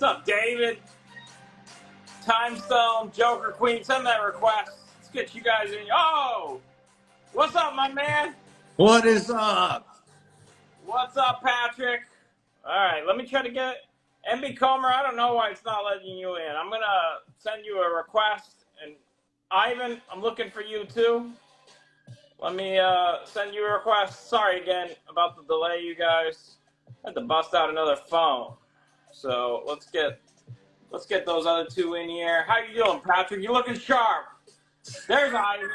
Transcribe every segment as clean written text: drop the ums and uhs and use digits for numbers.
What's up, David? Time Stone, Joker Queen, send that request. Let's get you guys in. Oh! What's up, my man? What is up? What's up, Patrick? All right, let me try to get MB Comer. I don't know why it's not letting you in. I'm going to send you a request. And Ivan, I'm looking for you too. Let me send you a request. Sorry again about the delay, you guys. I had to bust out another phone. So let's get those other two in here. How you doing, Patrick? You looking sharp. There's Ivan.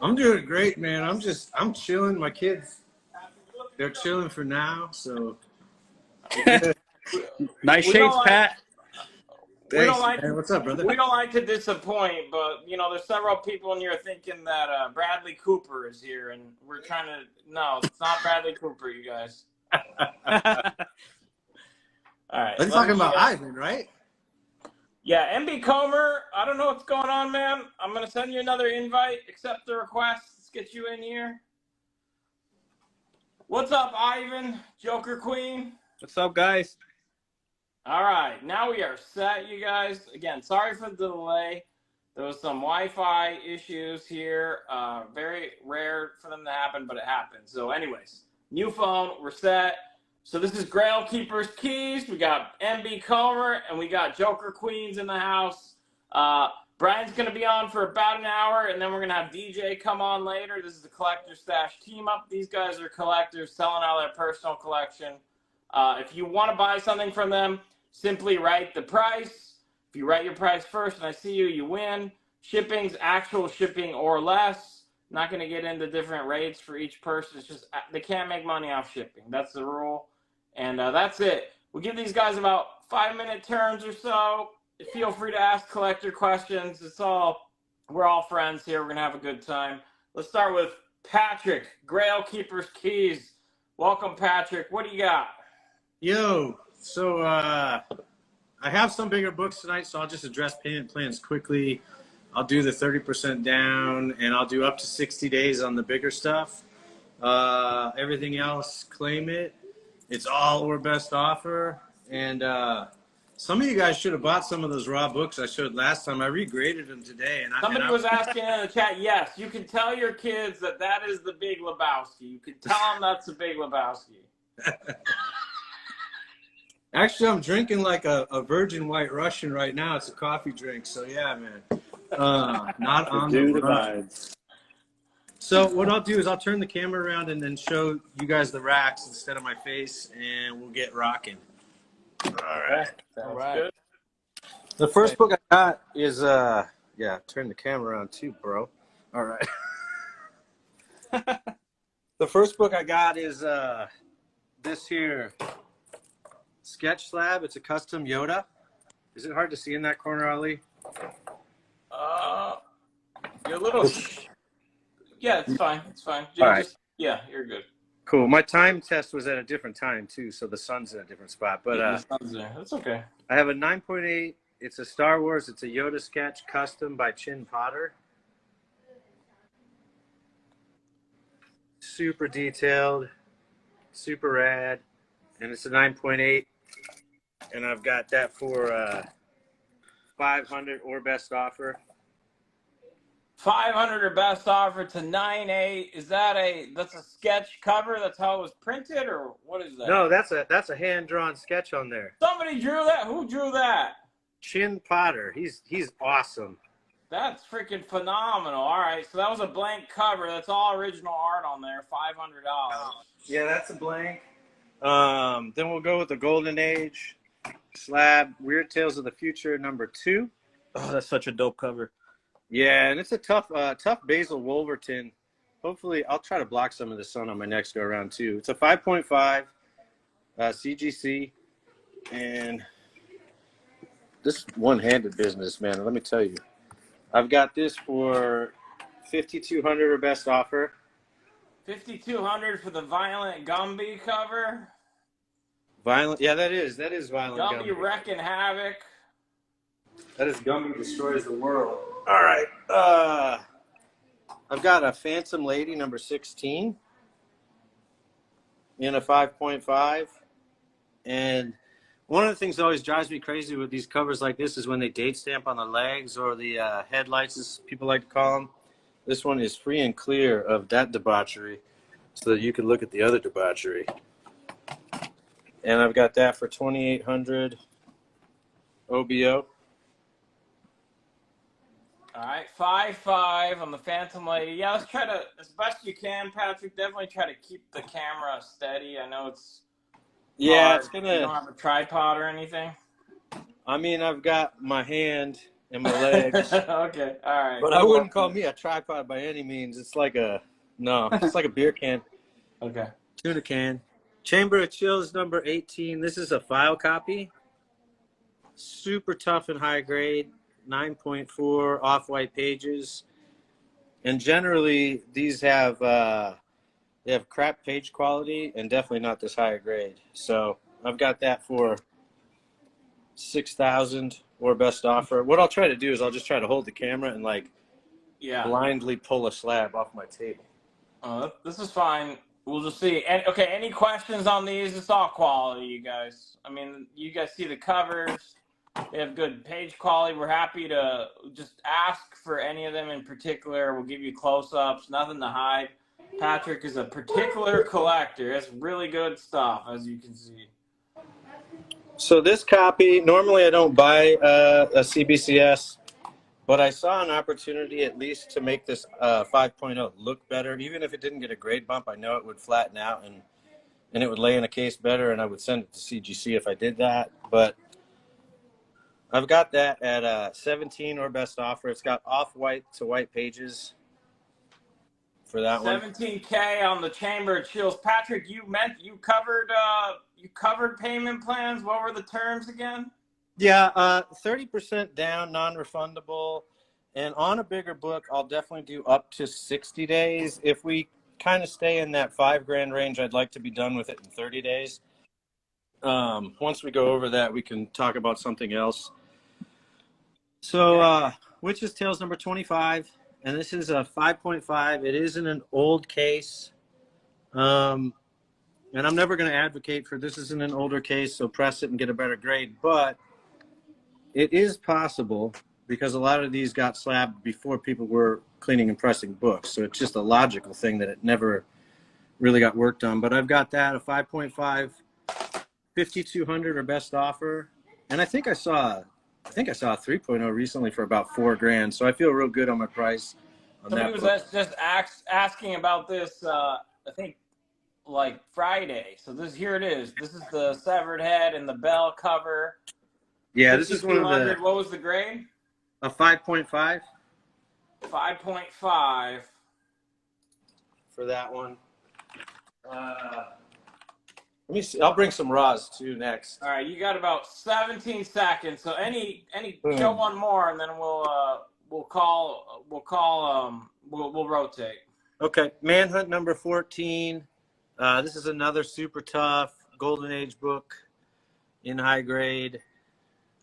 I'm doing great, man. I'm chilling. My kids, they're chilling for now, so. Nice shades, Pat. Thanks, man. What's up, brother? We don't like to disappoint, but there's several people in here thinking that Bradley Cooper is here, and we're trying to. No, it's not Bradley Cooper, you guys. All right. They're talking about Ivan, right? Yeah, MB Comer. I don't know what's going on, man. I'm gonna send you another invite. Accept the request. Let's get you in here. What's up, Ivan? Joker Queen. What's up, guys? All right, now we are set, you guys. Again, sorry for the delay. There was some Wi-Fi issues here. Very rare for them to happen, but it happened. So anyways, new phone, we're set. So this is Grail Keeper's Keys. We got MB Comer, and we got Joker Queens in the house. Brian's going to be on for about an hour, and then we're going to have DJ come on later. This is the Collector Stash team up. These guys are collectors selling out their personal collection. If you want to buy something from them, simply write the price. If you write your price first and I see you, you win. Shipping's actual shipping or less. Not going to get into different rates for each person. It's just they can't make money off shipping. That's the rule. And that's it. We'll give these guys about 5-minute turns or so. Feel free to ask collector questions. We're all friends here. We're going to have a good time. Let's start with Patrick, Grail Keeper's Keys. Welcome, Patrick. What do you got? Yo, so I have some bigger books tonight, so I'll just address payment plans quickly. I'll do the 30% down, and I'll do up to 60 days on the bigger stuff. Everything else, claim it. It's all or best offer. And some of you guys should have bought some of those raw books I showed last time. I regraded them today. Somebody was asking in the chat, yes, you can tell your kids that is the Big Lebowski. You can tell them that's the Big Lebowski. Actually, I'm drinking like a virgin white Russian right now. It's a coffee drink. So, yeah, man. Not on the vibes. So what I'll do is I'll turn the camera around and then show you guys the racks instead of my face, and we'll get rocking. All right. All right. Good. The first book I got is, turn the camera around too, bro. All right. The first book I got is this here, Sketch Slab. It's a custom Yoda. Is it hard to see in that corner, Ali? You're a little... Yeah, it's fine. It's fine. You're good. Cool. My time test was at a different time, too, so the sun's in a different spot. But the sun's there. That's okay. I have a 9.8. It's a Star Wars. It's a Yoda sketch custom by Chin Potter. Super detailed. Super rad. And it's a 9.8. And I've got that for 500 or best offer. 500 or best offer to 9.8. Is that's a sketch cover? That's how it was printed, or what is that? No, that's a hand-drawn sketch on there. Somebody drew that? Who drew that? Chin Potter. He's awesome. That's freaking phenomenal. All right, so that was a blank cover. That's all original art on there. $500. Yeah, that's a blank. Then we'll go with the Golden Age slab, Weird Tales of the Future #2. Oh, that's such a dope cover. Yeah, and it's a tough Basil Wolverton. Hopefully, I'll try to block some of the sun on my next go around too. It's a 5.5 CGC, and this one-handed business, man. Let me tell you, I've got this for 5,200 or best offer. 5,200 for the Violent Gumby cover. Violent, yeah, that is Violent Gumby. Gumby wrecking havoc. That is Gumby Destroys the World. All right. I've got a Phantom Lady #16 in a 5.5. And One of the things that always drives me crazy with these covers like this is when they date stamp on the legs or the headlights, as people like to call them. This one is free and clear of that debauchery so that you can look at the other debauchery. And I've got that for $2,800 OBO. All right, 5.5 on the Phantom Lady. Yeah, let's try to, as best you can, Patrick, definitely try to keep the camera steady. I know it's hard. It's gonna. You don't have a tripod or anything? I mean, I've got my hand and my legs. Okay, all right. But I wouldn't call me a tripod by any means. It's like it's like a beer can. Okay. Tuna can. Chamber of Chills number 18. This is a file copy. Super tough and high grade. 9.4 off-white pages. And generally, these have they have crap page quality and definitely not this higher grade. So I've got that for $6,000 or best offer. What I'll try to do is I'll just try to hold the camera and blindly pull a slab off my table. This is fine. We'll just see. Okay, any questions on these? It's all quality, you guys. I mean, you guys see the covers. They have good page quality. We're happy to just ask for any of them in particular. We'll give you close-ups, nothing to hide. Patrick is a particular collector. It's really good stuff, as you can see. So this copy, normally I don't buy a CBCS, but I saw an opportunity at least to make this 5.0 look better. Even if it didn't get a grade bump, I know it would flatten out and it would lay in a case better, and I would send it to CGC if I did that. But I've got that at 17 or best offer. It's got off-white to white pages for that one. 17K on the Chamber of Chills. Patrick, you covered payment plans. What were the terms again? Yeah, 30% down, non-refundable. And on a bigger book, I'll definitely do up to 60 days. If we kind of stay in that $5,000 range, I'd like to be done with it in 30 days. Once we go over that, we can talk about something else. So, Witch's Tales number 25, and this is a 5.5. It is in an old case. And I'm never going to advocate for this is in an older case, so press it and get a better grade. But it is possible because a lot of these got slabbed before people were cleaning and pressing books. So it's just a logical thing that it never really got worked on. But I've got that, a 5.5, 5,200 or best offer. And I think I saw a 3.0 recently for about $4,000. So I feel real good on my price on Somebody that was book. just asking about this, I think, like Friday. So here it is. This is the severed head and the bell cover. Yeah, this is one of the. What was the grade? A 5.5. 5.5 for that one. Let me see. I'll bring some raws too next. All right, you got about 17 seconds. So show one more, and then we'll rotate. Okay, Manhunt number 14. This is another super tough Golden Age book in high grade.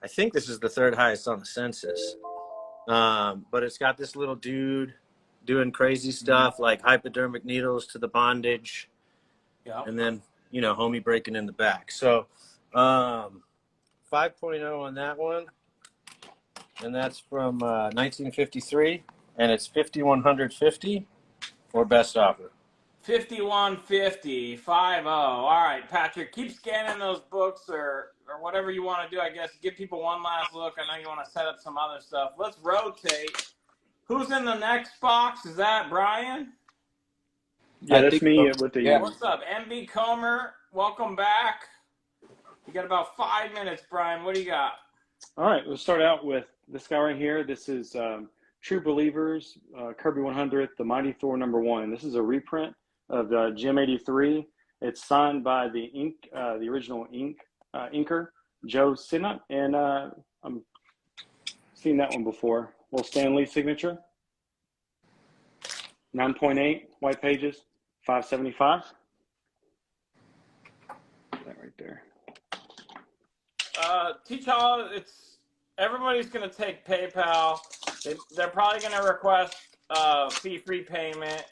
I think this is the third highest on the census. But it's got this little dude doing crazy stuff like hypodermic needles to the bondage. Yeah. And then, homie breaking in the back. So 5.0 on that one. And that's from 1953. And it's 5,150 or best offer. 5150, 50. All right, Patrick, keep scanning those books or whatever you want to do, I guess. Give people one last look. I know you want to set up some other stuff. Let's rotate. Who's in the next box? Is that Brian? Yeah, that's me with the. Yeah. What's up? MB Comer, welcome back. You got about 5 minutes, Brian. What do you got? All right, we'll start out with this guy right here. This is True Believers, Kirby 100, The Mighty Thor #1. This is a reprint of Gem 83. It's signed by the original inker, Joe Sinnott, and I'm seen that one before. Will Stan Lee signature. 9.8 white pages, 575. That right there. Teach all. Everybody's going to take PayPal. They're probably going to request fee-free payment.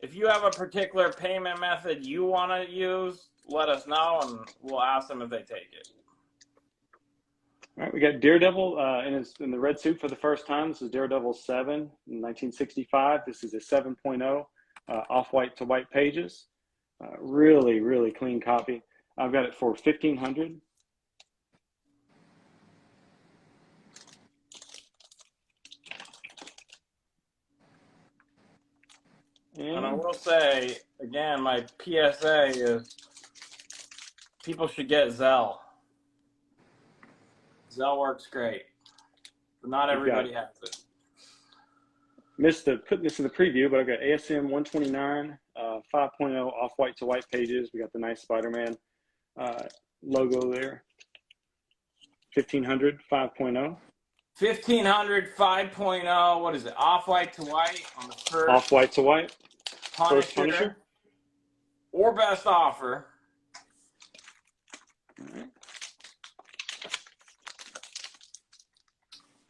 If you have a particular payment method you want to use, let us know, and we'll ask them if they take it. All right, we got Daredevil in the red suit for the first time. This is Daredevil 7 in 1965. This is a 7.0 off-white to white pages. Really, really clean copy. I've got it for $1,500. And I will say, again, my PSA is people should get Zell. Zell works great, but not everybody has it. Missed putting this in the preview, but I've got ASM 129, 5.0 off-white to white pages. We got the nice Spider-Man logo there. 1500, 5.0. 1500, 5.0. What is it? Off-white to white on the first. Off-white to white. Punisher, First Punisher. Or best offer. All right.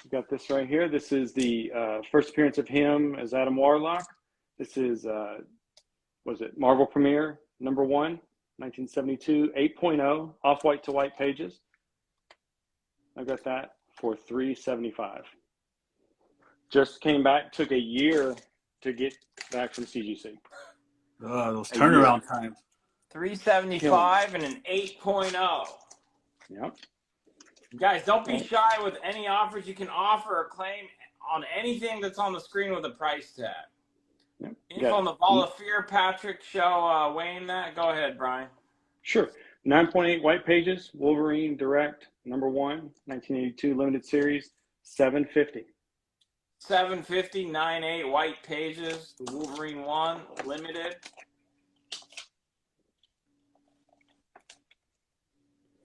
We got this right here. This is the first appearance of him as Adam Warlock. This is, was it Marvel Premiere #1, 1972, 8.0, off-white to white pages. I got that for $375. Just came back, took a year to get back from CGC. Oh, those turnaround times. $375 and an 8.0. Yep. Guys, don't be shy with any offers. You can offer or claim on anything that's on the screen with a price tag. Yep. Info on the Ball of Fear, Patrick, show weighing that. Go ahead, Brian. Sure. 9.8 white pages, Wolverine Direct #1, 1982 limited series, $750. 750, 9.8 white pages, the Wolverine 1, limited.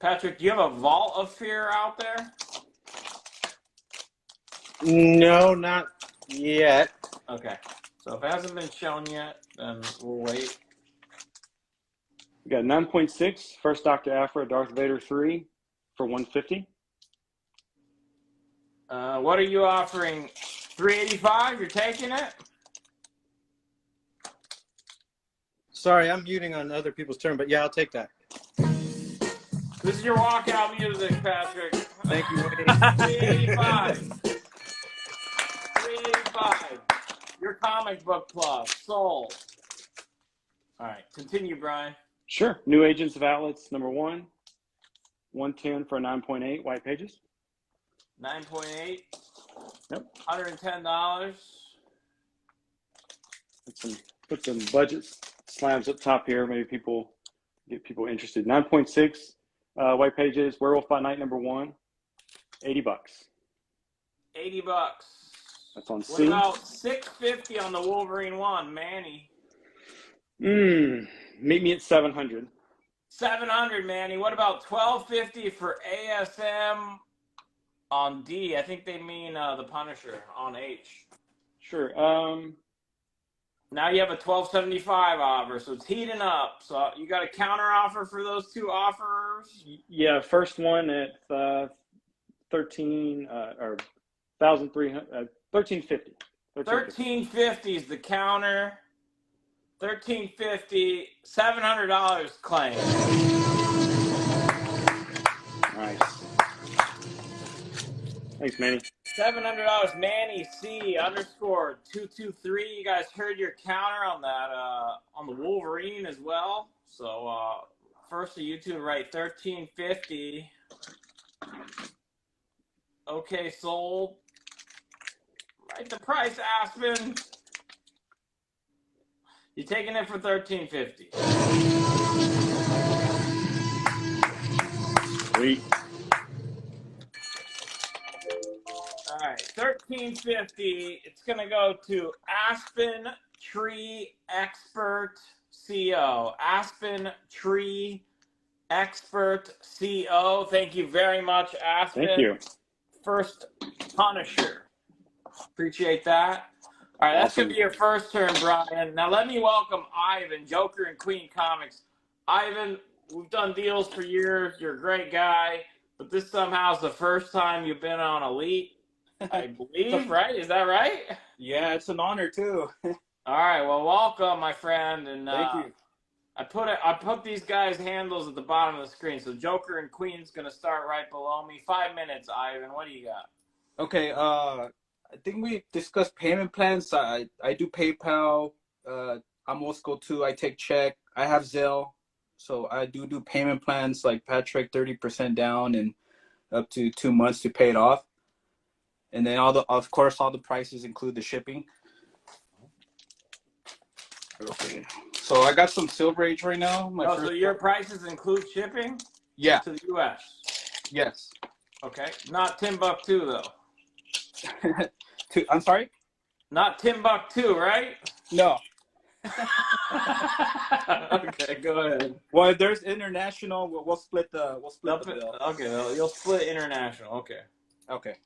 Patrick, do you have a Vault of Fear out there? No, not yet. Okay. So if it hasn't been shown yet, then we'll wait. We got 9.6, First Doctor Aphra, Darth Vader 3 for $150. What are you offering? $385? You're taking it? Sorry, I'm muting on other people's turn, but yeah, I'll take that. This is your walkout music, Patrick. Thank you. 385. 385. Your comic book plus. Sold. All right. Continue, Brian. Sure. New Agents of Outlets #1, 110 for 9.8 white pages. 9.8. Yep. $110. Put some budget slabs up top here. Maybe get people interested. 9.6 white pages. Werewolf by Night #1, $80. $80. That's on What C. about $650 on the Wolverine 1, Manny? Meet me at 700. 700, Manny. What about $1250 for ASM on D? I think they mean the Punisher on H. Sure. Now you have a $1275 offer, so it's heating up. So you got a counter offer for those two offers? Yeah, first one at 13 or 1,300, 1350. 1350 is the counter. 1350, $700 claim. Nice. Thanks, Manny. $700, Manny C _223. You guys heard your counter on that on the Wolverine as well. So first to YouTube, right? 1350. Okay, sold. Right the price, Aspen. You're taking it for 1350. Sweet. All right, 1350. It's gonna go to Aspen Tree Expert CO. Aspen Tree Expert CO. Thank you very much, Aspen. Thank you. First Punisher. Appreciate that. All right, that's Awesome. going to be your first turn, Brian. Now let me welcome Ivan, Joker and Queen Comics. Ivan, we've done deals for years. You're a great guy, but this somehow is the first time you've been on Elite, I believe, right? Is that right? Yeah, it's an honor too. All right, well, welcome, my friend. And Thank you. I put these guys' handles at the bottom of the screen. So Joker and Queen's gonna start right below me. 5 minutes, Ivan. What do you got? Okay. I think we discussed payment plans. I do PayPal. I'm old school too. I take check. I have Zelle, so I do payment plans like Patrick, 30% down and up to 2 months to pay it off. And then of course, all the prices include the shipping. Okay. So I got some Silver Age right now. So your prices include shipping? Yeah. To the U.S. Yes. Okay. Not Timbuktu though. I'm sorry? Not Timbuktu, right? No. Okay, go ahead. Well, if there's international, we'll split the bill. Okay, well, you'll split international. Okay. Okay.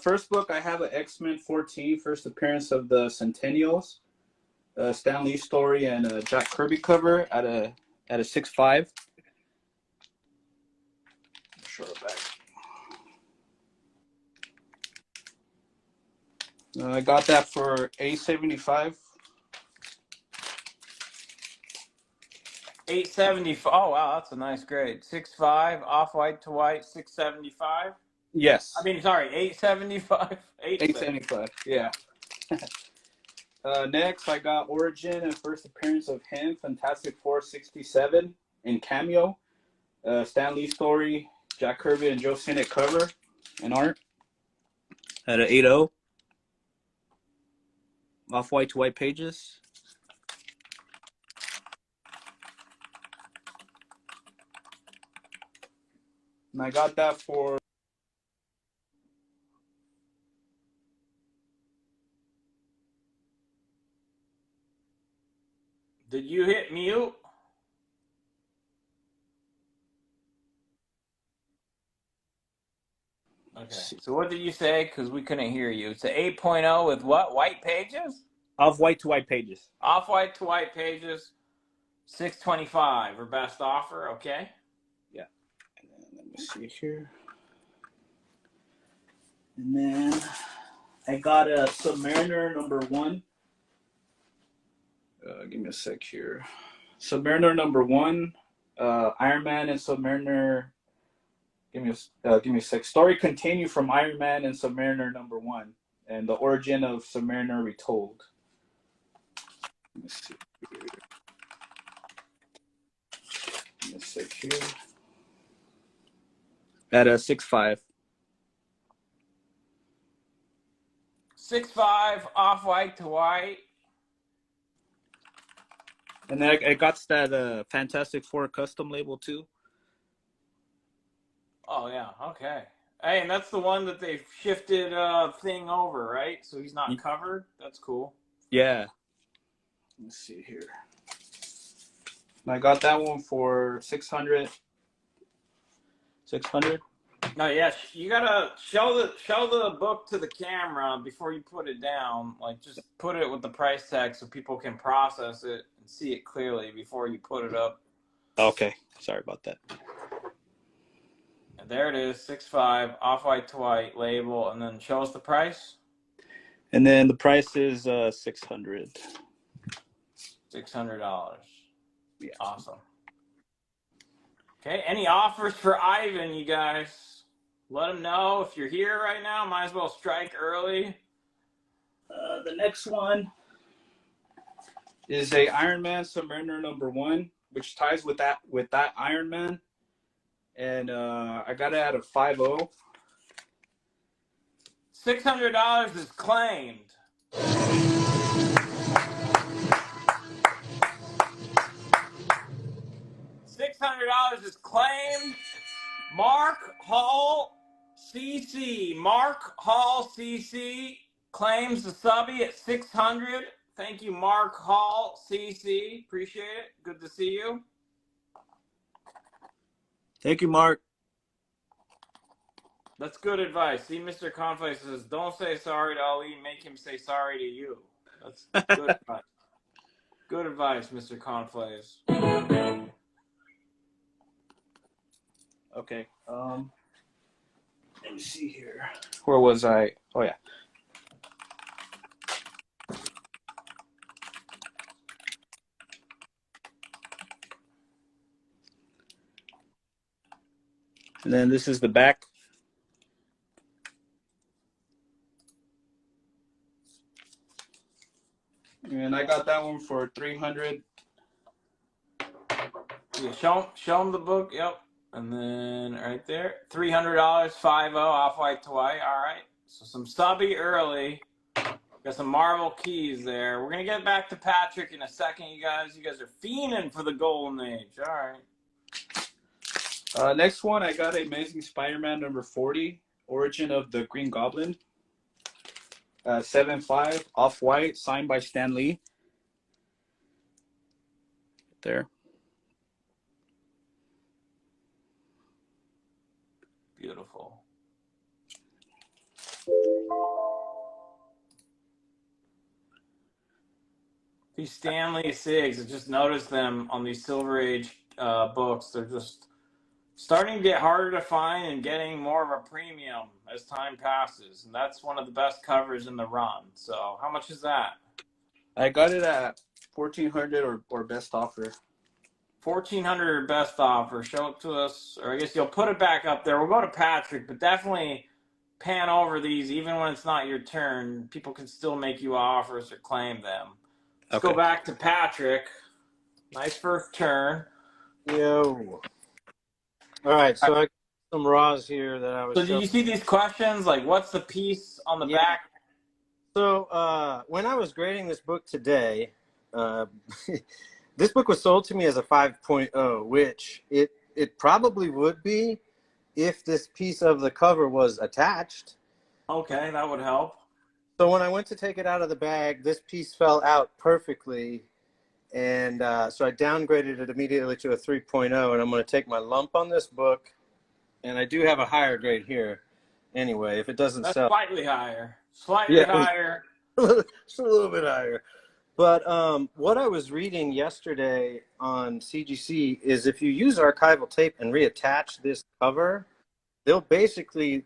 First book, I have an X-Men 14, first appearance of the Centennials, Stan Lee story and a Jack Kirby cover at a 6.5. Show it back. I got that for $8.75. $8.75. Oh wow, that's a nice grade. 6.5 off white to white. 6.75. Yes. I mean, sorry, 8.75. 8.75. Yeah. Next, I got Origin and first appearance of him, Fantastic Four 67 in cameo, Stan Lee story, Jack Kirby and Joe Sinnott cover and art at an 8.0. Off white to white pages. And I got that for Did you hit mute? Okay. So what did you say? Because we couldn't hear you. It's an 8.0 with what? White pages? off white to white pages. Off white to white pages. 6.25 or best offer. Okay. Yeah. And then let me see here. And then I got a Submariner #1. Give me a sec here. Submariner #1, Iron Man and Submariner. Give me a sec. Story continue from Iron Man and Submariner #1, and the origin of Submariner retold. Let me see here. Give me a sec here. At a 6.5. 6.5 off white to white. And then I got that Fantastic Four custom label too. Oh yeah, okay. Hey, and that's the one that they shifted thing over, right? So he's not covered. That's cool. Yeah. Let's see here. I got that one for 600. 600. No, yeah, you gotta show the book to the camera before you put it down. Like, just put it with the price tag so people can process it and see it clearly before you put it up. Okay, sorry about that. And there it is, 6.5 off white to white label, and then show us the price. And then the price is $600. $600. Yeah. Awesome. Okay, any offers for Ivan, you guys? Let him know. If you're here right now, might as well strike early. The next one is a Iron Man Submariner #1, which ties with that Iron Man. And I got it at a 5.0. $600 is claimed. $600 is claimed. Mark Hall CC. Mark Hall CC claims the subby at 600. Thank you, Mark Hall CC. Appreciate it. Good to see you. Thank you, Mark. That's good advice. See, Mr. Conflay says, don't say sorry to Ali, make him say sorry to you. That's good advice. Good advice, Mr. Conflays. Okay. Let me see here. Where was I? Oh, yeah. And then this is the back. And I got that one for 300. Yeah, show them the book. Yep. And then right there, $300, 50 Off-White Hawaii. All right. So some subby early. Got some Marvel keys there. We're gonna get back to Patrick in a second, you guys. You guys are fiending for the golden age. All right. Next one, I got Amazing Spider-Man number 40, Origin of the Green Goblin. 7.5 Off-White, signed by Stan Lee. There. Beautiful. These Stanley SIGs, I just noticed them on these Silver Age books. They're just starting to get harder to find and getting more of a premium as time passes. And that's one of the best covers in the run. So how much is that? I got it at 1,400 or best offer. 1,400 or best offer. Show it to us. Or I guess you'll put it back up there. We'll go to Patrick, but definitely pan over these even when it's not your turn. People can still make you offers or claim them. Let's go back to Patrick. Nice first turn. Yo. All right, so I got some raws here that I was. So, did you see these questions? Like, what's the piece on the back? So, when I was grading this book today, this book was sold to me as a 5.0, which it probably would be if this piece of the cover was attached. Okay, that would help. So when I went to take it out of the bag, this piece fell out perfectly. And so I downgraded it immediately to a 3.0, and I'm going to take my lump on this book. And I do have a higher grade here. Anyway, if it doesn't That's sell. slightly higher. Slightly higher. Just a little bit higher. But what I was reading yesterday on CGC is if you use archival tape and reattach this cover, they'll basically,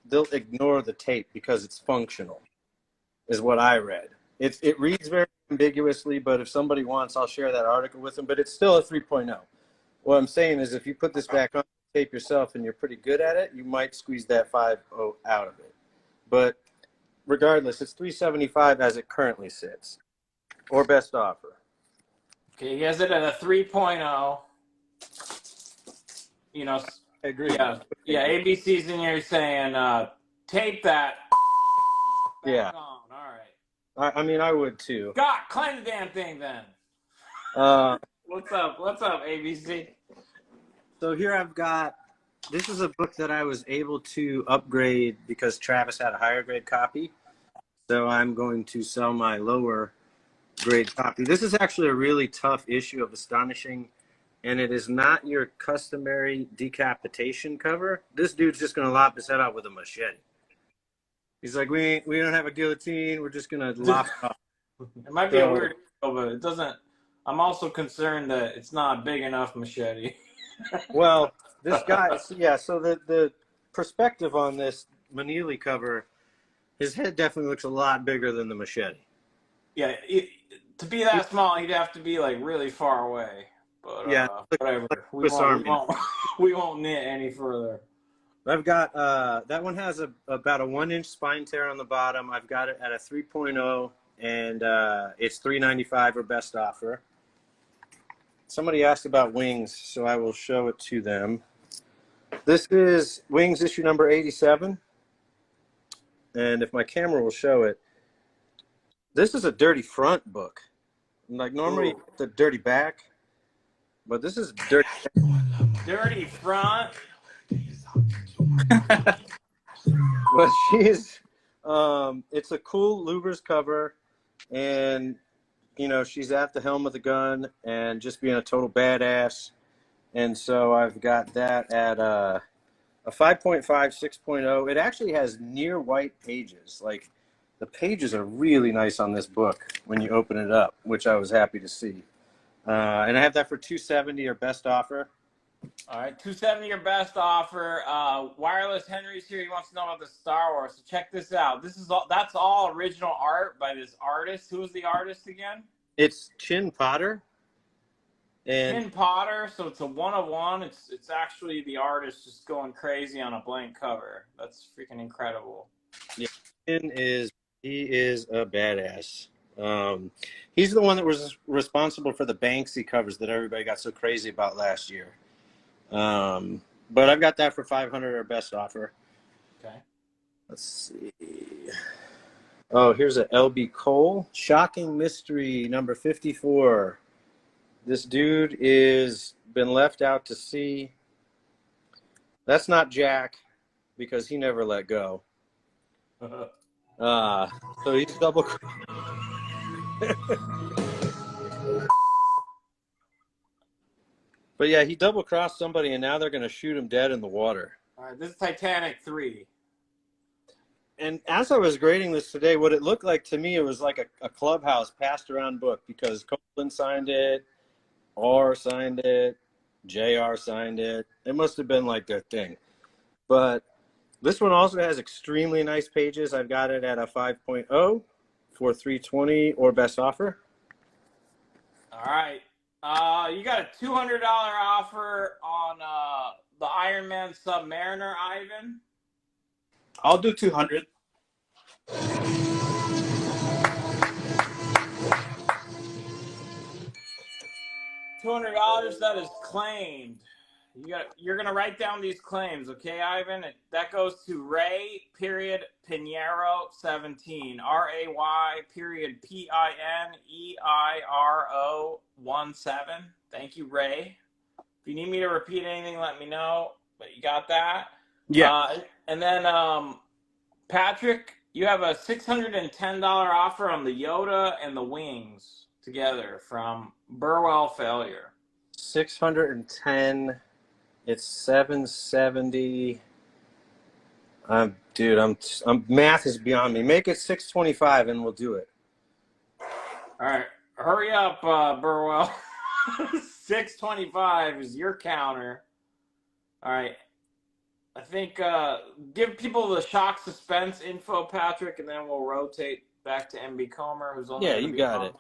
they'll ignore the tape because it's functional, is what I read. It reads very ambiguously, but if somebody wants, I'll share that article with them. But it's still a 3.0. What I'm saying is if you put this back on tape yourself and you're pretty good at it, you might squeeze that 5.0 out of it. But regardless, it's $375 as it currently sits, or best offer. Okay, he has it at a 3.0. You know, I agree. Yeah. ABC's in here saying tape that. Yeah. On. All right. I mean, I would too. God, claim the damn thing then. What's up? What's up, ABC? So here I've got, this is a book that I was able to upgrade because Travis had a higher grade copy. So I'm going to sell my lower grade copy. This is actually a really tough issue of Astonishing, and it is not your customary decapitation cover. This dude's just going to lop his head out with a machete. He's like, we don't have a guillotine. We're just going to lop it off. It might be a weird, but it doesn't. I'm also concerned that it's not a big enough machete. Well, this guy, yeah, so the perspective on this Manili cover, his head definitely looks a lot bigger than the machete. Yeah, to be that small, he'd have to be like really far away. But yeah, whatever. We won't knit any further. I've got that one has about a 1-inch spine tear on the bottom. I've got it at a 3.0, and it's $395 or best offer. Somebody asked about Wings, so I will show it to them. This is Wings issue number 87. And if my camera will show it, this is a dirty front book. Like normally it's a dirty back, but this is dirty. Dirty front. But she's, it's a cool Lubers cover, and you know, she's at the helm of the gun and just being a total badass. And so I've got that at a 5.5, 6.0. It actually has near white pages. Like, the pages are really nice on this book when you open it up, which I was happy to see. And I have that for $270 or best offer. All right, $270 or best offer. Wireless Henry's here. He wants to know about the Star Wars. So check this out. That's all original art by this artist. Who is the artist again? It's Chin Potter. And Ken Potter, so it's a 1-of-1. It's actually the artist just going crazy on a blank cover. That's freaking incredible. yeah, he is a badass. He's the one that was responsible for the Banksy covers that everybody got so crazy about last year. But I've got that for 500 or best offer. Okay. Let's see. Oh, here's a LB Cole. Shocking Mystery number 54. This dude is been left out to sea. That's not Jack because he never let go. So he's double. But yeah, he double crossed somebody, and now they're going to shoot him dead in the water. All right, this is Titanic 3. And as I was grading this today, what it looked like to me, it was like a clubhouse passed around book because Copeland signed it, R signed it, JR signed it. It must have been like their thing. But this one also has extremely nice pages. I've got it at a 5.0 for 320 or best offer. All right. You got a $200 offer on the Iron Man Submariner, Ivan. I'll do 200. $200 that is claimed. You're gonna write down these claims, okay, Ivan? That goes to Ray period Pinheiro 17. RAY period PINEIRO 17. Thank you, Ray. If you need me to repeat anything, let me know. But you got that? Yeah. And then Patrick, you have a $610 offer on the Yoda and the Wings together from Burwell Failure. 610. It's 770. Dude, I'm math is beyond me. Make it 625 and we'll do it. All right, hurry up, Burwell. 625 is your counter. All right. I think give people the shock suspense info, Patrick, and then we'll rotate back to MB Comer, who's only Yeah, you got it.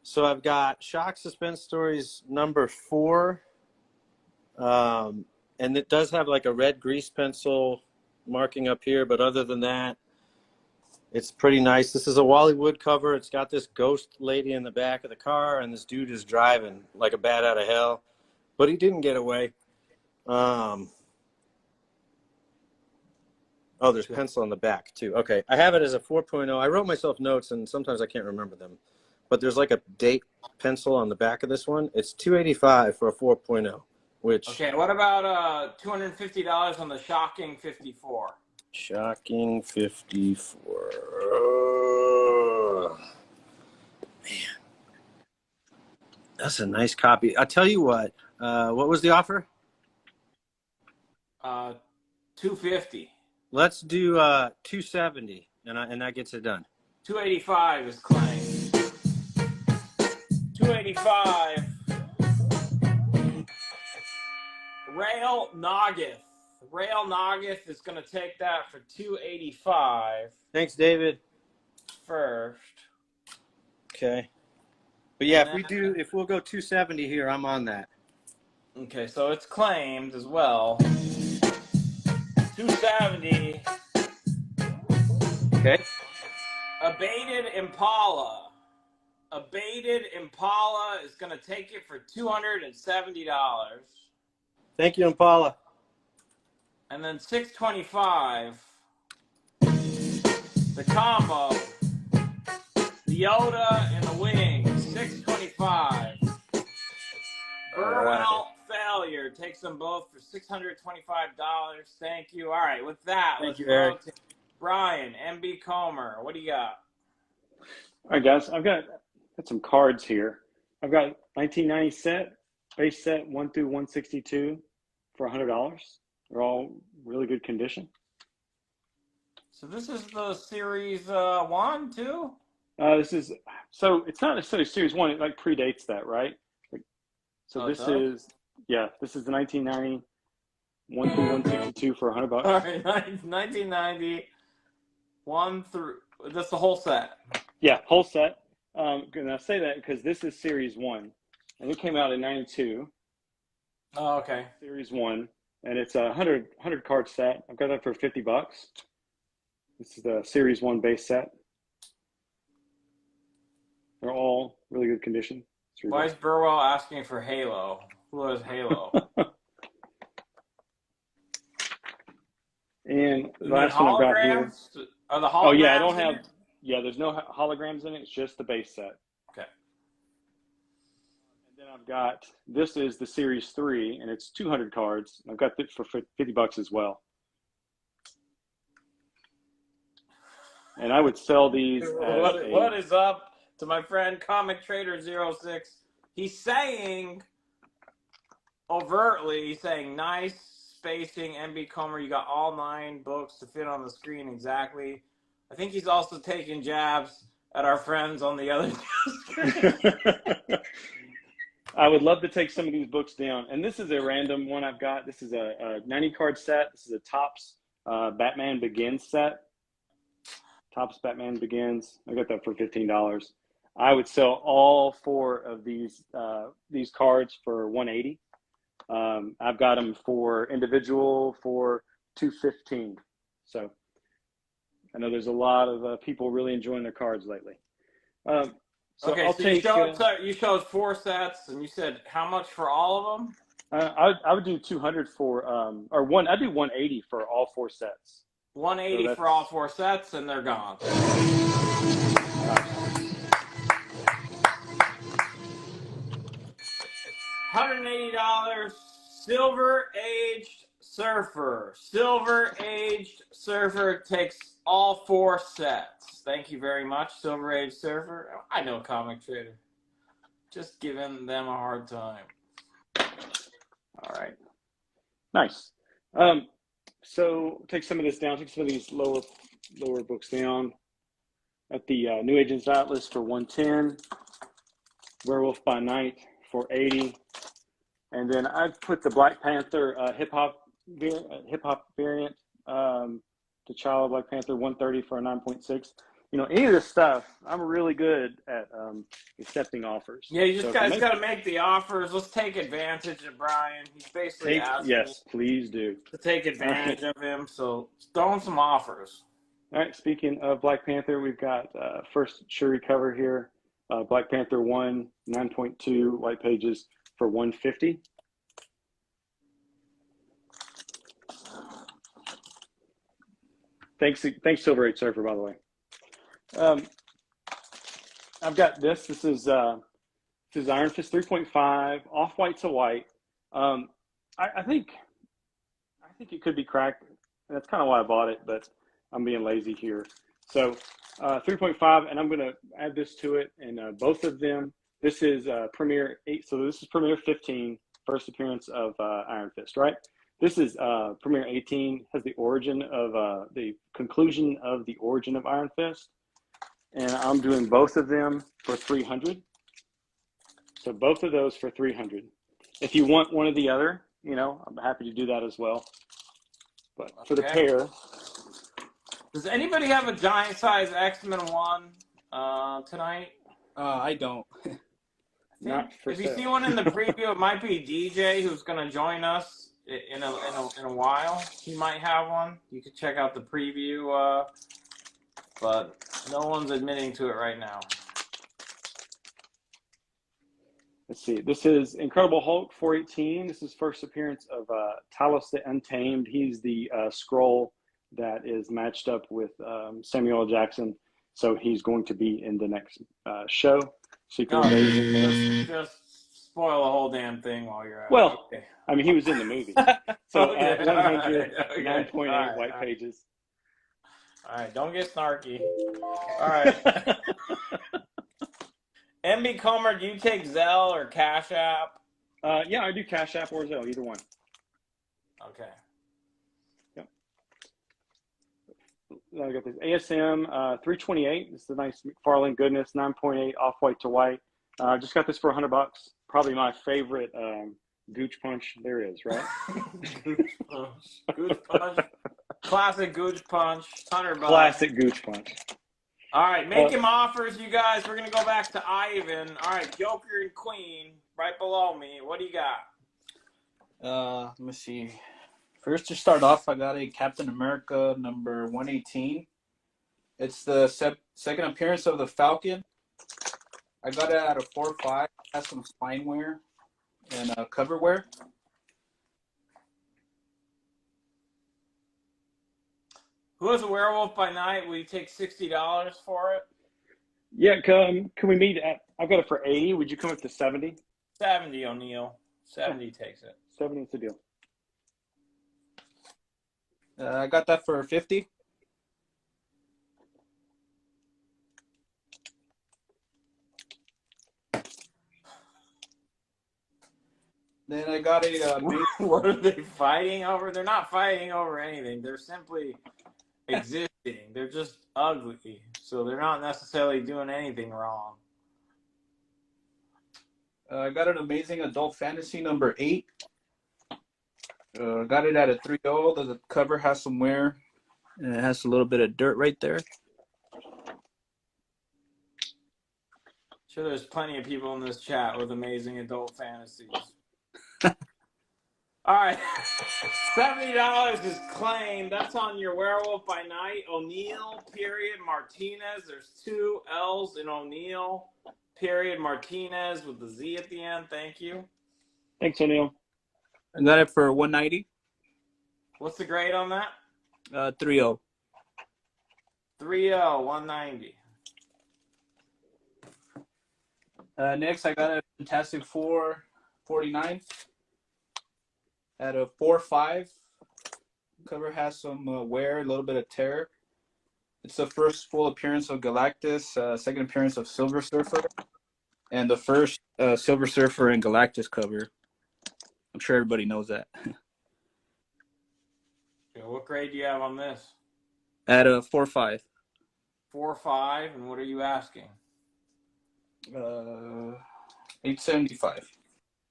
So I've got Shock Suspense Stories number 4. And it does have like a red grease pencil marking up here, but other than that, it's pretty nice. This is a Wally Wood cover. It's got this ghost lady in the back of the car, and this dude is driving like a bat out of hell, but he didn't get away. Oh, there's pencil on the back too. Okay, I have it as a 4.0. I wrote myself notes, and sometimes I can't remember them. But there's like a date pencil on the back of this one. It's $285 for a 4.0. Which okay, what about $250 on the Shocking 54? Shocking 54. Man, that's a nice copy. I'll tell you what. What was the offer? $250. Let's do 270, and that gets it done. 285 is claimed. 285. Rail Noggith. Rail Noggith is going to take that for 285. Thanks, David. First. Okay. But yeah, if we'll go 270 here, I'm on that. Okay, so it's claimed as well. 270. Okay. Abated Impala. Abated Impala is going to take it for $270. Thank you, Impala. And then 625. The combo. The Yoda and the Wings. 625. Burwell Failure takes them both for $625. Thank you. All right, with that, Thank you, Eric. Brian, MB Comer, what do you got? All right, guys, I've got some cards here. I've got 1990 set, base set 1 through 162 for $100. They're all really good condition. So this is the series 1, 2? So it's not necessarily series 1. It like predates that, right? So this is the 1990 1 through 162 for $100. All right, 1990 1 through. That's the whole set. Yeah, whole set. And I say that because this is series 1. and it came out in '92. Oh, okay. Series 1, and it's a 100 card set. I've got that for $50. This is the Series 1 base set. They're all really good condition. Why is Burwell asking for Halo? Who has Halo? And the last one I've got here. Are the holograms? Oh yeah, I don't have. Yeah, there's no holograms in it. It's just the base set. Okay. And then I've got, this is the Series 3, and it's 200 cards. I've got it for $50 as well. And I would sell these. What is up to my friend Comic Trader 06? He's saying overtly, he's saying nice spacing, MB Comer. You got all 9 books to fit on the screen exactly. I think he's also taking jabs at our friends on the other screen. I would love to take some of these books down. And this is a random one I've got. This is a 90 card set. This is a Topps Batman Begins set. Topps Batman Begins. I got that for $15. I would sell all 4 of these cards for $180. I've got them for individual for $215. So I know there's a lot of people really enjoying their cards lately. So okay, I'll take. You showed 4 sets, and you said how much for all of them? I would do 200 for or one. I'd do 180 for all 4 sets. 180 for all 4 sets, and they're gone. $180. Silver Aged Surfer. Silver Aged Surfer takes all 4 sets. Thank you very much, Silver Aged Surfer. I know Comic Trader. Just giving them a hard time. All right. Nice. So take some of this down. Take some of these lower books down. At the New Agents Atlas for $110. Werewolf by Night for $80. And then I've put the Black Panther hip hop variant, T'Challa Black Panther $130 for a 9.6. You know, any of this stuff, I'm really good at accepting offers. Yeah, you just guys got to make the offers. Let's take advantage of Brian. He's basically asking yes, please do. to take advantage of him. So throw him some offers. All right. Speaking of Black Panther, we've got first Shuri cover here. Black Panther 1, 9.2 white pages for $150. Thanks, Silver Age Surfer, by the way. I've got this. This is Iron Fist 3.5, off white to white. I think it could be cracked. And that's kind of why I bought it, but I'm being lazy here. So 3.5, and I'm going to add this to it. And both of them, this is Premiere 8. So this is Premiere 15, first appearance of Iron Fist, right? This is Premiere 18, has the origin of the conclusion of the origin of Iron Fist. And I'm doing both of them for $300. So both of those for $300. If you want one or the other, you know, I'm happy to do that as well. But for the pair. Does anybody have a giant size X-Men 1 tonight? I don't. Not for if you see one in the preview, it might be DJ who's going to join us in a while. He might have one. You can check out the preview, but no one's admitting to it right now. Let's see. This is Incredible Hulk 418. This is first appearance of Talos the Untamed. He's the Skrull that is matched up with Samuel L. Jackson. So he's going to be in the next show. Secret Invasion. Just spoil the whole damn thing while you're at it. Well, Okay. I mean, he was in the movie. So Okay. 100, Okay. 9.8 white pages. All right, don't get snarky. All right. MB Comer, do you take Zelle or Cash App? Yeah, I do Cash App or Zelle, either one. Okay. Yep. I got this ASM 328. This is a nice McFarlane goodness, 9.8 off white to white. Just got this for $100. Probably my favorite Gooch Punch there is, right? Gooch Punch. Classic Gooch Punch. $100. Classic Gooch Punch. All right, make him offers, you guys. We're going to go back to Ivan. All right, Joker and Queen. right below me. What do you got? Let me see. First to start off, I got a Captain America number 118. It's the second appearance of the Falcon. I got it at a 4.5. It has some spine wear and cover wear. Who is a Werewolf by Night? Will you take $60 for it? Yeah, can we meet at? I've got it for 80. Would you come up to 70? 70, O'Neal. 70 takes it. 70 is the deal. I got that for 50. Then I got a What are they fighting over? They're not fighting over anything. They're simply existing. They're just ugly. So they're not necessarily doing anything wrong. I got an Amazing Adult Fantasy number 8. Got it at a 3.0. The cover has some wear, and it has a little bit of dirt right there. Sure, there's plenty of people in this chat with amazing adult fantasies. All right, $70 is claimed. That's on your Werewolf by Night. O'Neal, period, Martinez. There's 2 L's in O'Neal, period, Martinez with the Z at the end. Thank you. Thanks, O'Neal. I got it for 190. What's the grade on that? 3.0. 3.0, 190. Next, I got a Fantastic Four 49 at a 4.5. Cover has some wear, a little bit of tear. It's the first full appearance of Galactus, second appearance of Silver Surfer, and the first Silver Surfer and Galactus cover. I'm sure everybody knows that. Okay, what grade do you have on this? At a 4.5. 4.5, and what are you asking? 875.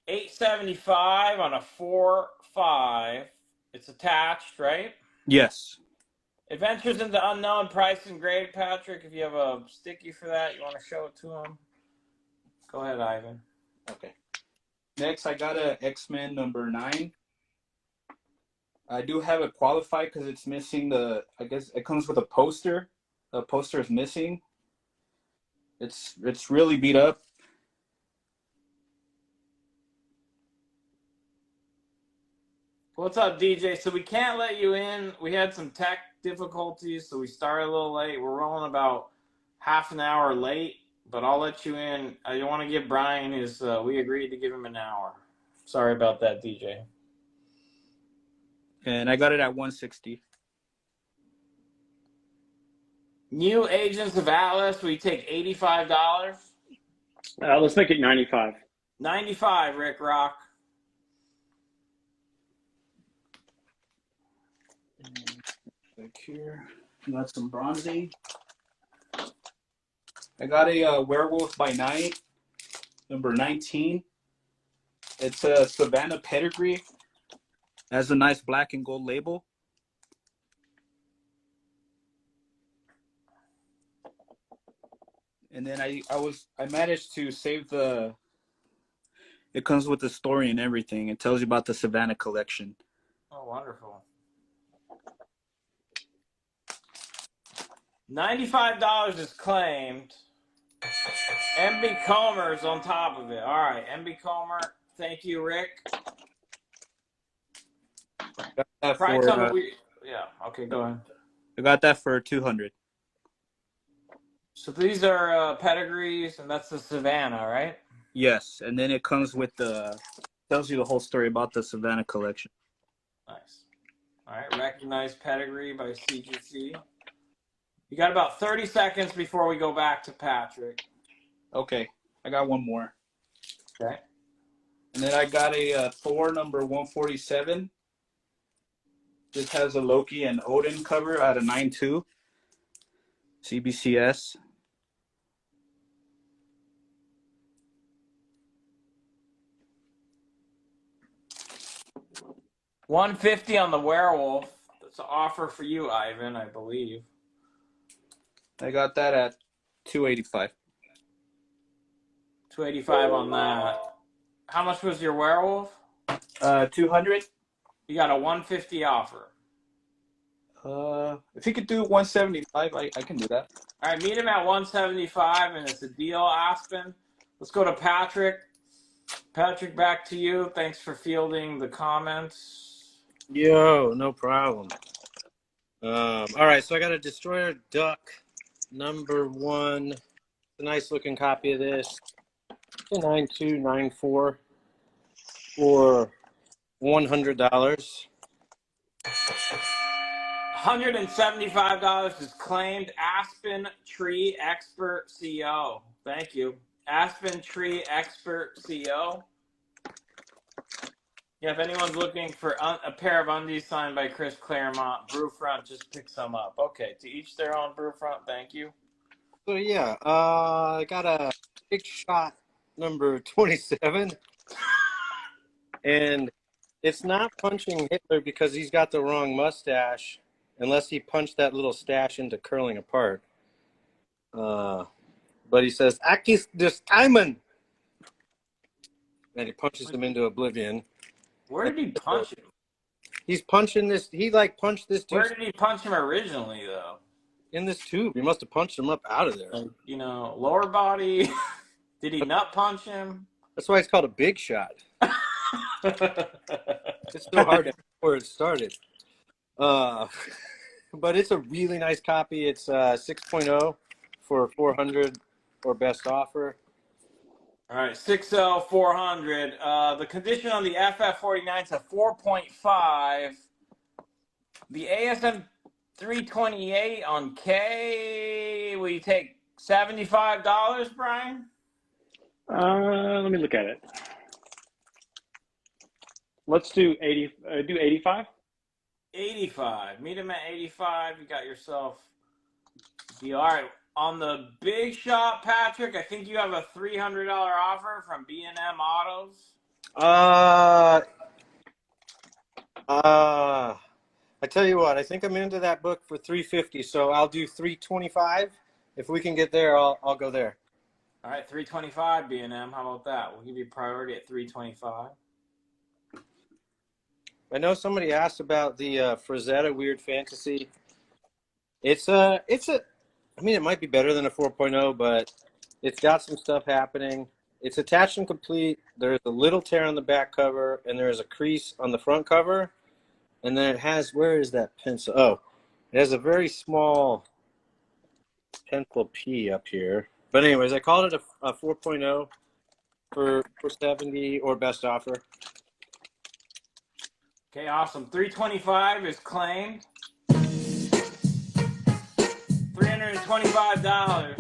875 on a 4.5. It's attached, right? Yes. Adventures into Unknown, price and grade, Patrick. If you have a sticky for that, you want to show it to him? Go ahead, Ivan. Okay. Next, I got a X-Men number 9. I do have it qualified because it's missing the. I guess it comes with a poster. The poster is missing. It's really beat up. What's up, DJ? So we can't let you in. We had some tech difficulties, so we started a little late. We're rolling about half an hour late, but I'll let you in. I want to give Brian his. We agreed to give him an hour. Sorry about that, DJ. And I got it at 160. New Agents of Atlas. We take $85. Let's make it 95. 95, Rick Rock. Back here, got some Bronze Age. I got a Werewolf by Night, number 19. It's a Savannah pedigree. Has a nice black and gold label. And then I managed to save the. It comes with the story and everything. It tells you about the Savannah collection. Oh, wonderful. $95 is claimed. MB Comer's on top of it. All right, MB Comer. Thank you, Rick. Price on the yeah. Okay, go ahead. I got that for 200. So these are pedigrees, and that's the Savannah, right? Yes, and then it comes with tells you the whole story about the Savannah collection. Nice. All right, recognized pedigree by CGC. You got about 30 seconds before we go back to Patrick. Okay, I got one more. Okay. And then I got a Thor number 147. This has a Loki and Odin cover out of 9.2. CBCS. $150 on the Werewolf. That's an offer for you, Ivan, I believe. I got that at 285. $285 on that. How much was your werewolf? 200. You got a 150 offer. If you could do 175, I can do that. All right, meet him at 175, and it's a deal, Aspen. Let's go to Patrick. Patrick, back to you. Thanks for fielding the comments. Yo, no problem. All right, so I got a Destroyer Duck #1. A nice looking copy of this. 9294 for $100. $175 is claimed. Aspen Tree Expert CO. Thank you. Aspen Tree Expert CO. Yeah, if anyone's looking for a pair of undies signed by Chris Claremont, Brewfront, just pick some up. Okay, to each their own, Brewfront. Thank you. So yeah, I got a Big Shot #27, and it's not punching Hitler because he's got the wrong mustache, unless he punched that little stash into curling apart. But he says, "Akis des Diamond," and he punches him into oblivion. Where did he punch him? He's punching this. He like punched this dude Where did he punch him originally, though? in this tube. He must have punched him up out of there. Like, you know, lower body. Did he nut punch him? That's why it's called a Big Shot. It's so hard to where it started. But it's a really nice copy. It's 6.0 for 400 or best offer. All right, 6.0, 400. The condition on the FF49 is a 4.5. The ASM 328 on K, will you take $75, Brian? Let me look at it. Let's do 80. Do 85. 85. Meet him at 85. You got yourself a deal. All right. On the Big Shot, Patrick, I think you have a $300 offer from B&M Autos. I tell you what, I think I'm into that book for $350, so I'll do $325. If we can get there, I'll go there. All right, $325 B&M. How about that? We'll give you priority at $325. I know somebody asked about the Frazetta Weird Fantasy. It's I mean, it might be better than a 4.0, but it's got some stuff happening. It's attached and complete. There's a little tear on the back cover, and there's a crease on the front cover. And then it has, where is that pencil? Oh, it has a very small pencil P up here. But anyways, I called it a 4.0 for 70 or best offer. Okay, awesome. $325 is claimed. $325.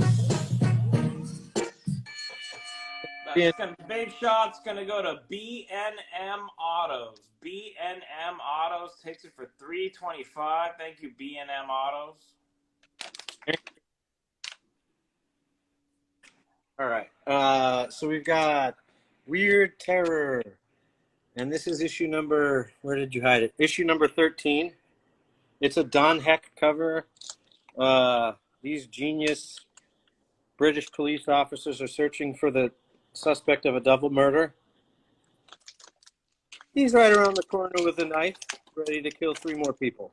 Big Shot's gonna go to B&M Autos. B&M Autos takes it for $325. Thank you, B&M Autos. All right. So we've got Weird Terror. And this is issue number, where did you hide it? Issue number 13. It's a Don Heck cover. These genius British police officers are searching for the suspect of a double murder. He's right around the corner with a knife, ready to kill 3 more people.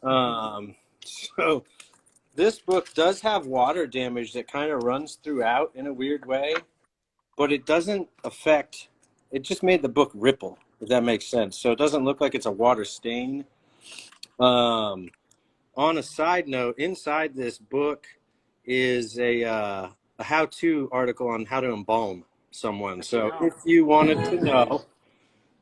So this book does have water damage that kind of runs throughout in a weird way, but it doesn't affect, it just made the book ripple, if that makes sense. So it doesn't look like it's a water stain. On a side note, inside this book is a how-to article on how to embalm someone. So if you wanted to know,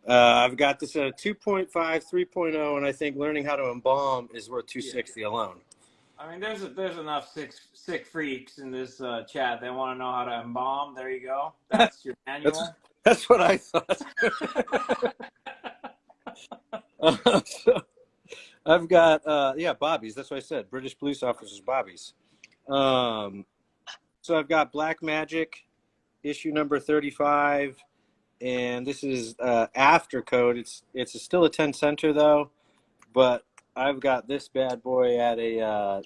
I've got this at a 2.5, 3.0, and I think learning how to embalm is worth $260 alone. I mean, there's enough sick freaks in this chat that want to know how to embalm. There you go. That's your manual. That's what I thought. So I've got, bobbies. That's what I said. British police officers, bobbies. So I've got Black Magic, issue number 35, and this is after code. It's still a 10 center though, but I've got this bad boy at a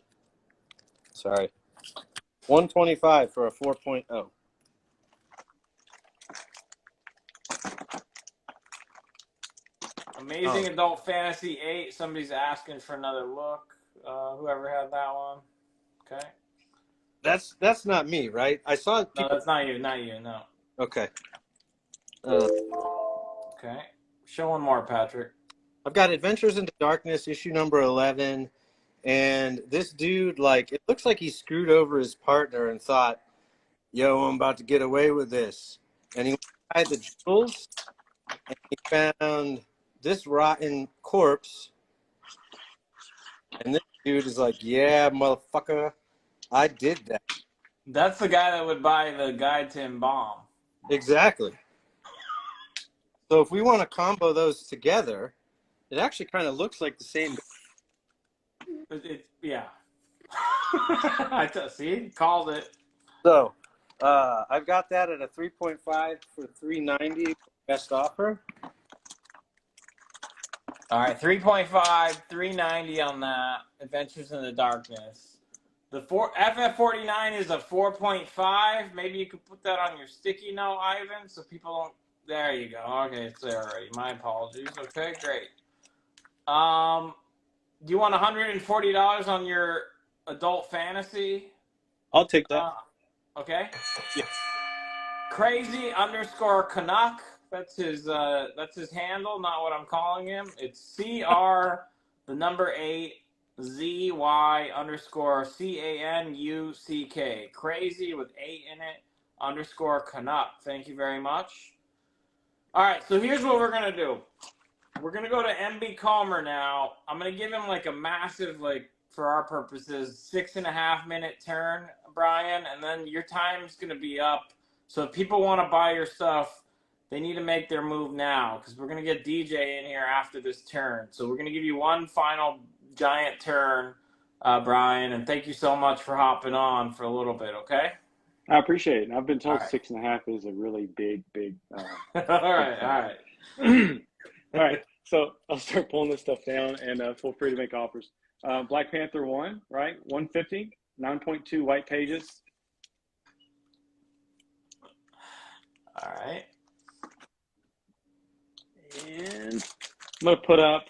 $125 for a 4.0. Amazing Adult Fantasy 8. Somebody's asking for another look. Whoever had that one. Okay. That's not me, right? I saw No, people. that's not you. Not you. No. Okay. Okay. Show one more, Patrick. I've got Adventures into Darkness, issue number 11, and this dude, like, it looks like he screwed over his partner and thought, "Yo, I'm about to get away with this," and he tried the jewels, and he found this rotten corpse, and this dude is like, "Yeah, motherfucker, I did that." That's the guy that would buy the Guide to Embalm. Exactly. So if we want to combo those together, it actually kind of looks like the same. Yeah. See, called it. So I've got that at a 3.5 for $3.90 best offer. All right, 3.5, $3.90 on that. Adventures in the Darkness. The FF49 is a 4.5. Maybe you could put that on your sticky note, Ivan, so people don't. There you go. Okay, it's there already. My apologies. Okay, great. Do you want $140 on your adult fantasy? I'll take that. Okay. Yeah. Crazy _ Canuck. That's his handle, not what I'm calling him. It's CR the number 8 ZY _ CANUCK. Crazy with 8 in it _ Canuck. Thank you very much. All right, so here's what we're gonna do. We're gonna go to MB Calmer now. I'm gonna give him like a massive, like for our purposes, 6.5 minute turn, Brian, and then your time's gonna be up. So if people want to buy your stuff, they need to make their move now because we're gonna get DJ in here after this turn. So we're gonna give you one final giant turn, Brian, and thank you so much for hopping on for a little bit. Okay. I appreciate it. I've been told All right. 6.5 is a really big. all right. All right. So I'll start pulling this stuff down, and feel free to make offers. Black Panther 1, right? 150, 9.2 white pages. All right. And I'm going to put up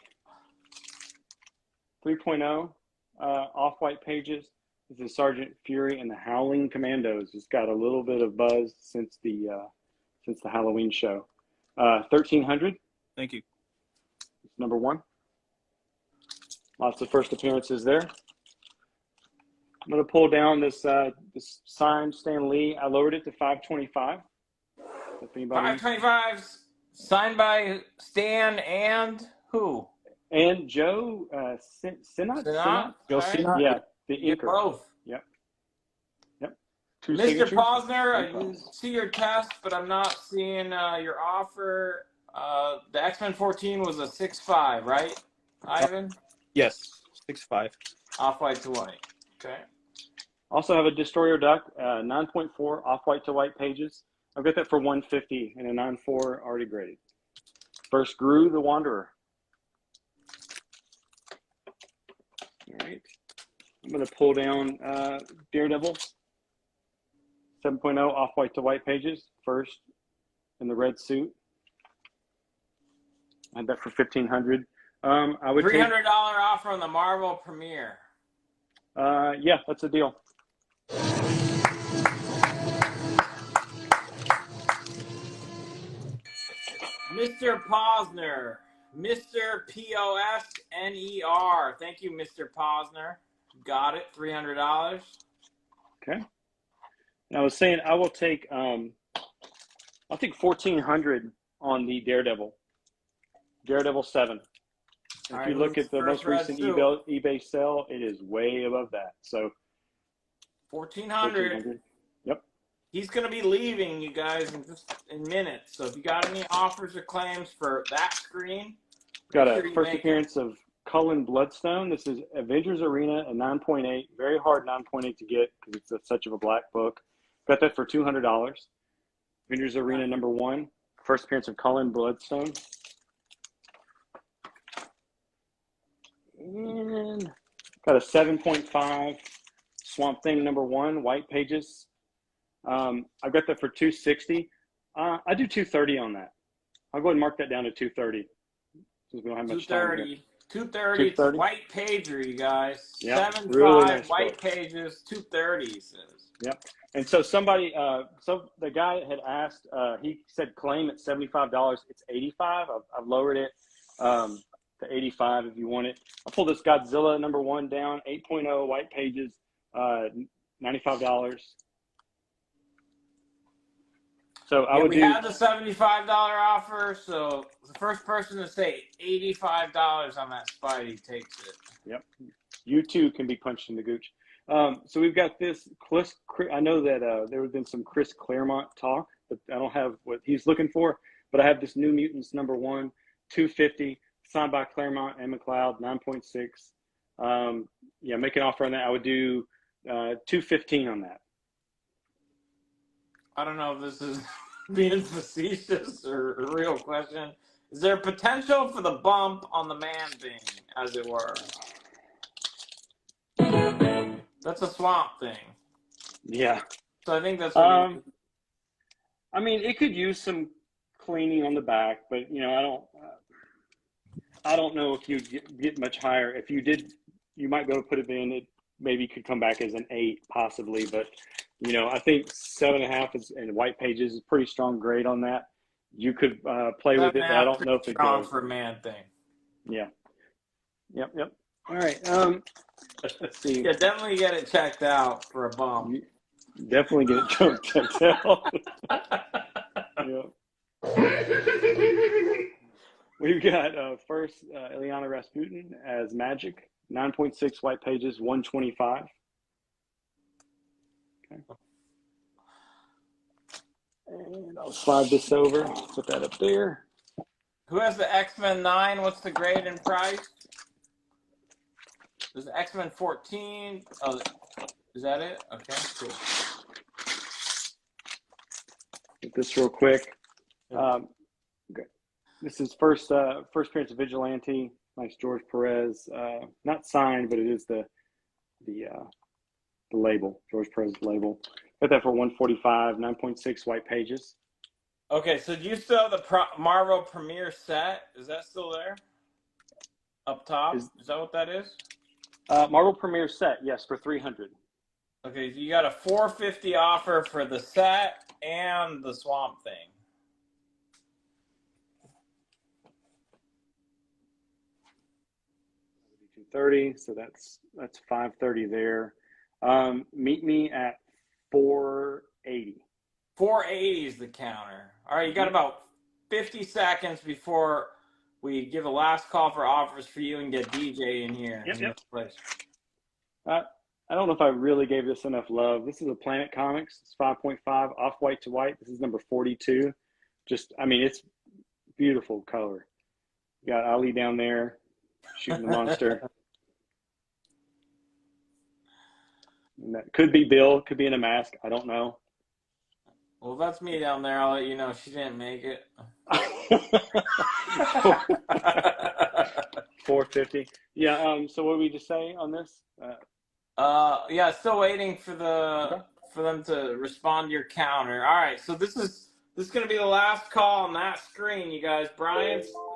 3.0 off-white pages. This is Sergeant Fury and the Howling Commandos. It's got a little bit of buzz since the Halloween show. 1300. Thank you. It's number 1. Lots of first appearances there. I'm going to pull down this signed Stan Lee. I lowered it to 525. If anybody. 525 signed by Stan and who? And Joe Sinnott? Joe Right. Sinnott? Yeah, the You're inker. both. Yep. 2 Mr. signatures. Posner, I No problem. see your test, but I'm not seeing your offer. The X-Men 14 was a 6.5, right, Ivan? Yes. 6.5. Off-white to white. Okay. Also have a Destroyer Duck, 9.4 off-white to white pages. I've got that for 150 and a 9.4 already graded. First, Gru the Wanderer. All right. I'm going to pull down Daredevil, 7.0 off-white to white pages. First, in the red suit. I had that for 1,500. I would $300 offer on the Marvel premiere. yeah, that's a deal. Mr. Posner. Mr. Posner. Thank you, Mr. Posner. Got it. $300. Okay. And I was saying I will take I'll take 1,400 on the Daredevil 7. If All you right, look who's at the first most red recent suit? eBay sale, it is way above that. So 1,400. 1,400. Yep. He's going to be leaving, you guys, in minutes. So if you got any offers or claims for that screen, Got make a sure you first make appearance of Cullen Bloodstone. This is Avengers Arena, a 9.8. Very hard 9.8 to get because it's such of a black book. Got that for $200. Avengers Arena number 1. First appearance of Cullen Bloodstone. And got a 7.5 Swamp Thing number 1, white pages. I've got that for $260. I do $230 on that. I'll go ahead and mark that down to $230. since we don't have much time here. 230. It's 230. white pager, you guys. Yep, 7.5 really nice white book. pages. 230 says. Yep. And so somebody, so the guy had asked, he said claim at $75. It's $85. I've lowered it to $85 if you want it. I pulled this Godzilla #1 down, 8.0 white pages, $95. So I would we do. had the $75 offer, so the first person to say $85 on that Spidey takes it. Yep. You too can be punched in the gooch. So we've got this. I know that there have been some Chris Claremont talk, but I don't have what he's looking for. But I have this New Mutants #1, 250, signed by Claremont and McLeod, 9.6. Yeah, make an offer on that. I would do 215 on that. I don't know if this is being facetious or a real question. Is there potential for the bump on the Man Thing, as it were? That's a Swamp Thing. Yeah. So I think that's what I mean, it could use some cleaning on the back, but you know, I don't know if you get much higher. If you did, you might go put it in. It maybe could come back as an 8, possibly, but you know, I think 7.5 is in white pages is a pretty strong grade on that. You could play with it, but I don't know if it strong goes for Man Thing. Yeah. Yep. All right. Let's see. Yeah, definitely get it checked out for a bump. Definitely get it checked out. Yeah. We've got first Ilyana Rasputin as Magic, 9.6 white pages, 125. Okay. And I'll slide this over, put that up there. Who has the X-Men 9? What's the grade and price? There's X-Men 14. Oh, is that it? Okay, cool. Get this real quick. Okay. This is first appearance of Vigilante. Nice George Perez. Not signed, but it is the label, George Perez label. Got that for 145, 9.6 white pages. Okay, so do you still have the Marvel Premiere set? Is that still there? Up top? Is that what that is? Marvel Premiere set, yes, for 300. Okay, so you got a 450 offer for the set and the Swamp Thing. $230, so that's 530 there. Meet me at 480. 480 is the counter. All right, you got about 50 seconds before we give a last call for offers for you and get DJ in here. Yep. Place. I don't know if I really gave this enough love. This is a Planet Comics. It's 5.5 off-white to white. This is number 42. I mean, it's beautiful color. You got Ali down there shooting the monster. And that could be Bill, could be in a mask. I don't know. Well, if that's me down there, I'll let you know she didn't make it. 450. Yeah. So what did we just say on this? Yeah, still waiting for them to respond to your counter. All right, so this is going to be the last call on that screen, you guys.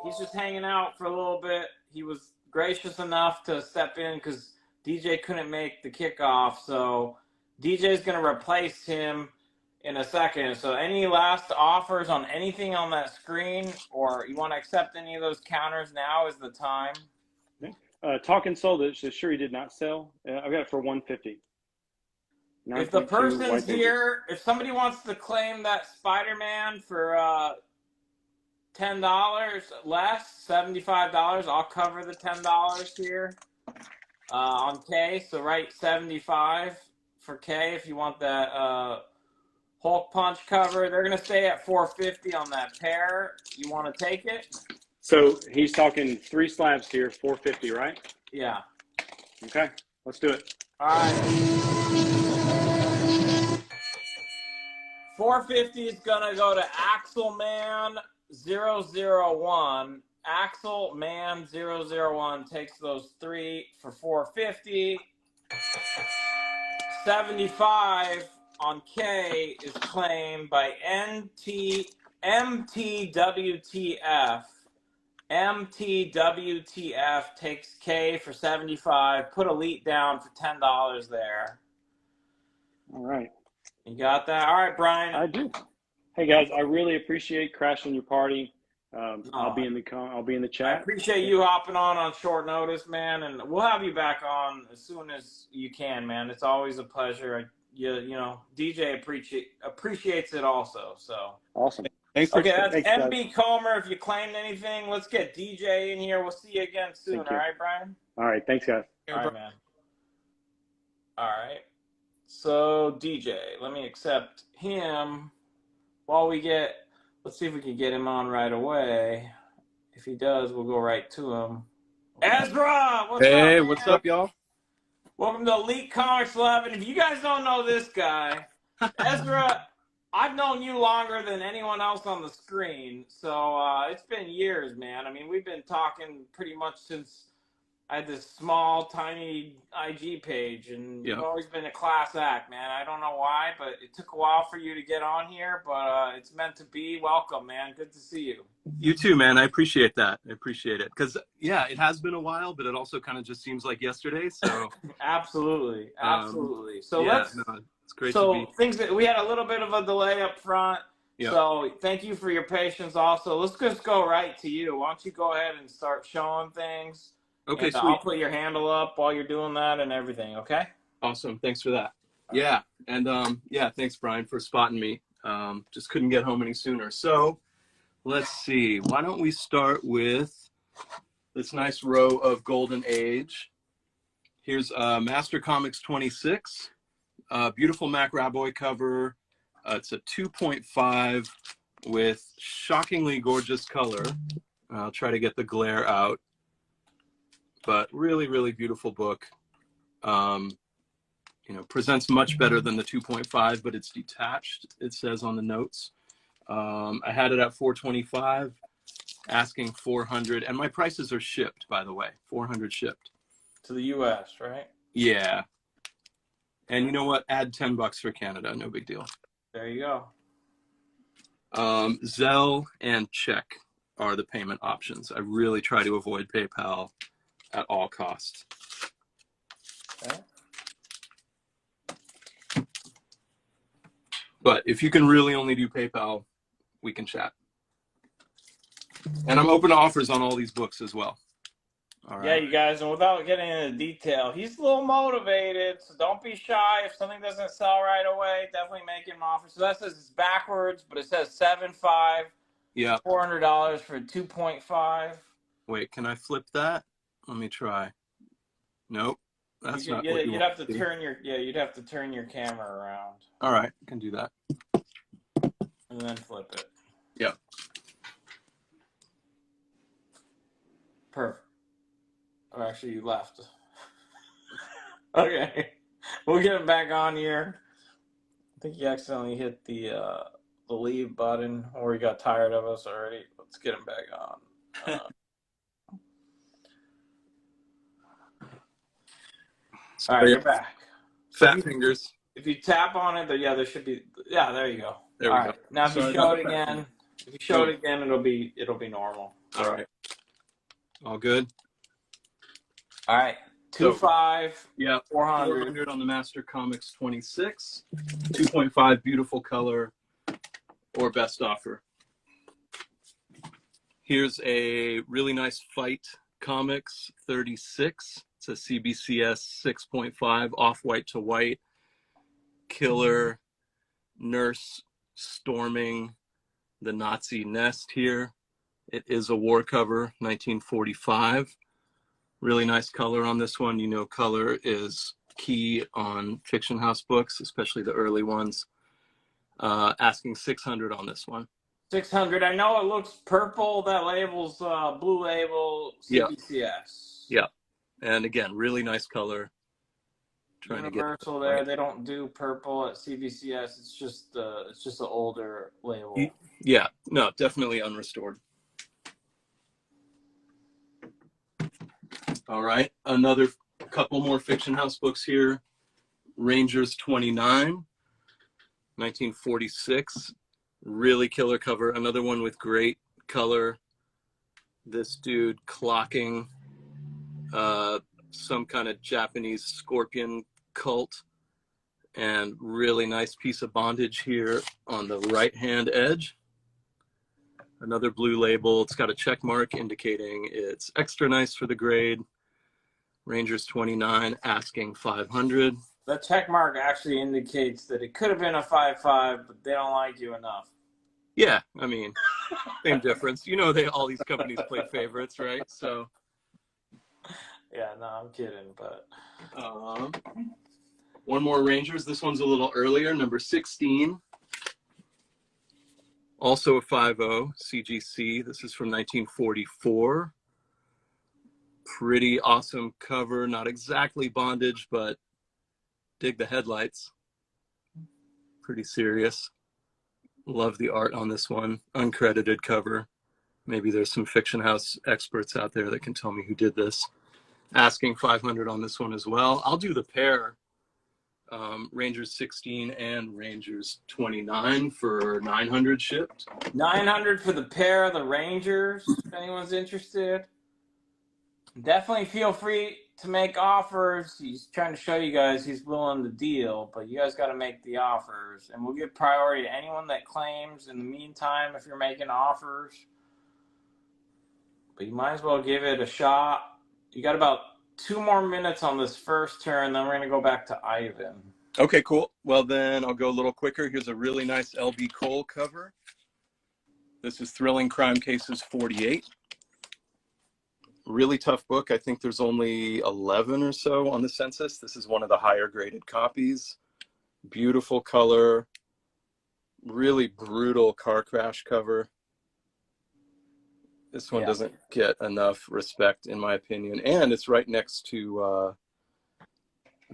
He's just hanging out for a little bit. He was gracious enough to step in because DJ couldn't make the kickoff, so DJ's going to replace him in a second. So any last offers on anything on that screen, or you want to accept any of those counters, now is the time. Talking sold it. Sure, he did not sell. I got it for 150. If the person's here, if somebody wants to claim that Spider-Man for $10 less, $75, I'll cover the $10 here on K. So write 75 for K if you want that Hulk Punch cover. They're going to stay at 450 on that pair. You want to take it? So he's talking 3 slabs here, 450, right? Yeah. Okay, let's do it. All right. 450 is going to go to Axelman 001. Axelman 001 takes those 3 for 450. 75 on K is claimed by MTWTF MTWTF takes K for 75. Put Elite down for $10 there. All right. You got that? All right, Brian. I do. Hey guys, I really appreciate crashing your party. I'll be in the I chat. appreciate you hopping on short notice, man, and we'll have you back on as soon as you can, man. It's always a pleasure. You know, DJ appreciates it also. So Awesome. Thanks for that's thanks, guys. MB Comer. If you claimed anything, let's get DJ in here. We'll see you again soon. Thank All you. right, Brian. All right. Thanks, guys. All right, man. All right. So DJ, let me accept him while we get. Let's see if we can get him on right away. If he does, we'll go right to him. Ezra, what's up? Hey, Man? what's up, y'all? Welcome to Elite Comics 11. If you guys don't know this guy, Ezra, I've known you longer than anyone else on the screen. So it's been years, man. I mean, we've been talking pretty much since I had this small, tiny IG page, and you've always been a class act, man. I don't know why, but it took a while for you to get on here, but it's meant to be. Welcome, man. Good to see you. You too, man. I appreciate that. I appreciate it. Because, yeah, it has been a while, but it also kind of just seems like yesterday. So Absolutely. Absolutely. So yeah, let's. no, it's great So to be. things that we had a little bit of a delay up front. Yeah. So thank you for your patience. Also, let's just go right to you. Why don't you go ahead and start showing things? Okay, and sweet. I'll put your handle up while you're doing that and everything. Okay. Awesome. Thanks for that. Yeah. And yeah, thanks, Brian, for spotting me. Just couldn't get home any sooner. So let's see. Why don't we start with this nice row of Golden Age. Here's Master Comics 26. Beautiful Mac Raboy cover. It's a 2.5 with shockingly gorgeous color. I'll try to get the glare out. But really, really beautiful book. You know, presents much better than the 2.5, but it's detached, it says on the notes. I had it at $425, asking $400, and my prices are shipped, by the way, $400 shipped. To the U.S., right? Yeah. And you know what? Add $10 for Canada, no big deal. There you go. Zelle and check are the payment options. I really try to avoid PayPal at all costs. Okay. But if you can really only do PayPal, we can chat. And I'm open to offers on all these books as well. All right. Yeah, you guys, and without getting into detail, he's a little motivated, so don't be shy. If something doesn't sell right away, definitely make him an offer. So that says it's backwards, but it says 7.5. Yeah. $400 for 2.5. Wait, can I flip that? Let me try. Nope. That's not what you'd have to turn your camera around. All right, I can do that. And then flip it. Yeah. Perfect. Oh, actually, you left. Okay. We'll get him back on here. I think he accidentally hit the leave button, or he got tired of us already. Let's get him back on. All right, you're back. Fat fingers. If you tap on it, there should be. Yeah, there you go. There we go. Now, if you show it again, it'll be normal. All right. All good. All right. 2.5. Yeah. 400. 400 on the Master Comics 26. 2.5, beautiful color, or best offer. Here's a really nice Fight Comics 36. It's a CBCS 6.5, off-white to white. Killer nurse storming the Nazi nest here. It is a war cover, 1945. Really nice color on this one. You know, color is key on Fiction House books, especially the early ones. Asking $600 on this one. 600. I know it looks purple. That label's blue label CBCS. Yeah. And again, really nice color. Trying Universal to get there. They don't do purple at CBCS. It's just an older label. Yeah. No, definitely unrestored. All right. Another couple more Fiction House books here. Rangers 29, 1946. Really killer cover. Another one with great color. This dude clocking some kind of Japanese scorpion cult, and really nice piece of bondage here on the right hand edge. Another blue label. It's got a check mark indicating it's extra nice for the grade. Rangers 29, asking 500. The check mark actually indicates that it could have been a 5.5, but they don't like you enough. Yeah, I mean, same difference. You know, all these companies play favorites, right? So, Yeah, no, I'm kidding, but one more Rangers. This one's a little earlier, number 16. Also a 5.0 CGC. This is from 1944. Pretty awesome cover. Not exactly bondage, but dig the headlights. Pretty serious. Love the art on this one. Uncredited cover. Maybe there's some Fiction House experts out there that can tell me who did this. Asking 500 on this one as well. I'll do the pair. Rangers 16 and Rangers 29 for 900 shipped. 900 for the pair of the Rangers, if anyone's interested. Definitely feel free to make offers. He's trying to show you guys he's willing to deal, but you guys got to make the offers. And we'll give priority to anyone that claims in the meantime if you're making offers. But you might as well give it a shot. You got about 2 more minutes on this first turn, then we're going to go back to Ivan. Okay, cool. Well, then I'll go a little quicker. Here's a really nice LB Cole cover. This is Thrilling Crime Cases 48. Really tough book. I think there's only 11 or so on the census. This is one of the higher graded copies. Beautiful color. Really brutal car crash cover. This one doesn't get enough respect, in my opinion. And it's right next to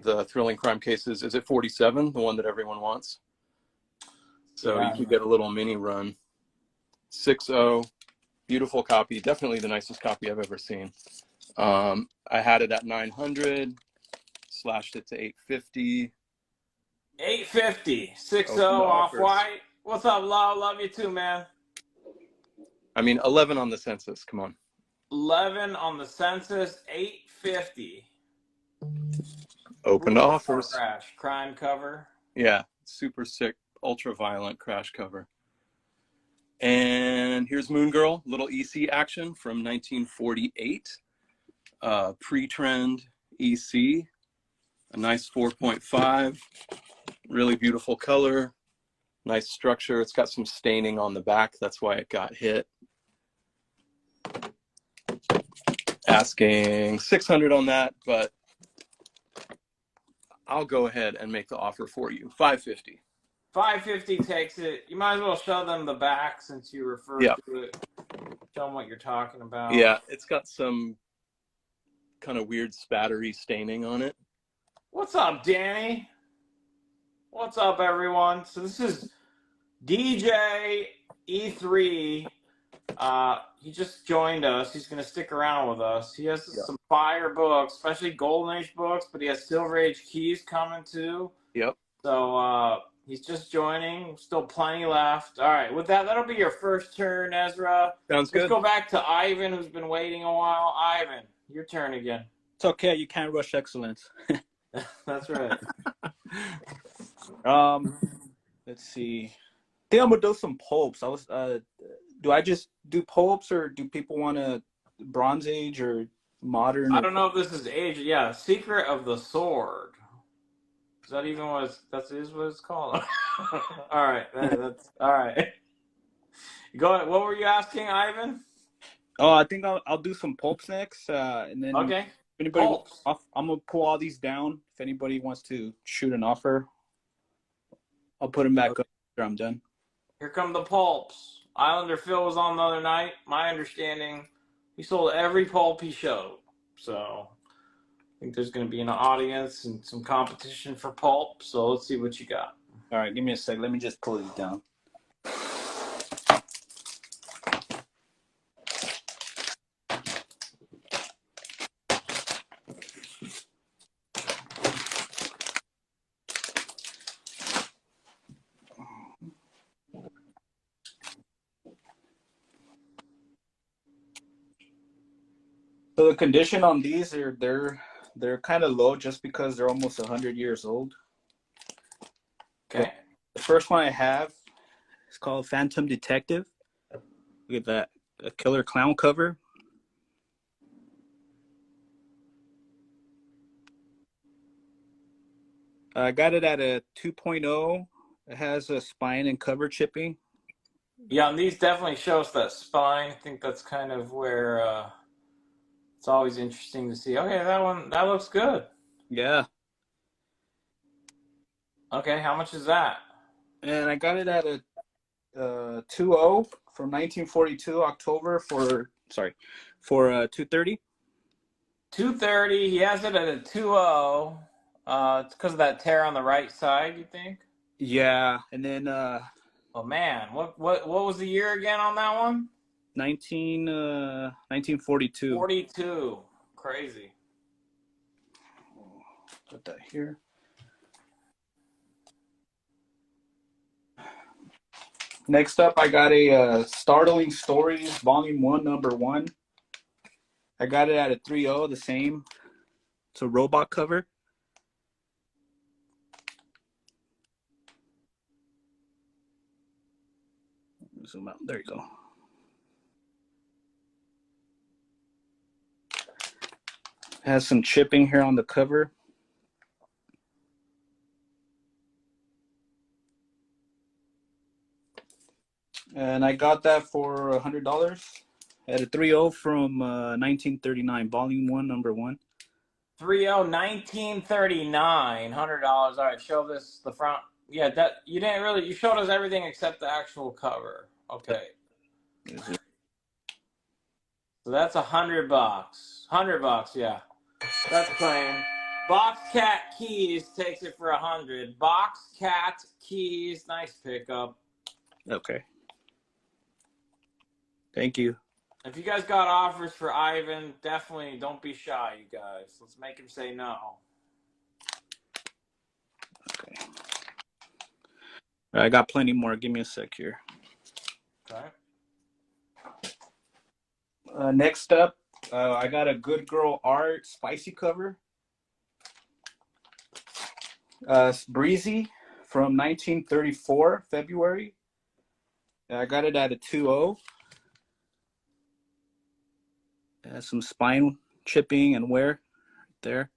the Thrilling Crime Cases. Is it 47, the one that everyone wants? So you could get a little mini run. 6.0, beautiful copy. Definitely the nicest copy I've ever seen. I had it at 900, slashed it to 850. 850, 6.0 Off-White. What's up, Lau? Love you too, man. I mean, 11 on the census. Come on. 11 on the census, 850. Open to offers. Crash, crime cover. Yeah, super sick, ultra violent crash cover. And here's Moon Girl, little EC action from 1948. Pre-trend EC, a nice 4.5, really beautiful color, nice structure. It's got some staining on the back. That's why it got hit. Asking 600 on that, but I'll go ahead and make the offer for you. 550. 550 takes it. You might as well show them the back since you referred to it. Show them what you're talking about. Yeah, it's got some kind of weird spattery staining on it. What's up, Danny? What's up, everyone? So this is DJ E3. He just joined us. He's going to stick around with us. He has some fire books, especially Golden Age books, but he has Silver Age keys coming too. Yep. So he's just joining. Still plenty left. All right. With that, that'll be your first turn, Ezra. Sounds good. Let's go back to Ivan, who's been waiting a while. Ivan, your turn again. It's okay. You can't rush excellence. That's right. Let's see. I think I'm gonna do some pulps. Do I just do pulps, or do people want to Bronze Age or modern? I don't know if this is age. Yeah, Secret of the Sword. Is that even what what it's called? All right, that's all right. Go ahead. What were you asking, Ivan? Oh, I think I'll do some pulps next, and then Okay. if anybody Pulps. I'm gonna pull all these down. If anybody wants to shoot an offer, I'll put them back up after I'm done. Here come the pulps. Islander Phil was on the other night. My understanding, he sold every pulp he showed. So I think there's going to be an audience and some competition for pulp. So let's see what you got. All right, give me a sec. Let me just pull these down. So the condition on these are they're kind of low just because they're almost 100 years old. Okay. The first one I have is called Phantom Detective. Look at that, a killer clown cover. I got it at a 2.0. It has a spine and cover chipping. Yeah, and these definitely show us that spine. I think that's kind of where it's always interesting to see. Okay, that looks good. Yeah. Okay, how much is that? And I got it at a 2.0 from 1942 October for 230. 230. He has it at a 2.0. It's because of that tear on the right side, you think? Yeah, and then Oh man, what was the year again on that one? 1942. 42. Crazy. Put that here. Next up, I got a Startling Stories Volume 1, Number 1. I got it at a 3.0, the same. It's a robot cover. Zoom out. There you go. Has some chipping here on the cover. And I got that for $100 at a 3.0 from 1939, Volume 1, Number 1. 3.0, 1939, $100. All right, show this the front. Yeah, that you didn't really. You showed us everything except the actual cover. Okay. So that's $100. $100, yeah. That's plain. Box Cat Keys takes it for 100. Box Cat Keys, nice pickup. Okay. Thank you. If you guys got offers for Ivan, definitely don't be shy, you guys. Let's make him say no. Okay. I got plenty more. Give me a sec here. Okay. Next up, I got a Good Girl Art spicy cover. Breezy from 1934, February. I got it at a 2.0. It has some spine chipping and wear right there.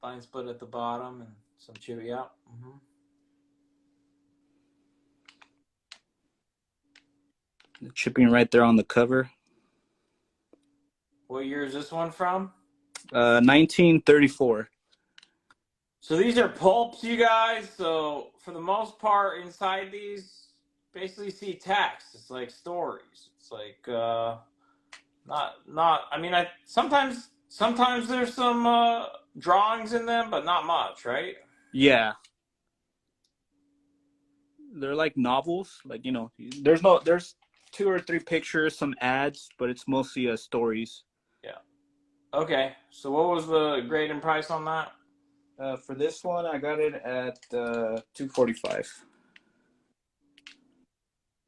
Fine split at the bottom and some chip, yeah. Mm-hmm. The chipping right there on the cover. What year is this one from? 1934. So these are pulps, you guys. So for the most part, inside these, basically see text. It's like stories. It's like not. I mean, sometimes there's some drawings in them, but not much, right? Yeah. They're like novels. Like, you know, there's 2 or 3 pictures, some ads, but it's mostly stories. Yeah. Okay. So what was the grade and price on that? For this one, I got it at $245.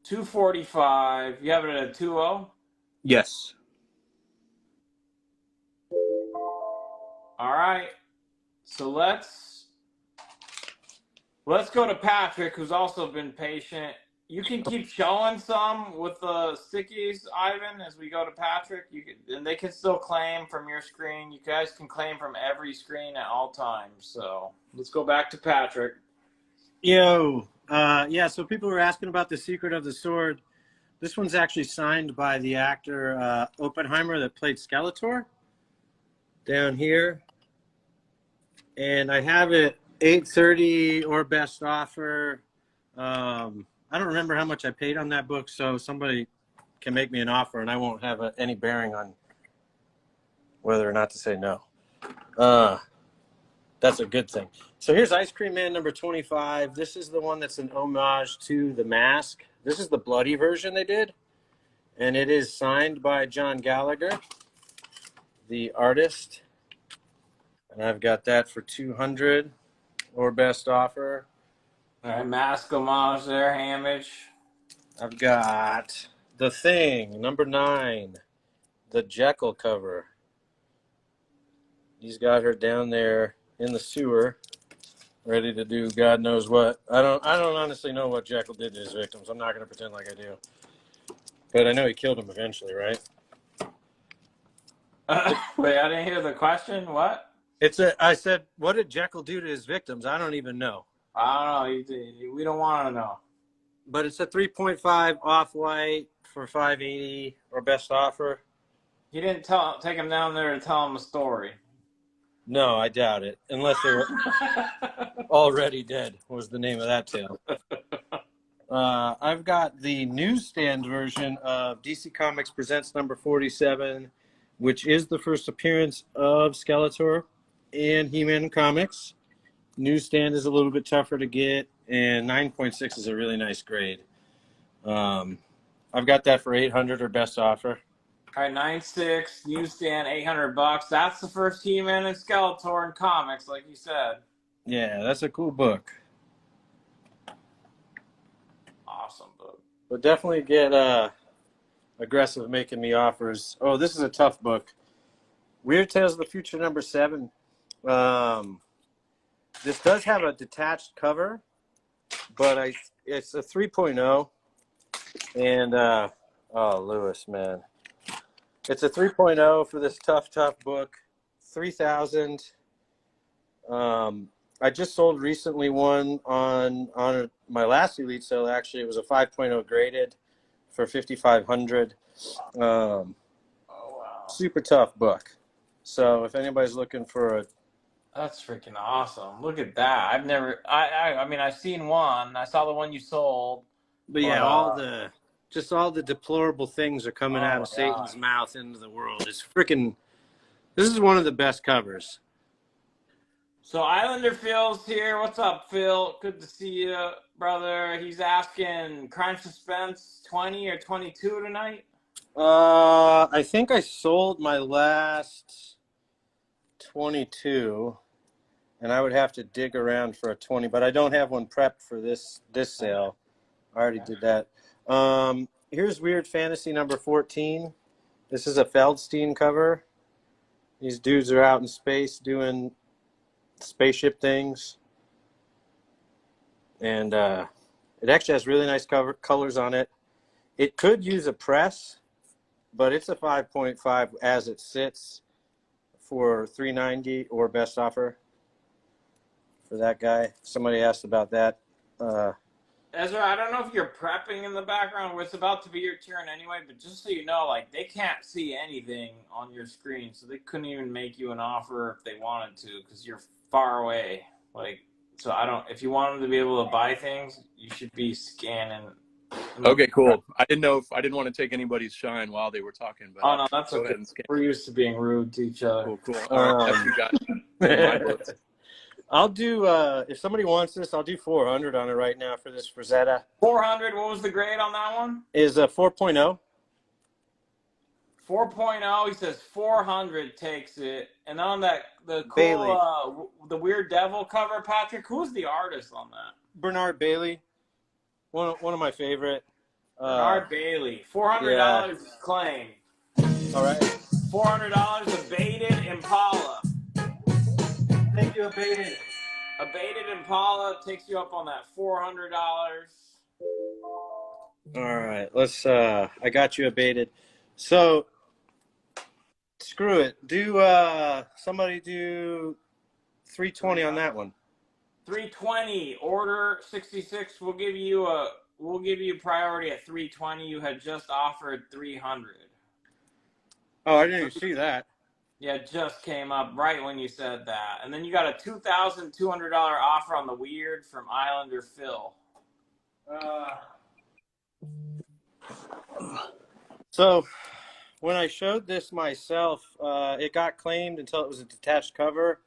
$245. You have it at a 2.0? Yes. All right. So let's go to Patrick, who's also been patient. You can keep showing some with the stickies, Ivan, as we go to Patrick. And they can still claim from your screen. You guys can claim from every screen at all times. So let's go back to Patrick. Yo, yeah, so people were asking about The Secret of the Sword. This one's actually signed by the actor Oppenheimer that played Skeletor down here. And I have it $830 or best offer. I don't remember how much I paid on that book, so somebody can make me an offer and I won't have any bearing on whether or not to say no. That's a good thing. So here's Ice Cream Man number 25. This is the one that's an homage to The Mask. This is the bloody version they did. And it is signed by John Gallagher, the artist. And I've got that for $200 or best offer. All right, mask homage there, Hamage. I've got The Thing, number 9, the Jekyll cover. He's got her down there in the sewer, ready to do God knows what. I don't honestly know what Jekyll did to his victims. I'm not going to pretend like I do. But I know he killed him eventually, right? Wait, I didn't hear the question. What? I said, what did Jekyll do to his victims? I don't even know. I don't know. We don't want to know. But it's a 3.5 off-white for $5.80 or best offer. You didn't take him down there to tell him a story. No, I doubt it. Unless they were already dead was the name of that tale. I've got the newsstand version of DC Comics Presents number 47, which is the first appearance of Skeletor and He-Man Comics. Newsstand is a little bit tougher to get, and 9.6 is a really nice grade. I've got that for $800 or best offer. All right, 9.6 newsstand, $800. That's the first He-Man and Skeletor in comics, like you said. Yeah, that's a cool book. Awesome book. But definitely get aggressive making me offers. Oh, this is a tough book. Weird Tales of the Future number 7. This does have a detached cover, but it's a 3.0. And, oh, Lewis, man. It's a 3.0 for this tough book. 3,000. I just sold recently one on my last Elite sale. Actually, it was a 5.0 graded for 5,500. Oh, wow. Super tough book. So if anybody's looking for a, That's freaking awesome. Look at that. I mean, I've seen one. I saw the one you sold. but yeah, all the deplorable things are coming out of Satan's mouth into the world. It's freaking. This is one of the best covers. So Islander Phil's here. What's up, Phil? Good to see you, brother. He's asking Crime Suspense 20 or 22 tonight. I think I sold my last 22, and I would have to dig around for a 20, but I don't have one prepped for this sale. I already did that. Here's Weird Fantasy number 14. This is a Feldstein cover. These dudes are out in space doing spaceship things, and it actually has really nice colors on it. It could use a press, but it's a 5.5 as it sits for $390 or best offer for that guy. Somebody asked about that. Ezra, I don't know if you're prepping in the background. It's about to be your turn anyway, but just so you know, like, they can't see anything on your screen, so they couldn't even make you an offer if they wanted to, because you're far away. Like, so I don't. If you want them to be able to buy things, you should be scanning. Okay, cool. I didn't want to take anybody's shine while they were talking. But oh no, that's okay. We're used to being rude to each other. Cool. All right, you got it. I'll do, if somebody wants this, I'll do 400 on it right now for this Frazetta. 400, what was the grade on that one? Is a 4.0. 4.0, he says 400 takes it. And on that, the cool, the Weird Devil cover, Patrick, who's the artist on that? Bernard Bailey. One of my favorite. Bernard Bailey. $400 claim. All right. $400 abated Impala. Thank you, abated. Abated Impala takes you up on that $400. All right, let's. I got you abated. So, screw it. Somebody do 320 on that one. 320. Order 66. We'll give you priority at 320. You had just offered 300. Oh, I didn't even see that. Yeah, it just came up right when you said that. And then you got a $2,200 offer on the Weird from Islander Phil. So, when I showed this myself, it got claimed until it was a detached cover.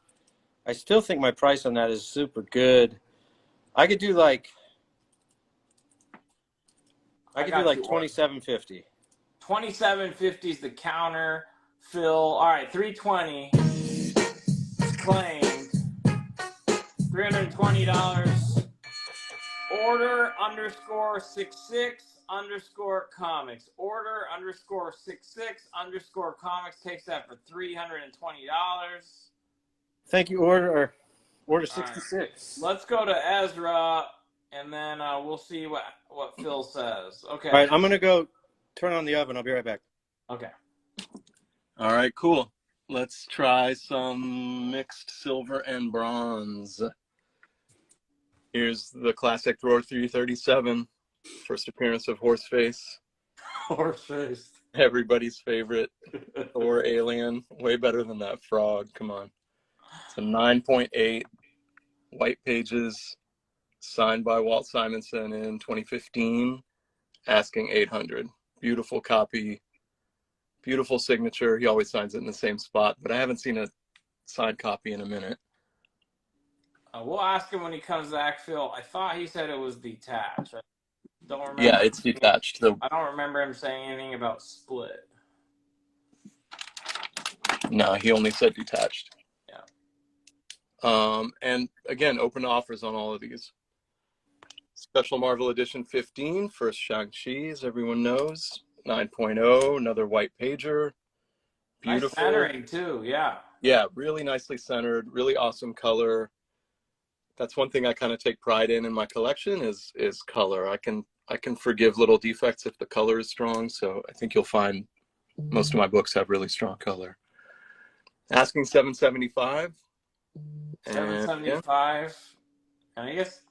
I still think my price on that is super good. I could do like $27.50. $27.50 is the counter. Phil, all right, 320 claimed. $320. Order _66 comics. Order _66 comics takes that for $320. Thank you, order All right. 66. Let's go to Ezra, and then we'll see what Phil says. Okay. All right, I'm gonna go turn on the oven. I'll be right back. Okay. All right, cool. Let's try some mixed silver and bronze. Here's the classic Thor 337, first appearance of Horseface. Horseface. Everybody's favorite Thor alien. Way better than that frog. Come on. It's a 9.8, white pages, signed by Walt Simonson in 2015, asking 800. Beautiful copy, beautiful signature. He always signs it in the same spot, but I haven't seen a signed copy in a minute. We'll ask him when he comes back, Phil. I thought he said it was detached. I don't remember. Yeah, it's detached. I don't remember him saying anything about split. No, he only said detached. Yeah. And again, open offers on all of these. Special Marvel Edition 15, first Shang-Chi, as everyone knows. 9.0, another white pager. Beautiful. Nice centering too, yeah. Yeah, really nicely centered, really awesome color. That's one thing I kind of take pride in my collection is color. I can forgive little defects if the color is strong, so I think you'll find most of my books have really strong color. Asking $775. 775. And I guess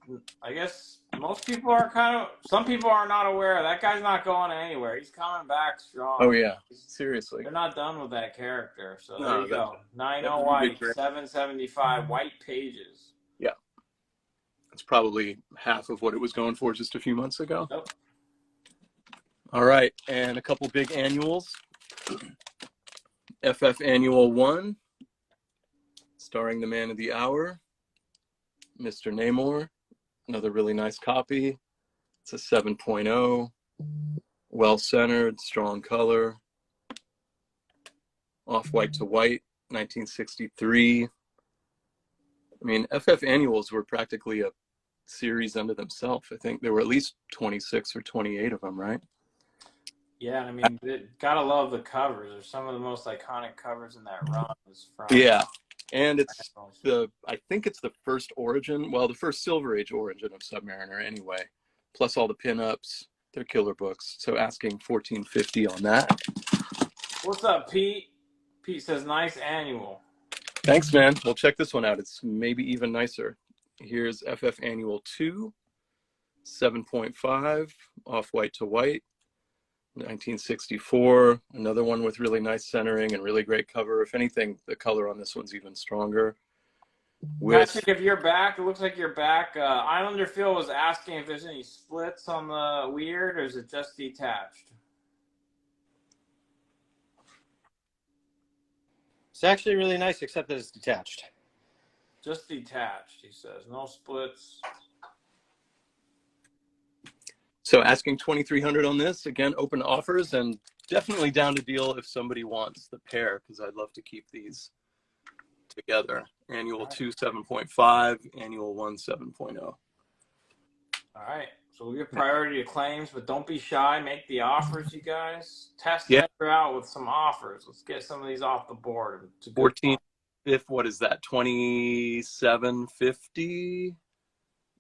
most people are some people are not aware. That guy's not going anywhere. He's coming back strong. Oh yeah, seriously. They're not done with that character. So No, there you go. 9.0 white, 775 white pages. Yeah. It's probably half of what it was going for just a few months ago. Yep. All right, and a couple big annuals. FF Annual 1, starring the man of the hour, Mr. Namor. Another really nice copy. It's a 7.0, well-centered, strong color, off-white to white, 1963. I mean, FF Annuals were practically a series unto themselves. I think there were at least 26 or 28 of them, right? Yeah, I mean, gotta love the covers. They're some of the most iconic covers in that run. Yeah, and it's I think it's the first origin, well, the first Silver Age origin of Submariner anyway, plus all the pinups. They're killer books. So asking $14.50 on that. What's up, Pete? Pete says, nice annual. Thanks, man. Well, check this one out. It's maybe even nicer. Here's FF Annual 2, 7.5, off-white to white, 1964. Another one with really nice centering and really great cover. If anything, the color on this one's even stronger. Patrick, if you're back, it looks like you're back. Islander Phil was asking if there's any splits on the Weird, or is it just detached? It's actually really nice, except that it's detached. Just detached, he says. No splits. So asking $2,300 on this. Again, open offers and definitely down to deal if somebody wants the pair, because I'd love to keep these together. Annual 2, 7.5, Annual 1, 7.0. All right. So we give priority to claims, but don't be shy. Make the offers, you guys. Test it out with some offers. Let's get some of these off the board. 14, what is that? $2,750.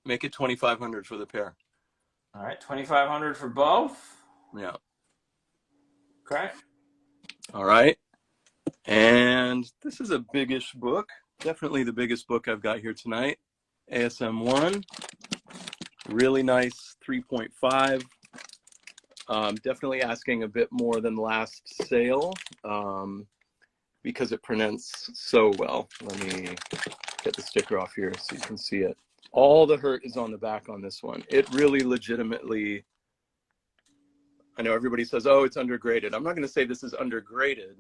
Make it $2,500 for the pair. All right, $2,500 for both. Yeah. Okay. All right. And this is a biggish book. Definitely the biggest book I've got here tonight. ASM 1. Really nice 3.5. Definitely asking a bit more than last sale because it prints so well. Let me get the sticker off here so you can see it. All the hurt is on the back on this one. It really legitimately, I know everybody says, oh, it's undergraded. I'm not going to say this is undergraded,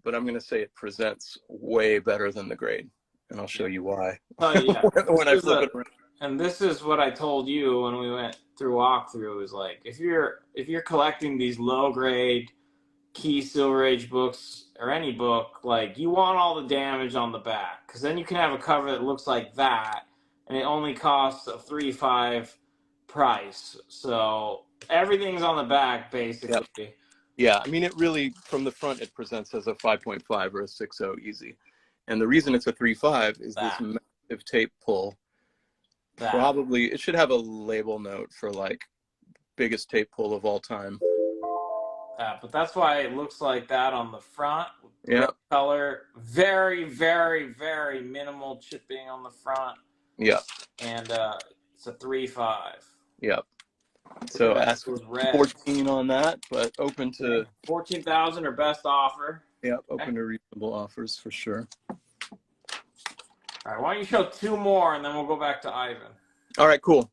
but I'm going to say it presents way better than the grade. And I'll show you why. Yeah. when I flip it around. And this is what I told you when we went through walkthrough, is like, if you're collecting these low grade key Silver Age books or any book, like, you want all the damage on the back, because then you can have a cover that looks like that and it only costs a $3.5 price. So everything's on the back basically. Yep. Yeah, I mean, it really, from the front, it presents as a 5.5 or a 6.0 easy. And the reason it's a 3.5 is this That. massive tape pull. That. Probably it should have a label note for like biggest tape pull of all time. But that's why it looks like that on the front. Yeah. Red color, very, very, very minimal chipping on the front. Yeah. And it's a 3.5. Yep. So ask Those red. 14 on that, but open to 14,000 or best offer. Yep, open to reasonable offers for sure. All right, why don't you show two more and then we'll go back to Ivan. All right, cool.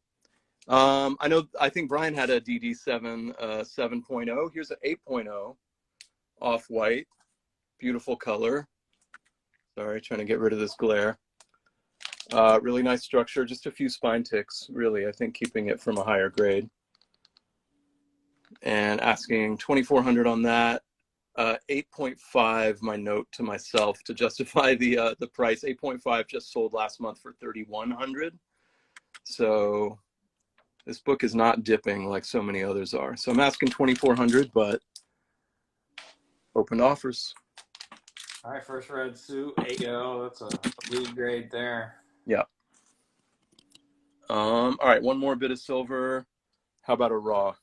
I think Brian had a DD7 7.0. Here's an 8.0 off-white. Beautiful color. Sorry, trying to get rid of this glare. Really nice structure, just a few spine ticks, really, I think keeping it from a higher grade. And asking 2,400 on that. 8.5, my note to myself to justify the price. 8.5 just sold last month for 3,100. So this book is not dipping like so many others are. So I'm asking 2,400, but open to offers. All right, first red suit, 8.0. That's a lead grade there. Yeah. All right, one more bit of silver. How about a raw?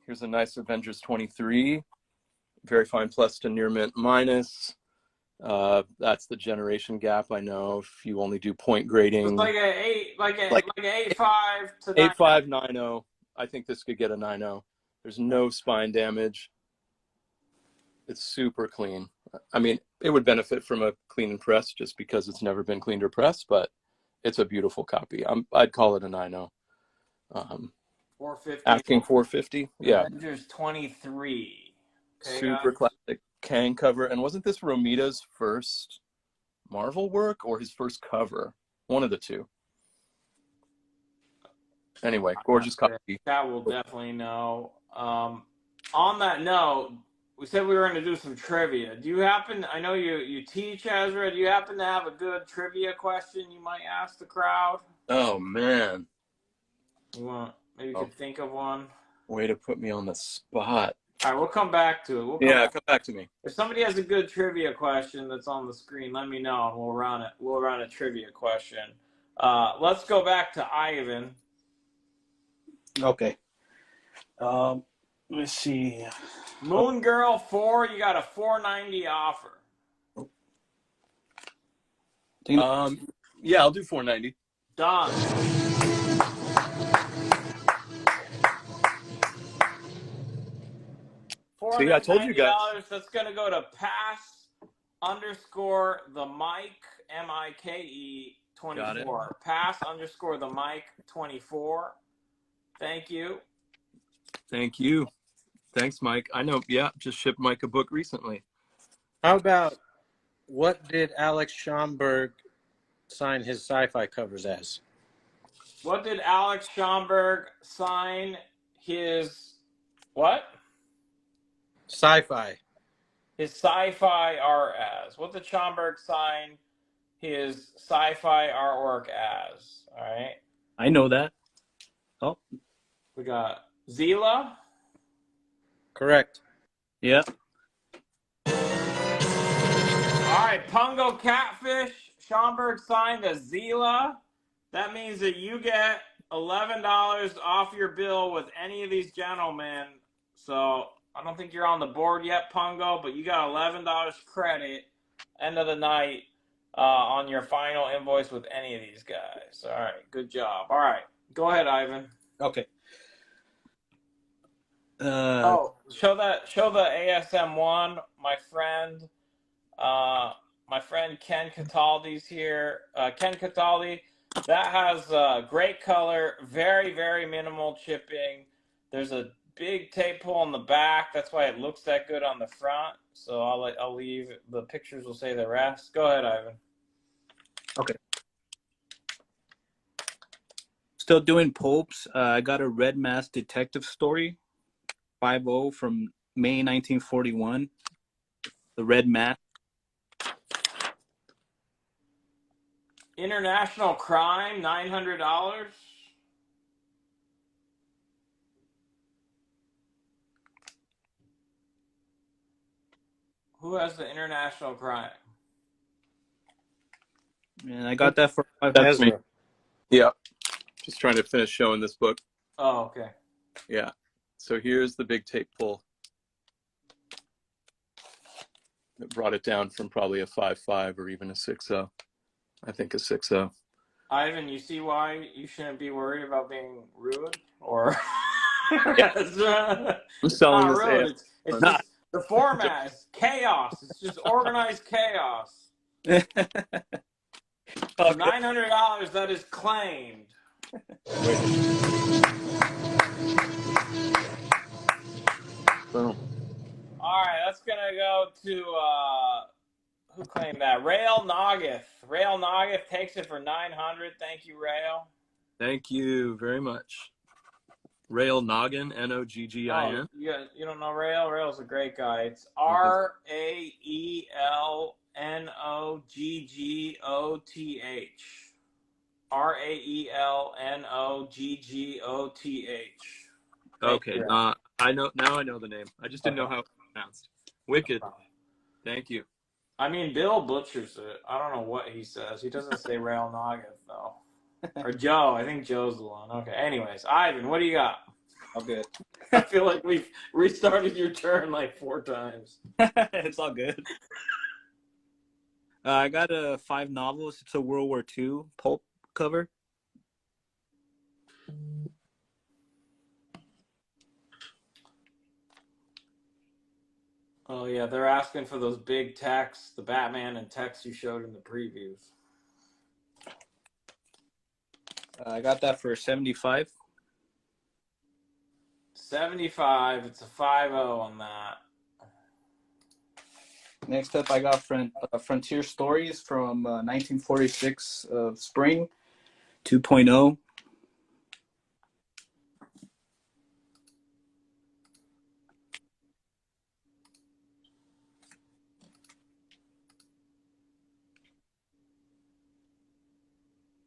Here's a nice Avengers 23. Very fine plus to near mint minus. That's the generation gap. I know if you only do point grading. It's like an 8.5 to 8.5 9.0. I think this could get a 9.0. There's no spine damage. It's super clean. I mean, it would benefit from a clean and press just because it's never been cleaned or pressed, but it's a beautiful copy. I'd call it a 9.0. 450. Asking 450. Yeah. Avengers 23. Okay, Super guys. classic Kang cover. And wasn't this Romita's first Marvel work or his first cover? One of the two. Anyway, gorgeous copy. That will definitely know. On that note, we said we were going to do some trivia. Do you happen, I know you teach, Ezra, do you happen to have a good trivia question you might ask the crowd? Oh, man. Maybe you could think of one. Way to put me on the spot. All right, we'll come back to it. Come back to me. If somebody has a good trivia question that's on the screen, let me know, and we'll run it. We'll run a trivia question. Let's go back to Ivan. Okay. Let's see. Moon Girl 4, you got a 490 offer. Yeah, I'll do 490. Done. See, I told you guys. That's going to go to pass_the Mike, MIKE 24. Pass_the Mike 24. Thank you. Thank you. Thanks, Mike. I know, yeah, just shipped Mike a book recently. How about, what did Alex Schomburg sign his sci-fi covers as? What did Alex Schomburg sign his what? Sci-fi. His sci-fi art as. What did Schomburg sign his sci-fi artwork as? All right. I know that. Oh. We got Zila. Correct. Yeah. All right, Pungo Catfish. Schomburg signed a Zila. That means that you get $11 off your bill with any of these gentlemen. So I don't think you're on the board yet, Pungo, but you got $11 credit end of the night on your final invoice with any of these guys. All right, good job. All right, go ahead, Ivan. Okay. Show the ASM one, my friend. My friend Ken Cataldi's here. Ken Cataldi, that has great color, very, very minimal chipping. There's a big tape pull on the back. That's why it looks that good on the front. So I'll leave. The pictures will say the rest. Go ahead, Ivan. Okay. Still doing pulps. I got a Red Mask Detective Story, 5.0 from May 1941. The Red Mask. International Crime, $900. Who has the International Crime? And I got that for That's me. Ezra. Yeah. Just trying to finish showing this book. Oh, okay. Yeah. So here's the big tape pull. It brought it down from probably a 5.5 or even a 6.0. I think a 6.0. Ivan, you see why you shouldn't be worried about being rude? Or Yeah. it's selling not this rude. AF. It's Nah. just the format is chaos. It's just organized chaos. Okay. $900 that is claimed. Boom. All right, that's gonna go to who claimed that? Rail Nogith. Rail Nogith takes it for 900. Thank you, Rail. Thank you very much. Rail Noggin, Noggin. Oh, you don't know Rail? Rail's a great guy. It's RaelNoGGOTH. RaelNoGGOTH. Okay. I know now. I know the name. I just didn't know how it was pronounced. Wicked. Thank you. I mean, Bill butchers it. I don't know what he says. He doesn't say Rail Nogith, though. Or Joe. I think Joe's the one. Okay. Anyways, Ivan, what do you got? All good. I feel like we've restarted your turn like 4 times. It's all good. I got 5 novels. It's a World War II pulp cover. Oh, yeah. They're asking for those big texts, the Batman and text you showed in the previews. I got that for 75. 75. It's a 5-0 on that. Next up, I got Frontier Stories from 1946 Spring 2.0.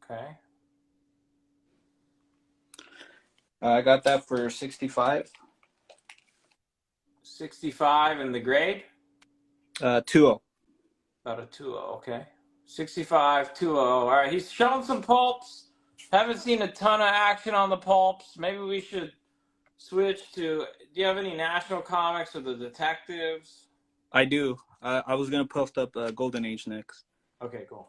Okay. I got that for 65. 65 in the grade? 2.0. About a 2-0. Okay. 65, 2-0. All right. He's shown some pulps. Haven't seen a ton of action on the pulps. Maybe we should switch to. Do you have any National Comics or the Detectives? I do. I was gonna post up Golden Age next. Okay, cool.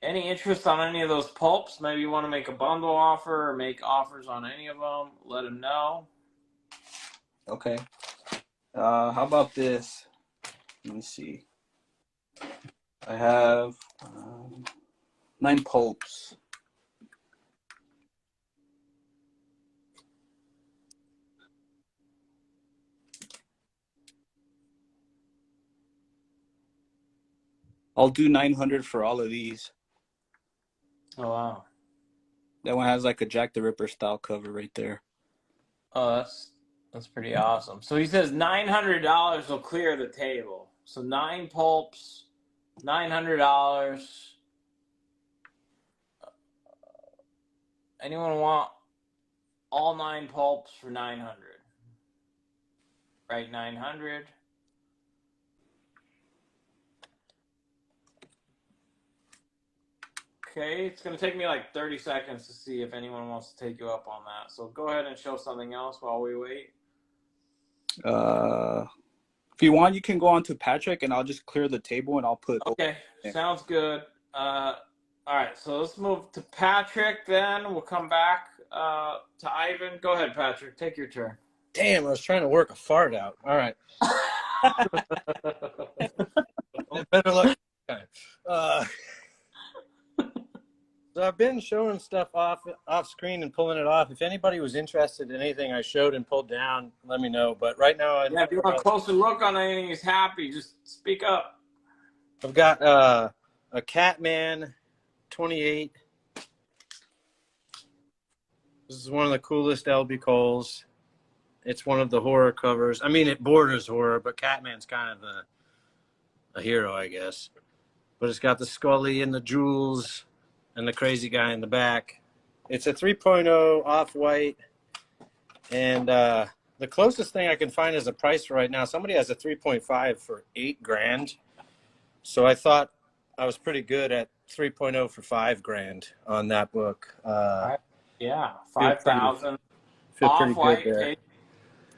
Any interest on any of those pulps? Maybe you want to make a bundle offer or make offers on any of them. Let him know. Okay. How about this? Let me see. I have 9 pulps. I'll do 900 for all of these. Oh, wow. That one has like a Jack the Ripper style cover right there. Oh, that's pretty awesome. So he says $900 will clear the table. So 9 pulps, $900. Anyone want all 9 pulps for 900? Right, 900. Okay, it's going to take me like 30 seconds to see if anyone wants to take you up on that. So go ahead and show something else while we wait. If you want, you can go on to Patrick and I'll just clear the table and I'll put. Okay, sounds good. All right, so let's move to Patrick then. We'll come back to Ivan. Go ahead, Patrick. Take your turn. Damn, I was trying to work a fart out. All right. Better luck. Okay. So I've been showing stuff off screen and pulling it off. If anybody was interested in anything I showed and pulled down, let me know. But right now, Yeah, if you want a closer look on anything he's happy, just speak up. I've got a Catman 28. This is one of the coolest LB Coles. It's one of the horror covers. I mean, it borders horror, but Catman's kind of a hero, I guess. But it's got the Scully and the jewels and the crazy guy in the back. It's a 3.0 off-white. And the closest thing I can find is a price for right now. Somebody has a 3.5 for $8,000. So I thought I was pretty good at 3.0 for $5,000 on that book. Yeah, Feel pretty 5,000 feel pretty off good white there. page.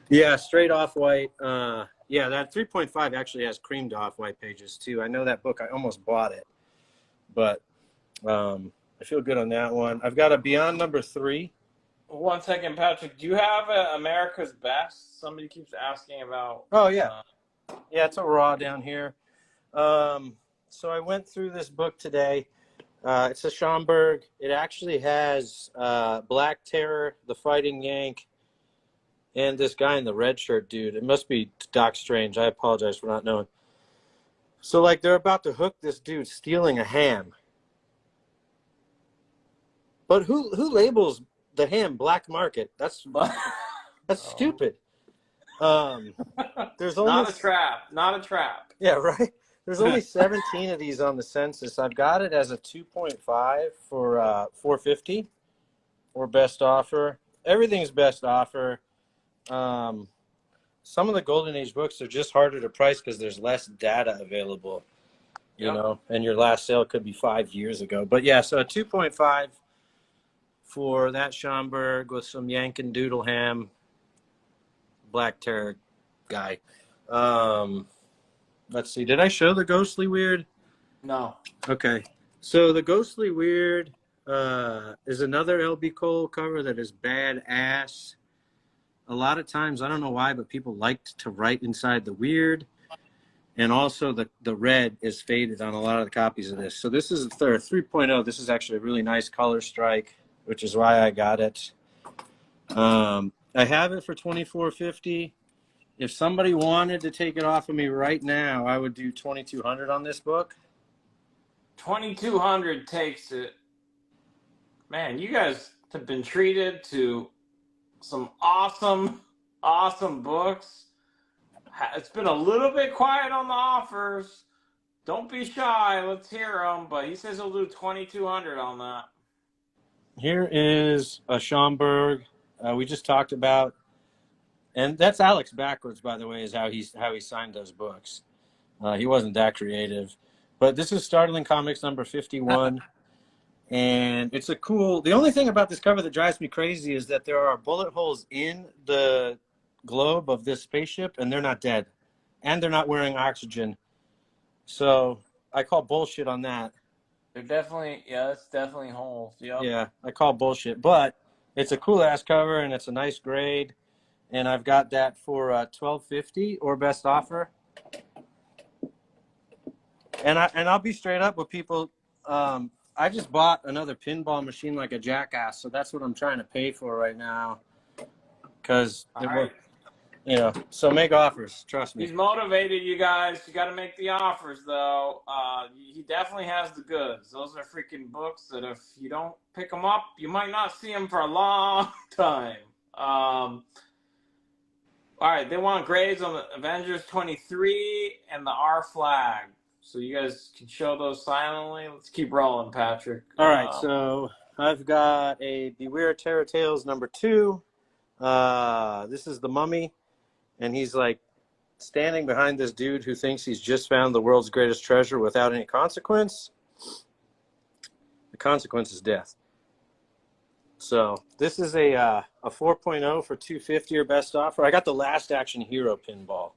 Yeah, straight off white. Yeah, that 3.5 actually has creamed off white pages too. I know that book. I almost bought it, but I feel good on that one. I've got a Beyond number 3. 1 second, Patrick. Do you have America's Best? Somebody keeps asking about. Oh yeah, yeah. It's a raw down here. So I went through this book today. It's a Schomburg. It actually has Black Terror, the Fighting Yank, and this guy in the red shirt dude. It must be Doc Strange. I apologize for not knowing. So like they're about to hook this dude stealing a ham. But who labels the ham black market? That's stupid. There's only Not a trap. Not a trap. Yeah, right. There's only 17 of these on the census. I've got it as a 2.5 for $4.50 or best offer. Everything's best offer. Some of the Golden Age books are just harder to price because there's less data available, you know, and your last sale could be 5 years ago. But yeah, so a 2.5 for that Schomburg with some Yankin Doodle ham, Black Terror guy. Let's see. Did I show the Ghostly Weird? No. Okay. So the Ghostly Weird is another LB Cole cover that is badass. A lot of times, I don't know why, but people liked to write inside the weird. And also the red is faded on a lot of the copies of this. So this is the 3.0. This is actually a really nice color strike, which is why I got it. I have it for $24.50. If somebody wanted to take it off of me right now, I would do $2,200 on this book. 2,200 takes it. Man, you guys have been treated to some awesome books. It's been a little bit quiet on the offers. Don't be shy. Let's hear them. But he says he'll do 2,200 on that. Here is a Schomburg we just talked about. And that's Alex backwards, by the way, is how he signed those books. He wasn't that creative. But this is Startling Comics number 51. And it's a cool... The only thing about this cover that drives me crazy is that there are bullet holes in the globe of this spaceship, and they're not dead. And they're not wearing oxygen. So I call bullshit on that. They're definitely... Yeah, that's definitely holes. Yep. Yeah, I call bullshit. But it's a cool-ass cover, and it's a nice grade. And I've got that for $12.50 or best offer. And I'll be straight up with people. I just bought another pinball machine like a jackass, so that's what I'm trying to pay for right now. Because you know, so make offers. Trust me. He's motivated, you guys. You got to make the offers, though. He definitely has the goods. Those are freaking books that if you don't pick them up, you might not see them for a long time. All right, they want grades on the Avengers 23 and the R flag. So you guys can show those silently. Let's keep rolling, Patrick. All right, so I've got a Beware Terror Tales number 2. This is the Mummy, and he's like standing behind this dude who thinks he's just found the world's greatest treasure without any consequence. The consequence is death. So this is a 4.0 for $2.50 or best offer. I got the Last Action Hero pinball.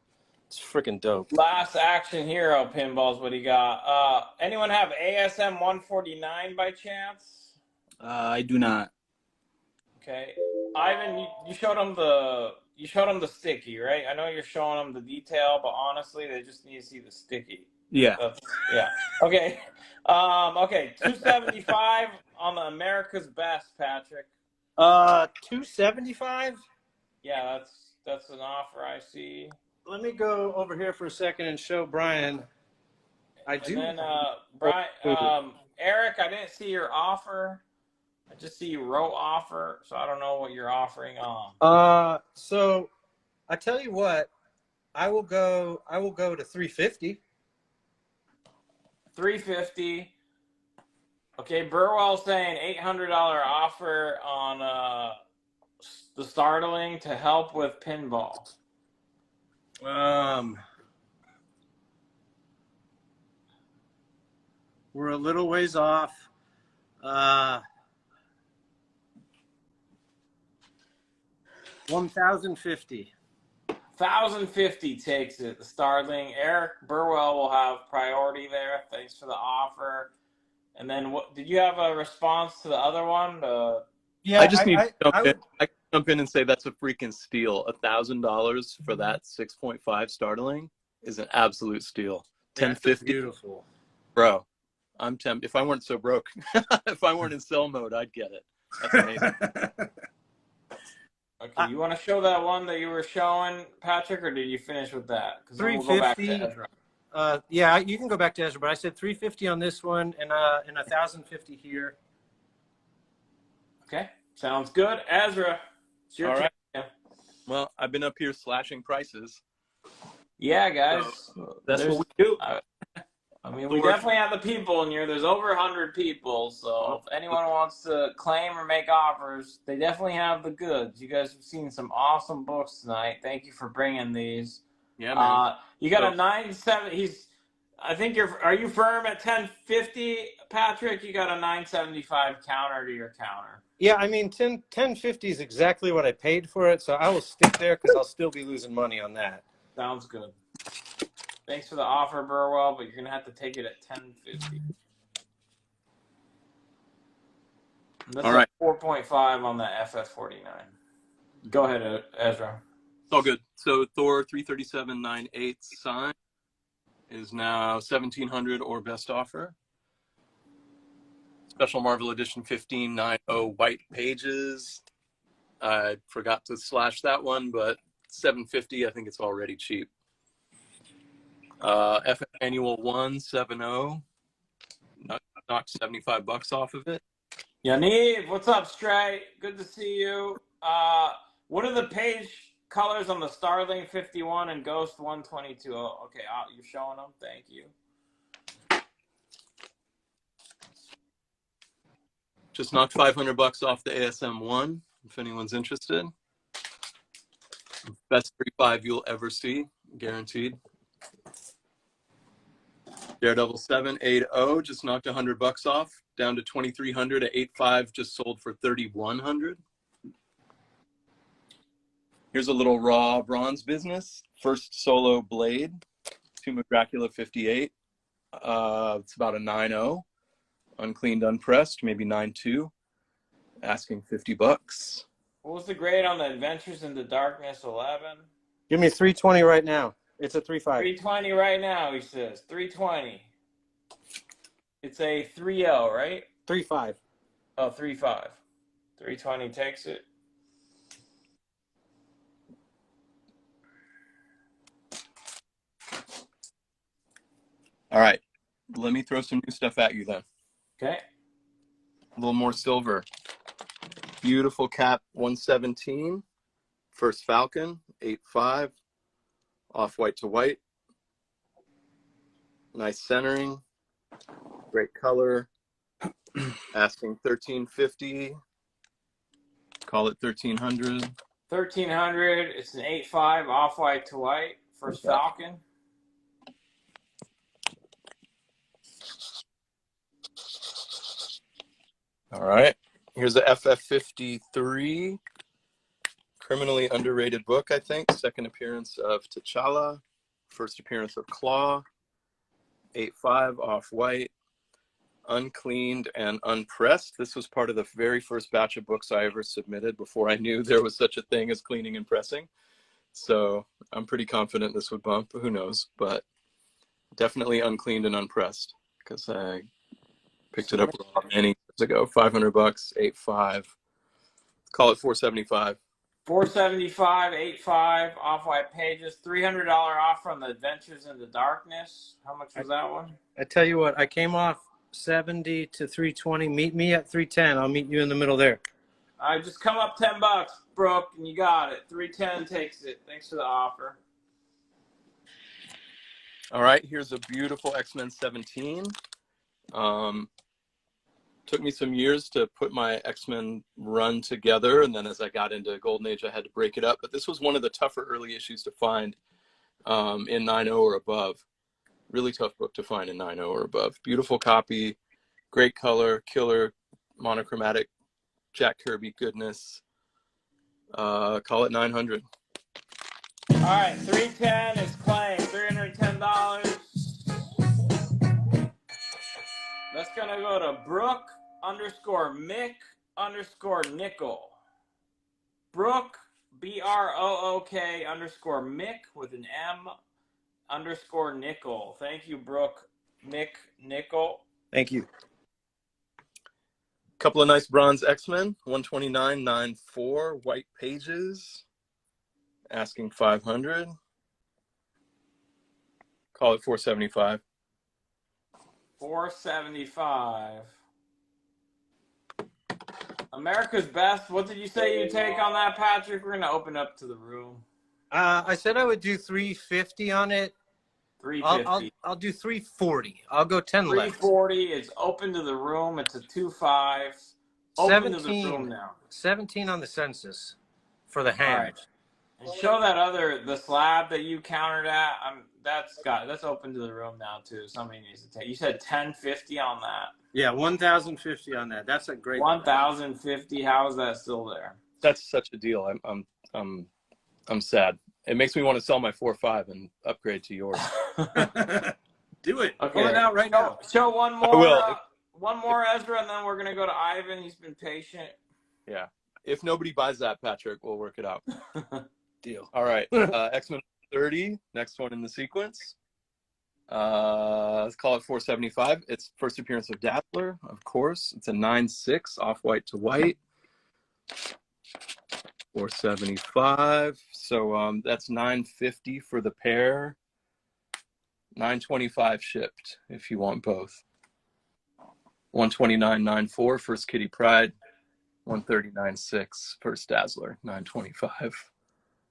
It's freaking dope. Last Action Hero pinball is what he got. Anyone have ASM 149 by chance? I do not. Okay, Ivan, you showed him the sticky, right? I know you're showing them the detail, but honestly, they just need to see the sticky. Yeah. Yeah. Okay. Okay. 275 on the America's Best, Patrick. 275. Yeah, that's an offer I see. Let me go over here for a second and show Brian. And then Brian, Eric, I didn't see your offer. I just see you wrote offer, so I don't know what you're offering on. So I tell you what, I will go to 350. 350. Okay, Burwell's saying $800 offer on the Startling to help with pinball. We're a little ways off. 1,050. 1,050 takes it. The Starling. Eric Burwell will have priority there. Thanks for the offer. And then, what did you have a response to the other one? Yeah, I just need to jump I in. would, I can jump in and say that's a freaking steal. $1,000 for that 6.5 Startling is an absolute steal. yeah, it's 1050, beautiful. bro. I'm tempted. If I weren't so broke, if I weren't in sell mode, I'd get it. That's amazing. Okay, you want to show that one that you were showing, Patrick, or did you finish with that? Because then we'll go back to 350. Ezra. Yeah, you can go back to Ezra, but I said 350 on this one and 1,050 here. Okay, sounds good. Ezra, it's your All turn. right. Well, I've been up here slashing prices. Yeah, guys. That's There's- what we do. I mean, we definitely have the people in here. There's over 100 people, so Oh. if anyone wants to claim or make offers, they definitely have the goods. You guys have seen some awesome books tonight. Thank you for bringing these. Yeah, man. You got a 970. I think are you firm at 1050, Patrick? You got a 975 counter to your counter. Yeah, I mean, 1050 is exactly what I paid for it, so I will stick there because I'll still be losing money on that. Sounds good. Thanks for the offer, Burwell, but you're gonna have to take it at 1050. That's All right. 4.5 on the FF49. Go ahead, Ezra. It's all good. So Thor 337.98 sign is now 1,700 or best offer. Special Marvel Edition 1590 white pages. I forgot to slash that one, but 750. I think it's already cheap. FF Annual 170. Knocked $75 off of it. Yaniv, what's up, Stray? Good to see you. What are the page colors on the Starling 51 and Ghost 122? Oh, okay, you're showing them. Thank you. Just knocked $500 off the ASM 1, if anyone's interested. Best 3.5 you'll ever see, guaranteed. Daredevil 780 just knocked $100 off, down to 2,300 at 8.5, just sold for 3,100. Here's a little raw bronze business. First solo blade, Tomb of Dracula 58. It's about a 9.0, uncleaned, unpressed, maybe 9.2. Asking $50. What was the grade on the Adventures into Darkness 11? Give me 320 right now. It's a 3.5. 320 right now, he says. 320. It's a 3.0, right? 3.5. Oh, 3.5. 320 takes it. All right, let me throw some new stuff at you then. Okay. A little more silver. Beautiful cap 117. First Falcon 8.5. Off-white to white. Nice centering. Great color. Asking 1350. Call it 1300. 1300. It's an 8.5 off-white to white. First Falcon. All right. Here's a FF53. Criminally underrated book, I think. Second appearance of T'Challa. First appearance of Claw. 8.5 off-white. Uncleaned and unpressed. This was part of the very first batch of books I ever submitted before I knew there was such a thing as cleaning and pressing. So I'm pretty confident this would bump. Who knows? But definitely uncleaned and unpressed because I picked it up many years ago. $500, 8.5. Call it 475. 475, 8.5 off-white pages. $300 off from the Adventures into Darkness. How much was that one? I tell you what, I came off 70 to 320. Meet me at 310. I'll meet you in the middle there. All right, just come up $10, Brooke, and you got it. 310 takes it. Thanks for the offer. All right, here's a beautiful X-Men 17. Took me some years to put my X-Men run together, and then as I got into Golden Age, I had to break it up. But this was one of the tougher early issues to find in 9.0 or above. Really tough book to find in 9.0 or above. Beautiful copy, great color, killer monochromatic Jack Kirby goodness. Call it 900. All right, 310 is claimed. $310. That's gonna go to Brooke _Mick _Nickel. Brooke BROOK _Mick with an M _Nickel. Thank you, Brooke Nickel. Thank you. Couple of nice bronze X-Men, 129.94, white pages, asking 500. Call it 475. 475. America's Best. What did you say you take on that, Patrick? We're gonna open up to the room. I said I would do 350 on it. 350. I'll do 340. I'll go 10 left. 340 is open to the room. It's a 2.5. Open to the room now. 17 on the census for the hand. All right. And show that the slab that you countered at. That's open to the room now too. Somebody needs to take. You said 1050 on that. Yeah, 1,050 on that. That's a great 1,050. How is that still there? That's such a deal. I'm sad. It makes me want to sell my 4.5 and upgrade to yours. Do it. Okay. Pull it out right now. Show one more. I will. One more, Ezra, and then we're gonna go to Ivan. He's been patient. Yeah. If nobody buys that, Patrick, we'll work it out. Deal. All right. X-Men 30, next one in the sequence. Let's call it 475. It's first appearance of Dazzler, of course. It's a 9.6, off-white to white. 475. So that's 950 for the pair. 925 shipped if you want both. 129.94 first Kitty Pryde. 139.6 first Dazzler. 925.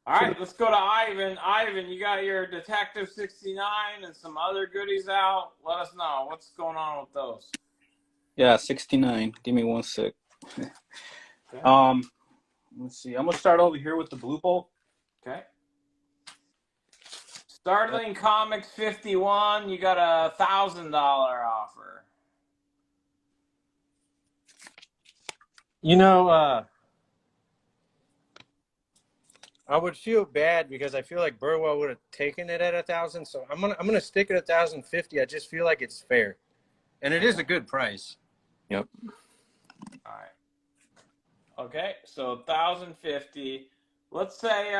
All right, let's go to Ivan. Ivan, you got your Detective 69 and some other goodies out. Let us know what's going on with those. Yeah, 69. Give me 1 sec. Okay. Let's see. I'm gonna start over here with the Blue Bolt. Okay. Startling Comics 51. You got a $1,000 offer. You know, I would feel bad because I feel like Burwell would have taken it at 1,000. So I'm gonna stick it at 1,050. I just feel like it's fair, and it is a good price. Yep. All right. Okay, so 1,050. Let's say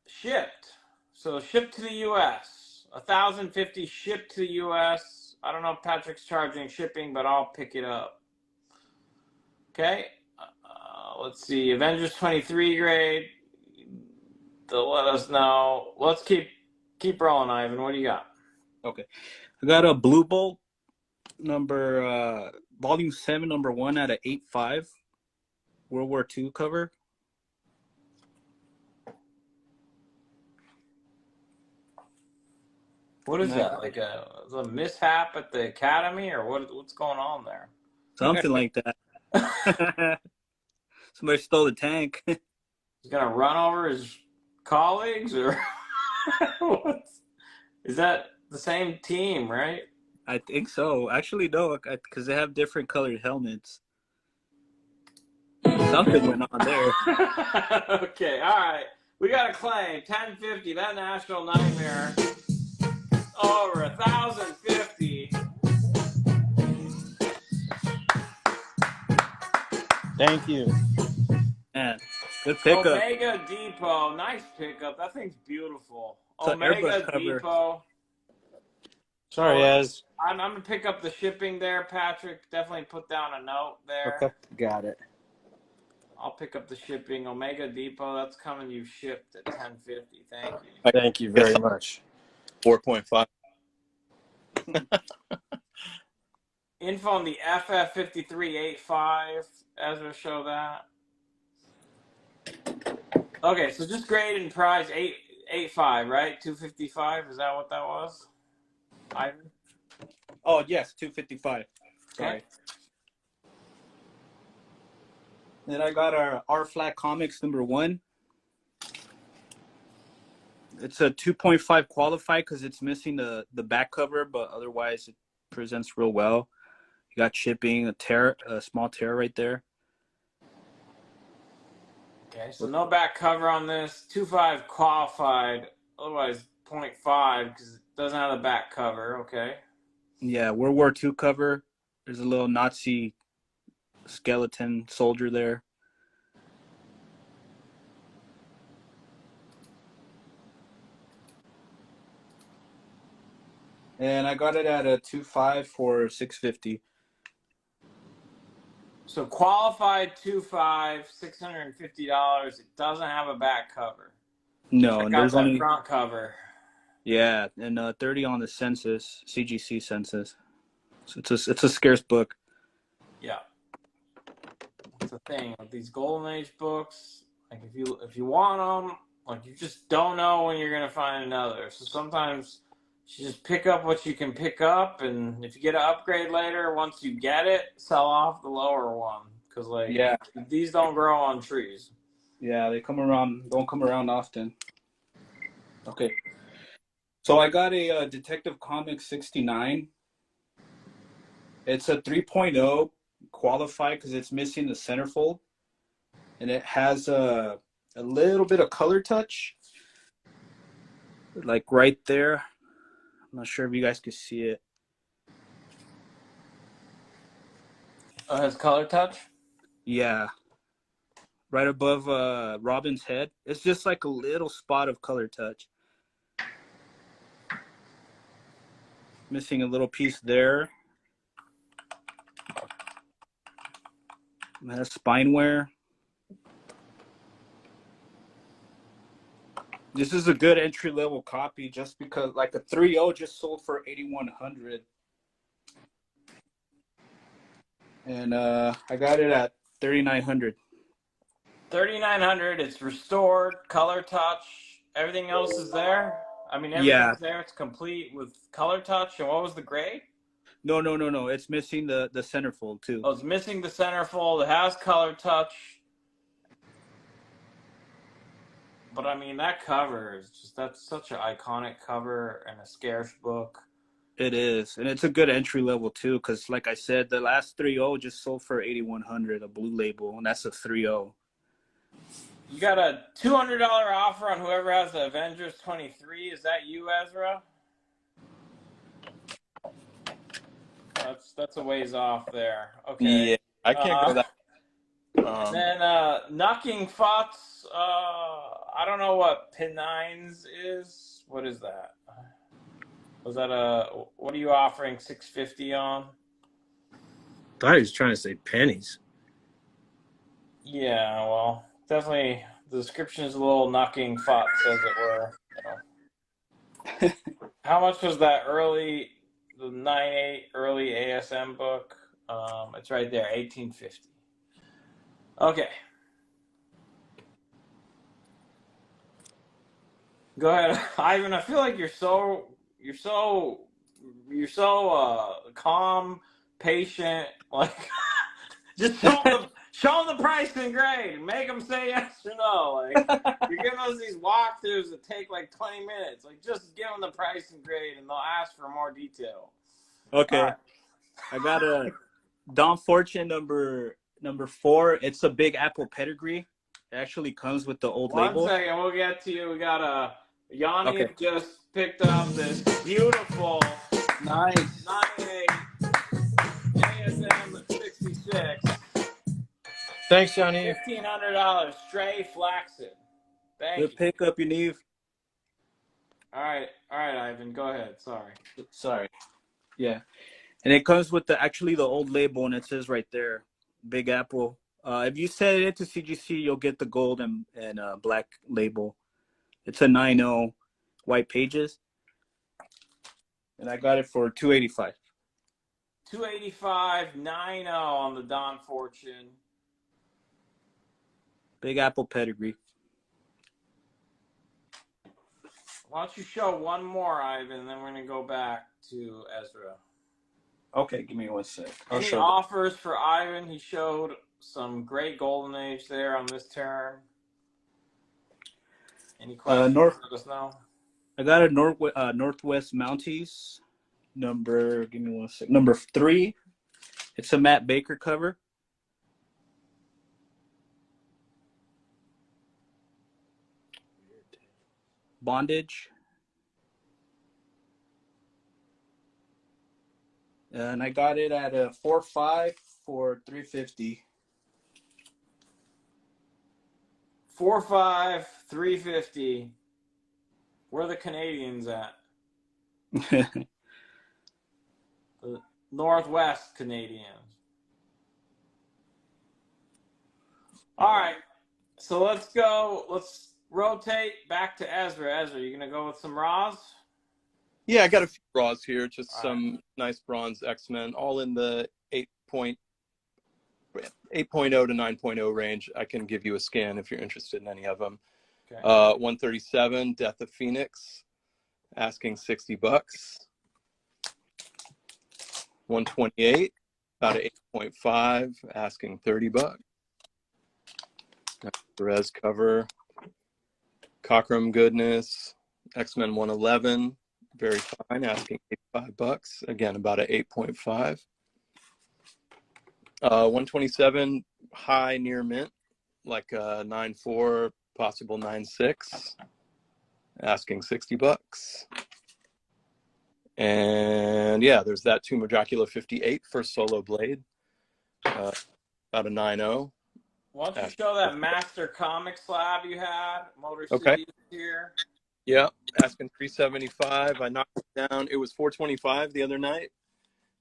shipped. So shipped to the U.S. 1,050 shipped to the U.S. I don't know if Patrick's charging shipping, but I'll pick it up. Okay. Let's see. Avengers 23 grade. They'll let us know. Let's keep rolling, Ivan. What do you got? Okay. I got a Blue Bolt number volume 7 number 1 out of 8.5 World War II cover. What is that? Like a mishap at the academy, or what's going on there? Something like that. Somebody stole the tank. He's gonna run over his colleagues, or is that the same team, right? I think so. Actually, no, because they have different colored helmets. Something went on there. Okay, all right. We got a claim. 1050. That National Nightmare. Over 1,050. Thank you. Yeah, good pickup. Omega Depot. Nice pickup. That thing's beautiful. It's an Omega airbrush cover. Depot. Sorry, Ez. I'm gonna pick up the shipping there, Patrick. Definitely put down a note there. Okay, got it. I'll pick up the shipping. Omega Depot. That's coming. You shipped at 1050. Thank you. Thank you very much. 4.5. Info on the FF5385. Ezra, show that. Okay, so just grade and price 885, right? 255. Is that what that was? Ivan? Oh yes, 255. Sorry. Okay. Then I got our R Flat Comics number 1. It's a 2.5 qualified because it's missing the back cover, but otherwise it presents real well. You got chipping, a small tear right there. Okay, so no back cover on this. 2.5 qualified, otherwise 0.5 because it doesn't have the back cover. Okay. Yeah, World War II cover. There's a little Nazi skeleton soldier there. And I got it at a 2.5 for $650. So qualified 2.5, $650. It doesn't have a back cover. No, Check and out there's that only front cover. yeah, and 30 on the census, CGC census. So it's a scarce book. Yeah. That's the thing with these Golden Age books. Like if you want them, like you just don't know when you're gonna find another. So sometimes you just pick up what you can pick up, and if you get an upgrade later, once you get it, sell off the lower one because like Yeah, these don't grow on trees. yeah, they don't come around often. Okay, so I got a Detective Comics 69. It's a 3.0 qualified because it's missing the centerfold, and it has a little bit of color touch, like right there. I'm not sure if you guys can see it. Oh, it has color touch? Yeah, right above Robin's head. It's just like a little spot of color touch. Missing a little piece there. It has spine wear. This is a good entry level copy just because like a 3.0 just sold for 8,100. And I got it at 3,900. 3,900. It's restored, color touch. Everything else is there. I mean, Yeah. everything's there. It's complete with color touch. And what was the grade? No. It's missing the centerfold too. Oh, it's missing the centerfold. It has color touch. But I mean, that cover is that's such an iconic cover and a scarce book. It is, and it's a good entry level too, because like I said, the last 3.0 just sold for 8,100, a blue label, and that's a 3.0. You got a $200 offer on whoever has the Avengers 23. Is that you, Ezra? That's a ways off there. Okay. Yeah, I can't go that. Then Knocking Fots. I don't know what Pin9s is. What is that? Was that what are you offering $650 on? Thought he was trying to say pennies. Yeah, well, definitely the description is a little Knocking Fots, as it were. How much was that the 9.8 early ASM book? It's right there, $18.50. Okay. Go ahead, Ivan. I feel like you're so calm, patient. Like, just show them the price and grade. Make them say yes or no. Like, you're giving us these walkthroughs that take like 20 minutes. Like, just give them the price and grade, and they'll ask for more detail. Okay, Right. I got a Don Fortune number 4. It's a Big Apple pedigree. It actually comes with the old label. 1 second, we'll get to you. We got Yanni Okay. just picked up this beautiful Nice. 9.8 ASM 66. Thanks, Johnny. $1,500 stray flaxen. Thank Good you. pickup, Yaniv. All right, Ivan, go ahead. Sorry. Yeah, and it comes with the old label, and it says right there, Big Apple. If you set it to CGC, you'll get the gold and black label. It's a 9.0 white pages, and I got it for $285. $285, 9.0 on the Don Fortune. Big Apple pedigree. Why don't you show one more, Ivan, and then we're gonna go back to Ezra. Okay, give me 1 sec. I'll Any show offers for Ivan? He showed some great Golden Age there on this turn. Any questions? Let us know. I got a Northwest Mounties number. Give me one sec. Number 3. It's a Matt Baker cover. Bondage. And I got it at a 4.5 for $350. 4.5, $350. Where are the Canadians at? The Northwest Canadians. All right. So let's go. Let's rotate back to Ezra. Ezra, you going to go with some Raws? Yeah, I got a few raws here, just All some nice bronze X-Men, all in the 8.0 to 9.0 range. I can give you a scan if you're interested in any of them. Okay. 137, Death of Phoenix, asking $60. 128, about an 8.5, asking $30. Perez cover. Cockrum Goodness, X-Men 111, very fine, asking $85. Again, about an 8.5. 127, high near mint, like a 9.4, possible 9.6, asking $60. And yeah, there's that Tomb of Dracula 58 for Solo Blade, about a 9.0. Why don't you show that Master Comic slab you had? Motor Okay. City here. Yeah, asking $375. I knocked it down. It was $425 the other night.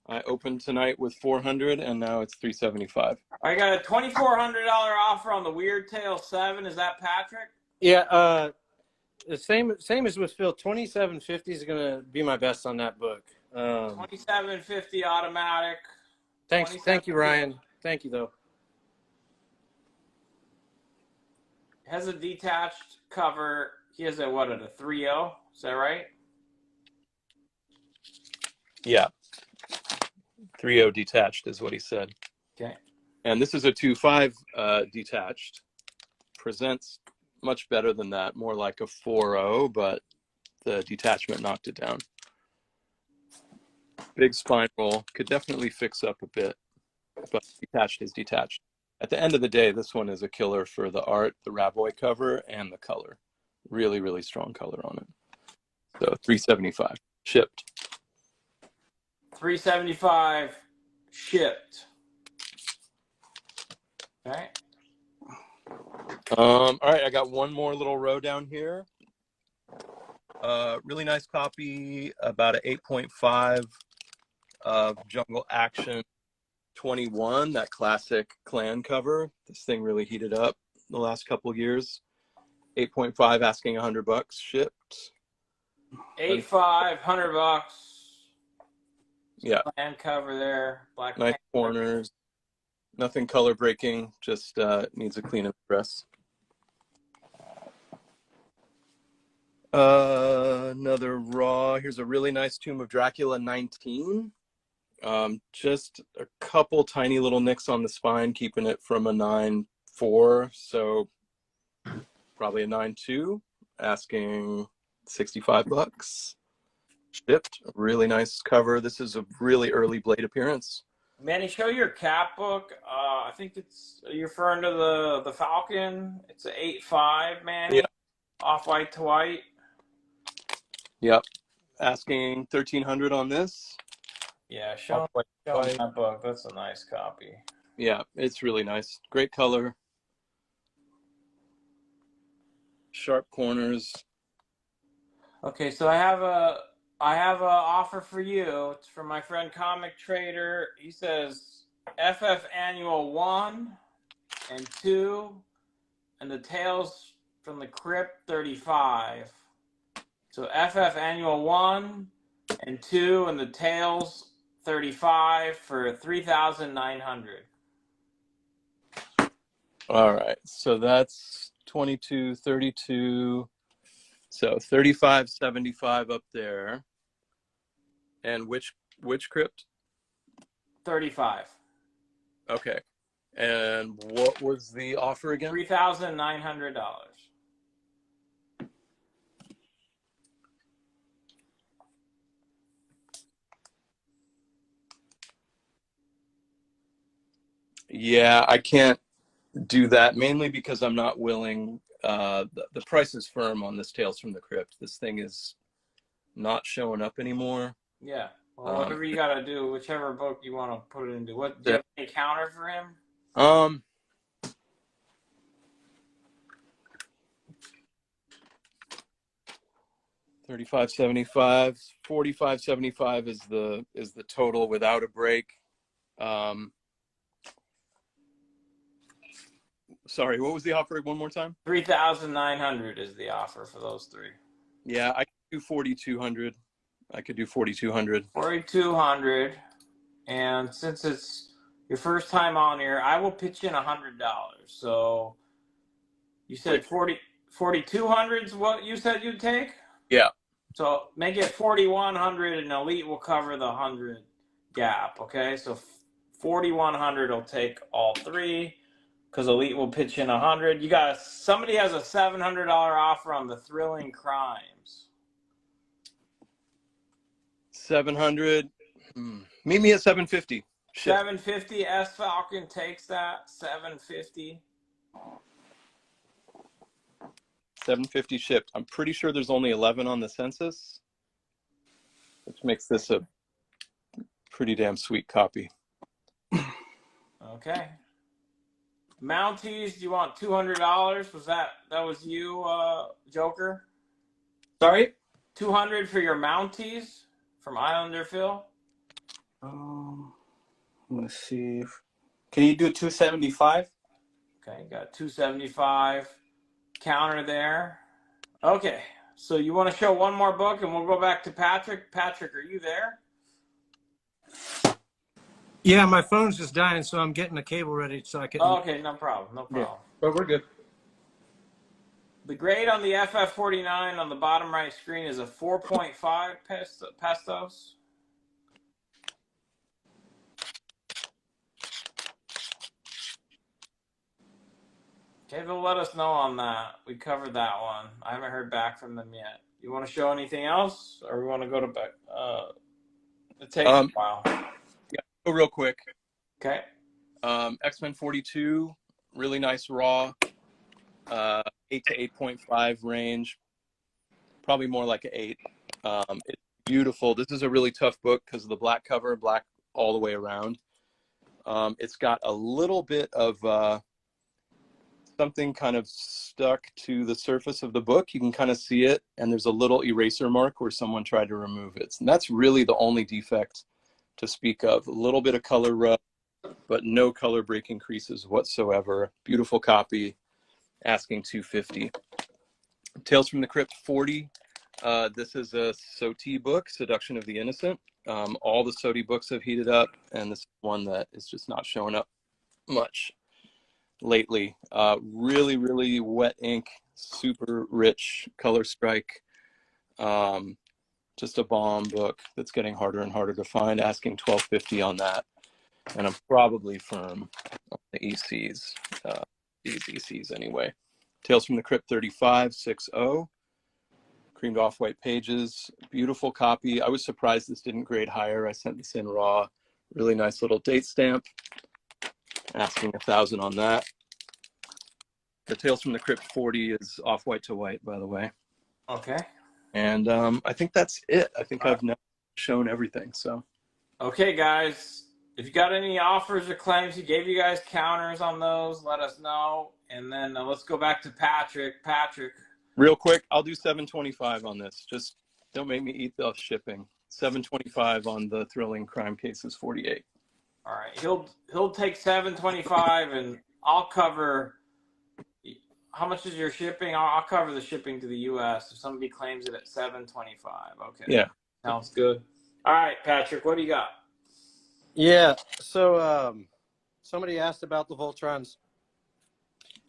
I opened tonight with $400, and now it's $375. I got a $2,400 offer on the Weird Tale 7. Is that Patrick? Yeah, the same as with Phil. 2750 is gonna be my best on that book. $2,750 automatic. Thank you, Ryan. Thank you though. Has a detached cover. He has a what, at a 3.0? Is that right? Yeah. 3.0 detached is what he said. Okay. And this is a 2.5 detached. Presents much better than that, more like a 4.0, but the detachment knocked it down. Big spine roll, could definitely fix up a bit, but detached is detached. At the end of the day, this one is a killer for the art, the Ravoy cover, and the color. Really, really strong color on it. So $375 shipped. $375 shipped. Okay. All right, I got one more little row down here. Really nice copy, about an 8.5 of Jungle Action 21, that classic Clan cover. This thing really heated up the last couple of years. 8.5, asking $100 shipped. 8.5, $100. Yeah. Clan cover there. Black Nice Panther. corners. Nothing color breaking, just needs a clean up press. Another raw. Here's a really nice Tomb of Dracula 19. Just a couple tiny little nicks on the spine, keeping it from a 9.4. So probably a 9.2, asking $65. Shipped. Really nice cover. This is a really early Blade appearance. Manny, show your cap book. I think you're referring to the Falcon. It's an 8.5, Manny. Yeah. Off white to white. Yep. Asking $1,300 on this. Yeah, show Off-white. that book. That's a nice copy. Yeah, it's really nice. Great color. Sharp corners. Okay, so I have a offer for you. It's from my friend Comic Trader. He says FF Annual 1 and 2 and the Tales from the Crypt 35. So FF Annual 1 and 2 and the Tales 35 for $3,900. All right, so that's 22, 32. So 35.75 up there. And which crypt? 35. Okay. And what was the offer again? $3,900. Yeah, I can't do that, mainly because I'm not willing. The price is firm on this Tales from the Crypt. This thing is not showing up anymore. Yeah. Well, whatever you got to do, whichever book you want to put it into. What, do you have any counter for him? 35.75, 45.75 is the total without a break. Sorry, what was the offer one more time? 3,900 is the offer for those three. Yeah, I could do 4,200. I could do 4,200. 4,200, and since it's your first time on here, I will pitch in $100. So you said 4,200 is what you said you'd take? Yeah. So make it 4,100, and Elite will cover the 100 gap. Okay, so 4,100 will take all three, because Elite will pitch in 100. Somebody has a $700 offer on the Thrilling Crimes. 700. Meet me at 750. Shit. 750. S Falcon takes that. 750. 750 shipped. I'm pretty sure there's only 11 on the census, which makes this a pretty damn sweet copy. Okay. Mounties, do you want $200? That was you, Joker? Sorry? 200 for your Mounties from Islander Phil? Let's see. Can you do 275? Okay, got 275. Counter there. Okay, so you want to show one more book and we'll go back to Patrick. Patrick, are you there? Yeah, my phone's just dying, so I'm getting the cable ready so I can. Okay, no problem. No problem. Yeah, but we're good. The grade on the FF49 on the bottom right screen is a 4.5 pestos. Okay, they'll let us know on that. We covered that one. I haven't heard back from them yet. You want to show anything else, or we want to go to back? It takes a while. Yeah, go real quick. Okay. X-Men 42, really nice raw, 8 to 8.5 range, probably more like an 8. It's beautiful. This is a really tough book because of the black cover, black all the way around. It's got a little bit of something kind of stuck to the surface of the book. You can kind of see it, and there's a little eraser mark where someone tried to remove it. And that's really the only defect to speak of. A little bit of color rub, but no color breaking creases whatsoever. Beautiful copy, asking $250. Tales from the Crypt 40. This is a SOTI book, Seduction of the Innocent. All the SOTI books have heated up, and this is one that is just not showing up much lately. Really, really wet ink, super rich color strike. Just a bomb book that's getting harder and harder to find, asking $12.50 on that. And I'm probably firm on the ECs, these ECs anyway. Tales from the Crypt 35.60. Creamed off-white pages, beautiful copy. I was surprised this didn't grade higher. I sent this in raw. Really nice little date stamp. Asking $1,000 on that. The Tales from the Crypt 40 is off-white to white, by the way. Okay. And I think that's it. I think I've now shown everything. So. Okay, guys. If you got any offers or claims, he gave you guys counters on those, let us know. And then let's go back to Patrick. Patrick. Real quick, I'll do $725 on this. Just don't make me eat the shipping. $725 on the Thrilling Crime Cases 48. All right, he'll take $725, and I'll cover. How much is your shipping? I'll cover the shipping to the U.S. if somebody claims it at $725. Okay. Yeah. Sounds good. All right, Patrick, what do you got? Yeah. So somebody asked about the Voltrons.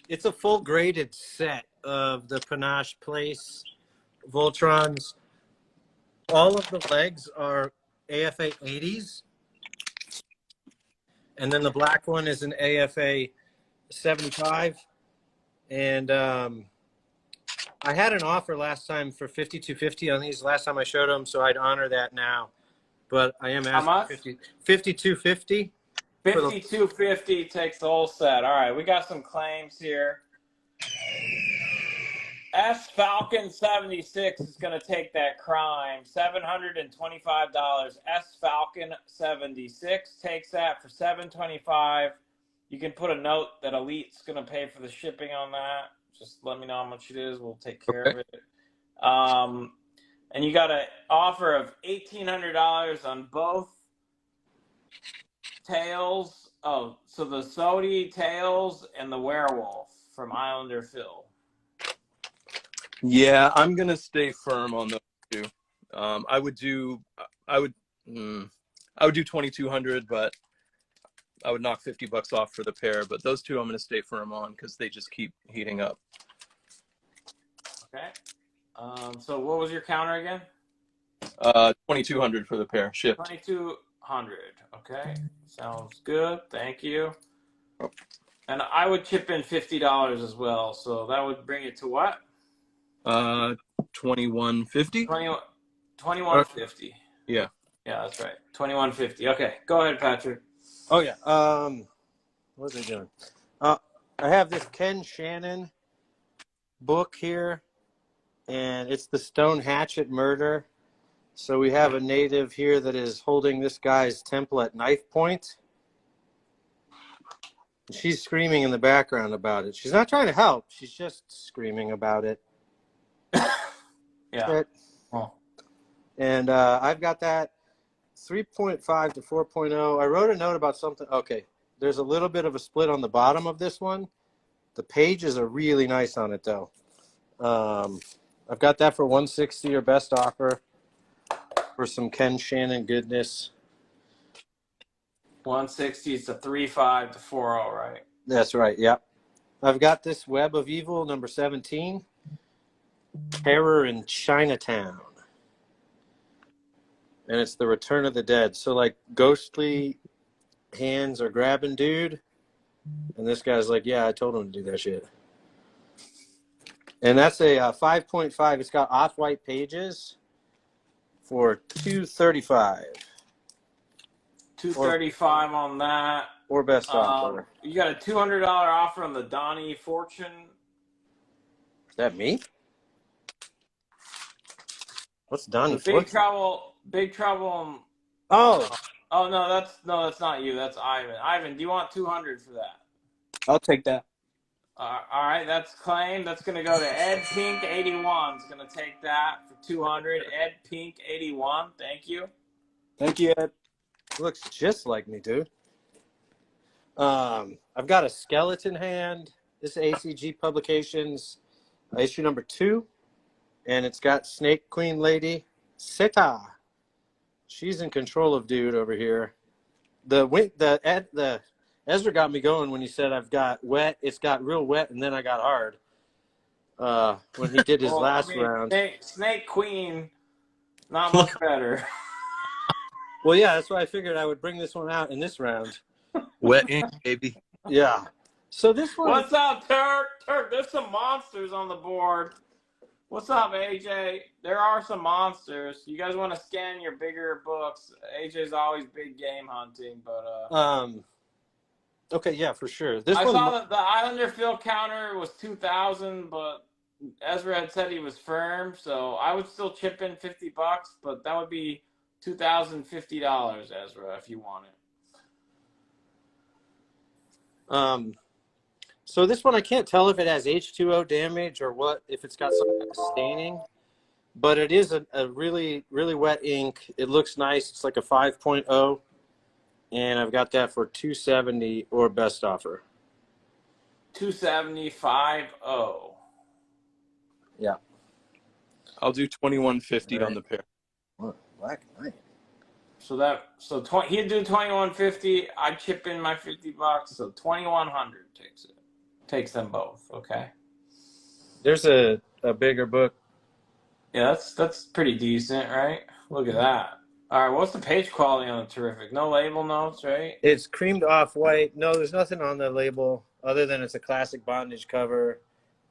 It's a full graded set of the Panache Place Voltrons. All of the legs are AFA 80s. And then the black one is an AFA 75. And I had an offer last time for $5,250 on these last time I showed them, so I'd honor that now. But I am asking How much? $5,250. $52.50 takes the whole set. All right, we got some claims here. S Falcon 76 is going to take that crime. $725. S Falcon 76 takes that for $725. You can put a note that Elite's going to pay for the shipping on that. Just let me know how much it is. We'll take care of it. And you got an offer of $1,800 on both tails. Oh, so the Sodi tails and the werewolf from Islander Phil. Yeah, I'm gonna stay firm on those two. I would do 2,200, but I would knock $50 off for the pair. But those two I'm gonna stay firm on because they just keep heating up. Okay. So what was your counter again? 2,200 for the pair shipped. 2,200. Okay, sounds good. Thank you. And I would chip in $50 as well, so that would bring it to what? 2,150. 2150. Yeah. Yeah, that's right. 2150. Okay, go ahead, Patrick. Oh yeah. What was I doing? I have this Ken Shannon book here, and it's the Stone Hatchet Murder. So we have a native here that is holding this guy's temple at knife point. She's screaming in the background about it. She's not trying to help. She's just screaming about it. Yeah. Oh. And I've got that 3.5 to 4.0. I wrote a note about something. Okay. There's a little bit of a split on the bottom of this one. The pages are really nice on it, though. I've got that for $160 or best offer for some Ken Shannon goodness. 160 is to 3.5 to 4.0, right? That's right. Yep. I've got this Web of Evil number 17. Terror in Chinatown. And it's the Return of the Dead. So like ghostly hands are grabbing dude. And this guy's like, yeah, I told him to do that shit. And that's a 5.5. It's got off-white pages for $235. $235 on that. Or best offer. You got a $200 offer on the Donnie Fortune. Is that me? What's Donnie Big Trouble. Oh. Oh no, that's not you. That's Ivan. Ivan, do you want 200 for that? I'll take that. All right, that's claimed. That's going to go to Ed Pink 81. Is going to take that for 200. Ed Pink 81. Thank you. Thank you, Ed. Looks just like me, dude. I've got a skeleton hand. This is ACG Publications, issue number 2, and it's got Snake Queen Lady Seta. She's in control of dude over here. The Ezra got me going when he said I've got wet. It's got real wet, and then I got hard. When he did his last round. Snake Queen, not much better. Well, yeah, that's why I figured I would bring this one out in this round. Wet ink, baby. Yeah. So this one. What's up, Turk? Turk, there's some monsters on the board. What's up, AJ? There are some monsters. You guys want to scan your bigger books? AJ's always big game hunting, but Okay, yeah, for sure. I saw that the Islander Phil counter was 2,000, but Ezra had said he was firm, so I would still chip in $50, but that would be $2,050, Ezra, if you want it. So this one, I can't tell if it has H2O damage or what, if it's got some kind of staining, but it is a really, really wet ink. It looks nice. It's like a 5.0, and I've got that for $270 or best offer. 275.0. Yeah. I'll do 2,150 on the pair. What? Black and white. So he'd do 2,150. I'd chip in my $50, so 2,100 takes it. Takes them both. Okay. There's a bigger book. Yeah, that's pretty decent, right? Look at that. All right, what's the page quality on the Terrific? No label notes, right? It's creamed off white. No, there's nothing on the label other than it's a classic bondage cover,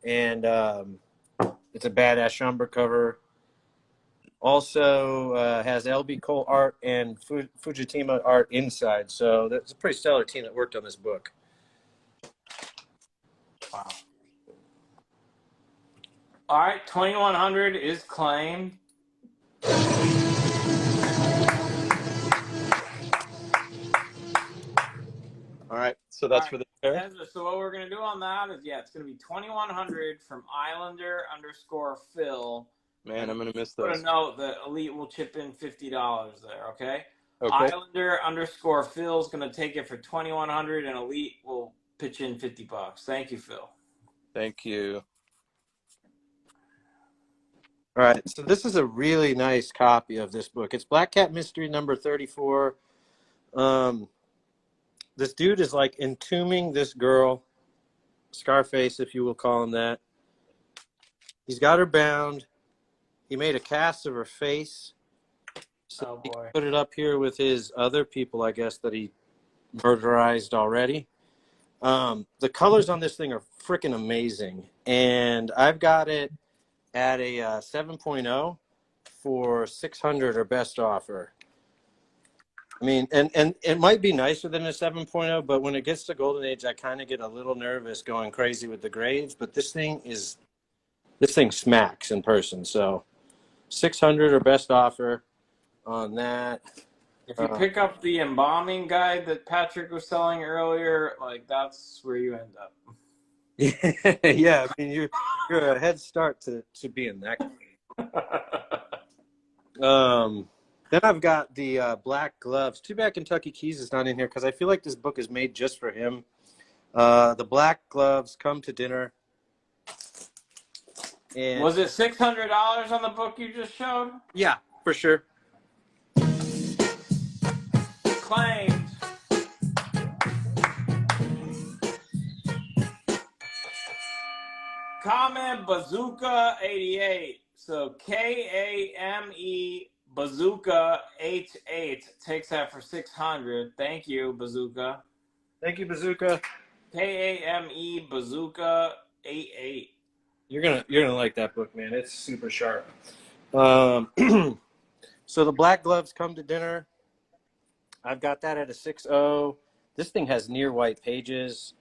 and it's a badass Schomburg cover. Also has LB Cole art and Fujitima art inside. So that's a pretty stellar team that worked on this book. Wow. All right, 2100 is claimed. All right. So that's All for right, the pair. Ezra, so what we're gonna do on that is, yeah, it's gonna be 2100 from Islander_Phil. Man, I'm gonna miss Put a those. note that Elite will chip in $50 there. Okay. Okay. Islander_Phil is gonna take it for 2100, and Elite will pitch in $50. Thank you, Phil. Thank you. All right, so this is a really nice copy of this book. It's Black Cat Mystery number 34. This dude is like entombing this girl, Scarface, if you will call him that. He's got her bound. He made a cast of her face. So he boy. put it up here with his other people, I guess, that he murderized already. The colors on this thing are freaking amazing. And I've got it at a 7.0 for 600 or best offer. I mean, and it might be nicer than a 7.0, but when it gets to Golden Age, I kind of get a little nervous going crazy with the grades. But this thing smacks in person. So 600 or best offer on that. If you pick up the embalming guide that Patrick was selling earlier, like that's where you end up. Yeah, I mean you're a head start to being that. Then I've got the Black Gloves. Too bad Kentucky Keys is not in here because I feel like this book is made just for him. The Black Gloves Come to Dinner. And Was it $600 on the book you just showed? yeah, for sure. Claimed. Kame Bazooka 88. So KAME Bazooka 88 takes that for 600. Thank you, Bazooka. Thank you, Bazooka. KAME Bazooka 88. You're gonna like that book, man. It's super sharp. So the Black Gloves Come to Dinner. I've got that at a 6.0. This thing has near white pages.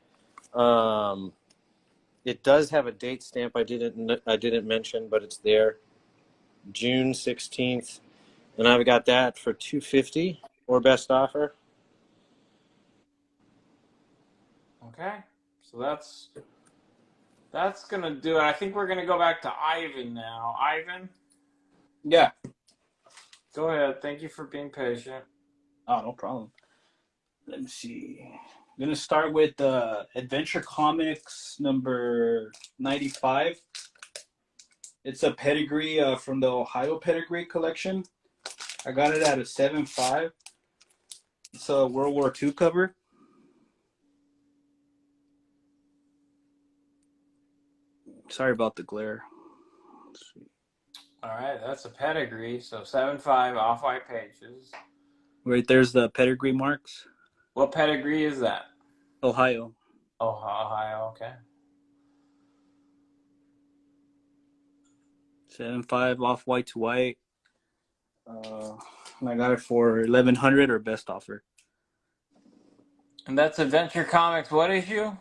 It does have a date stamp I didn't mention, but it's there. June 16th. And I've got that for $250 or best offer. Okay. So that's gonna do it. I think we're gonna go back to Ivan now. Ivan? Yeah. Go ahead. Thank you for being patient. Oh, no problem. Let me see. I'm going to start with Adventure Comics number 95. It's a pedigree from the Ohio Pedigree collection. I got it at a 7.5. It's a World War II cover. Sorry about the glare. Let's see. All right, that's a pedigree. So 7.5 off-white pages. Right there's the pedigree marks. What pedigree is that? Ohio. Oh, Ohio. Okay. 7.5 off white to white. And I got it for 1,100 or best offer. And that's Adventure Comics. What issue?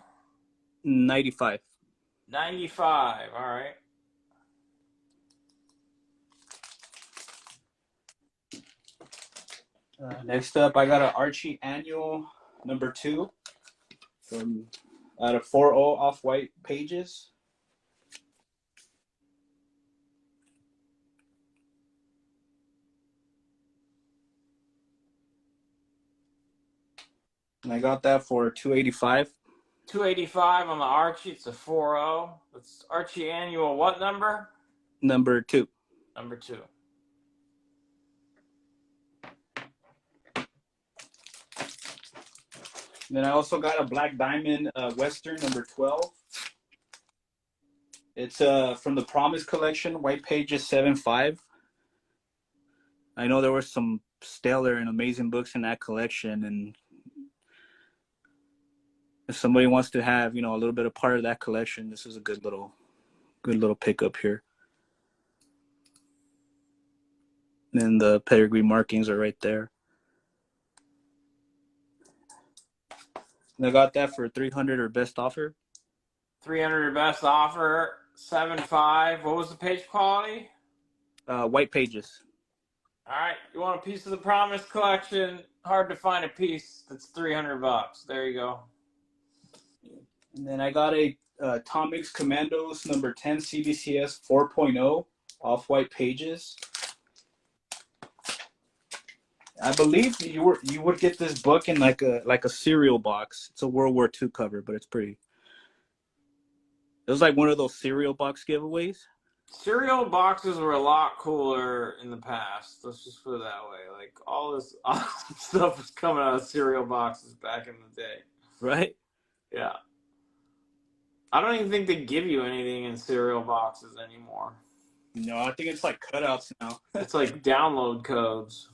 95. 95. All right. Next up, I got an Archie Annual number 2 from out of 4.0 off white pages. And I got that for $285. 285 on the Archie. It's a 4.0. It's Archie Annual. What number? Number 2. Number 2. Then I also got a Black Diamond Western number 12. It's from the Promise collection, white pages 7.5. I know there were some stellar and amazing books in that collection, and if somebody wants to have, a little bit of part of that collection, this is a good little pickup here. And then the pedigree markings are right there. And I got that for 300 or best offer. 300 best offer, 7.5. What was the page quality? White pages. All right, you want a piece of the Promise collection? Hard to find a piece that's $300. There you go. And then I got a Tomix Commandos number 10 CBCS 4.0 off-white pages. I believe you would get this book in like a cereal box. It's a World War II cover, but it's pretty. It was like one of those cereal box giveaways. Cereal boxes were a lot cooler in the past. Let's just put it that way. Like all this awesome stuff was coming out of cereal boxes back in the day. Right? Yeah. I don't even think they give you anything in cereal boxes anymore. No, I think it's like cutouts now. It's like download codes.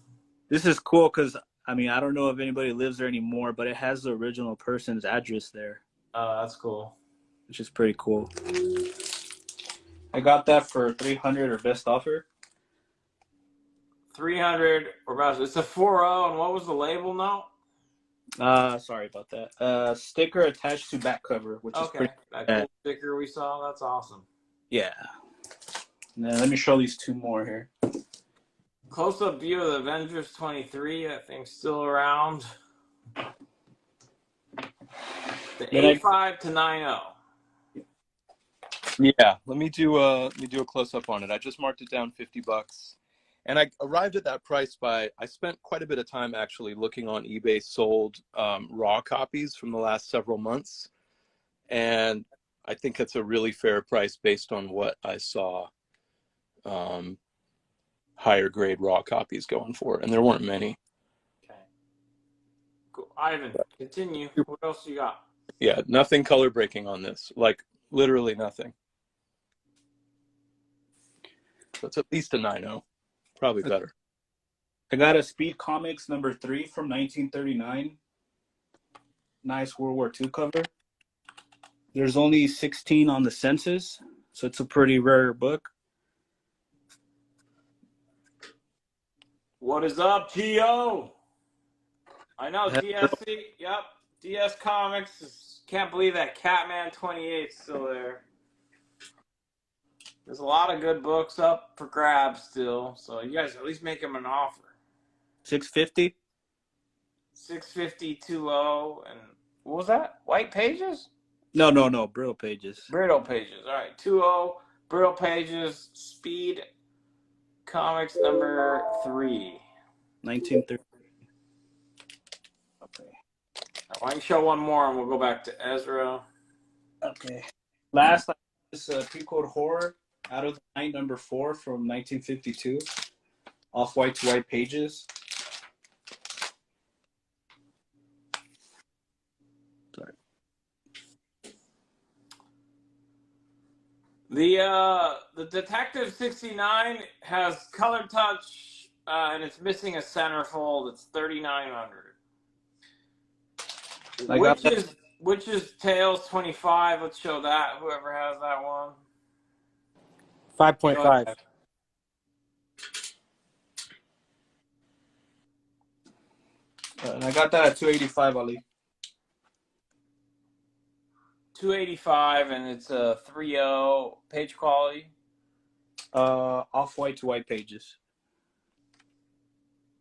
This is cool because, I mean, I don't know if anybody lives there anymore, but it has the original person's address there. Oh, that's cool. Which is pretty cool. I got that for 300 or best offer. 300 or best. It's a 4.0, and what was the label note? Sorry about that. Sticker attached to back cover, which is pretty. That cool sticker we saw. That's awesome. Yeah. Now let me show these two more here. Close-up view of the Avengers 23. That thing's still around. The 8.5 to 9.0. Yeah, let me do a close up on it. I just marked it down $50, and I arrived at that price by I spent quite a bit of time actually looking on eBay sold raw copies from the last several months, and I think it's a really fair price based on what I saw higher grade raw copies going for, and there weren't many. Okay. Cool. Ivan, continue. What else you got? Yeah, nothing color breaking on this, like literally nothing. So it's at least a 9.0, probably better. I got a Speed Comics number 3 from 1939. Nice World War II cover. There's only 16 on the census, so it's a pretty rare book. What is up, Gio? I know DSC. Yep, DS Comics. Can't believe that Catman 28 is still there. There's a lot of good books up for grabs still, so you guys at least make them an offer. $650. 650, 2.0, and what was that? White pages? No, Brittle pages. Brittle pages. All right, 2.0, Brittle pages, Speed Comics number 3. 1930. Okay. Why don't you show one more and we'll go back to Ezra. Okay. Last, this Pre-Code Horror Out of the Night number 4 from 1952. Off-white to white pages. Sorry. The Detective 69 has color touch and it's missing a centerfold. It's 3,900. Which is Tails 25. Let's show that. Whoever has that one. 5.5. And I got that at 285, Ali. 285, and it's a 3.0 page quality. Off-white to white pages.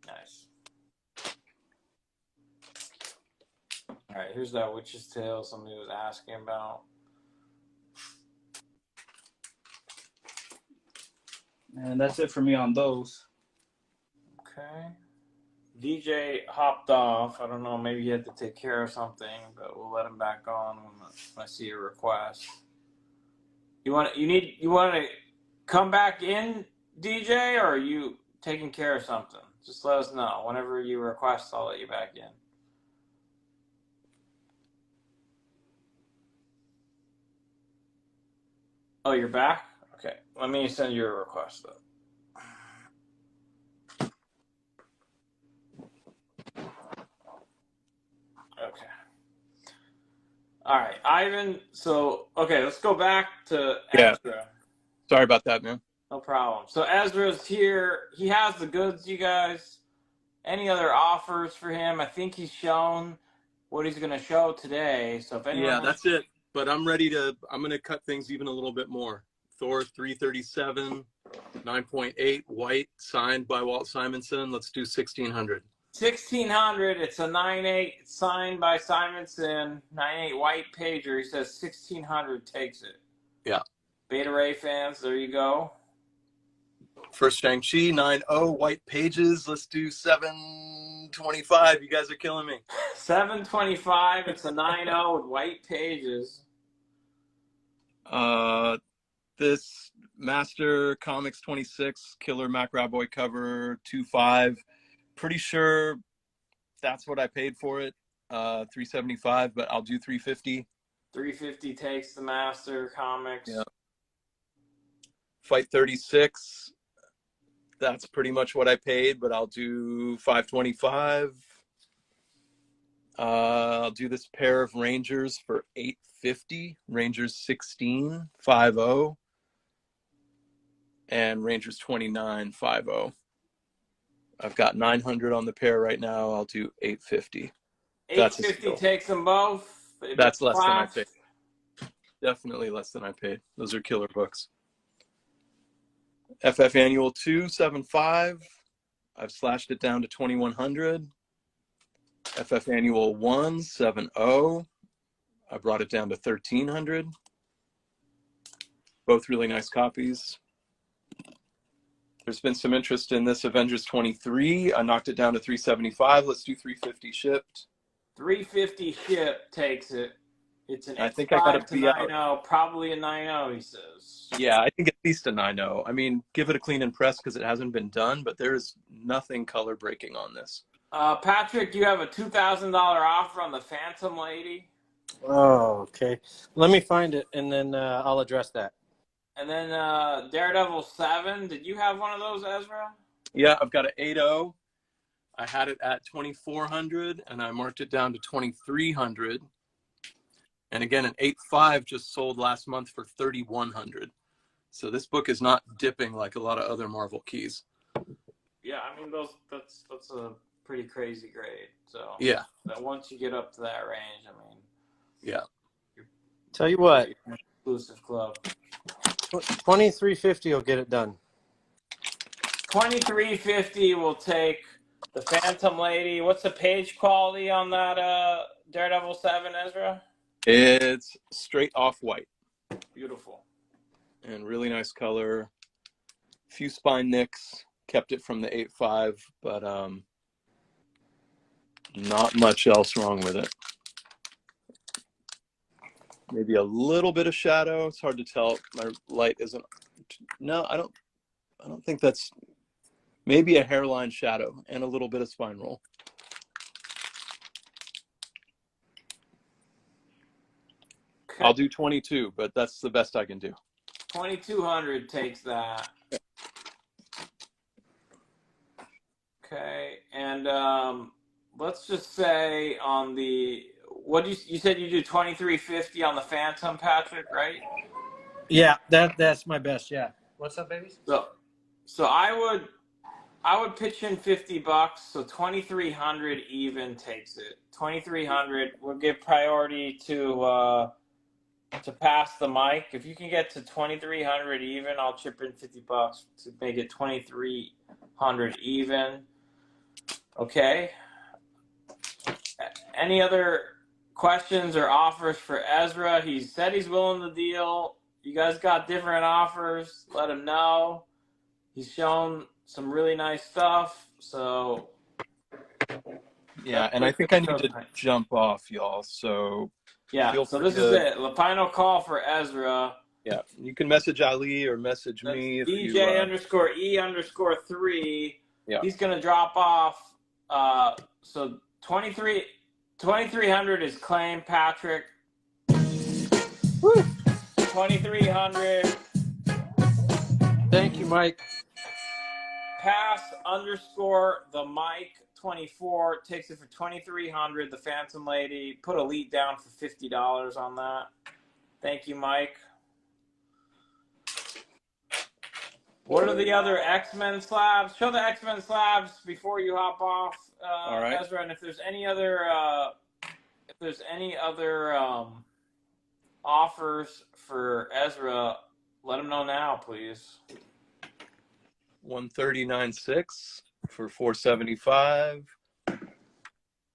Nice. All right, here's that Witch's Tale somebody was asking about. And that's it for me on those. Okay. DJ hopped off. I don't know. Maybe he had to take care of something, but we'll let him back on when I see a request. You want to come back in, DJ, or are you taking care of something? Just let us know. Whenever you request, I'll let you back in. Oh, you're back? Okay. Let me send you a request, though. Okay. All right, Ivan. So, okay, let's go back to Ezra. Sorry about that, man. No problem. So Ezra's here. He has the goods, you guys. Any other offers for him? I think he's shown what he's going to show today. So if anyone Yeah, wants that's it. But I'm ready to, I'm going to cut things even a little bit more. Thor 337, 9.8, white, signed by Walt Simonson. Let's do 1600. 1600, it's a 9.8 signed by Simonson, 9.8 white pager. He says 1600 takes it. Yeah. Beta Ray fans, there you go. First Shang-Chi, 9.0, white pages. Let's do 725. You guys are killing me. 725, it's a 9.0 with white pages. This Master Comics 26, Killer Mac Raboy cover, 2.5. Pretty sure that's what I paid for it. 375, but I'll do 350. 350 takes the Master Comics. Yeah. Fight 36. That's pretty much what I paid, but I'll do 525. I'll do this pair of Rangers for 850. Rangers 16, 50. And Rangers 29, 50. I've got 900 on the pair right now. I'll do 850. 850 takes them both. That's less than I paid. Definitely less than I paid. Those are killer books. FF Annual 275. I've slashed it down to 2100. FF Annual 170. I brought it down to 1300. Both really nice copies. There's been some interest in this Avengers 23. I knocked it down to 375. Let's do 350 shipped. 350 ship takes it. It's an I think I gotta be 9.0, probably a 9.0, he says. Yeah, I think at least a 9.0. I mean, give it a clean and press because it hasn't been done, but there is nothing color breaking on this. Patrick, you have a $2,000 offer on the Phantom Lady. Oh, okay. Let me find it, and then I'll address that. And then Daredevil 7. Did you have one of those, Ezra? Yeah, I've got an 8.0. I had it at 2,400, and I marked it down to 2,300. And again, an 8.5 just sold last month for 3,100. So this book is not dipping like a lot of other Marvel keys. Yeah, I mean that's a pretty crazy grade. So yeah, that once you get up to that range, I mean, yeah. Tell you what, exclusive club. 2350 will get it done. 2350 will take the Phantom Lady. What's the page quality on that Daredevil 7, Ezra? It's straight off white. Beautiful. And really nice color. Few spine nicks. Kept it from the 8.5, but not much else wrong with it. Maybe a little bit of shadow. It's hard to tell. My light isn't. No, I don't think that's. Maybe a hairline shadow and a little bit of spine roll. Okay. I'll do 22, but that's the best I can do. 2,200 takes that. Okay, and let's just say on the you said you do 2,350 on the Phantom, Patrick, right? Yeah, that's my best. Yeah. What's up, babies? So I would pitch in $50, so 2,300 even takes it. 2,300. We'll give priority to pass the mic. If you can get to 2,300 even, I'll chip in $50 to make it 2,300 even. Okay. Any other questions or offers for Ezra? He said he's willing to deal. You guys got different offers. Let him know. He's shown some really nice stuff. So yeah, and I think I need to jump off, y'all. So yeah, so this is it. The final call for Ezra. Yeah, you can message Ali or message me. If DJ_E_3. Yeah. He's going to drop off. So 2,300 is claimed, Patrick. Woo! 2,300. Thank you, Mike. Pass_the Mike 24 takes it for 2,300. The Phantom Lady. Put Elite down for $50 on that. Thank you, Mike. What are the other X-Men slabs? Show the X-Men slabs before you hop off, All right. Ezra. And if there's any other, offers for Ezra, let him know now, please. 139.6 for 475.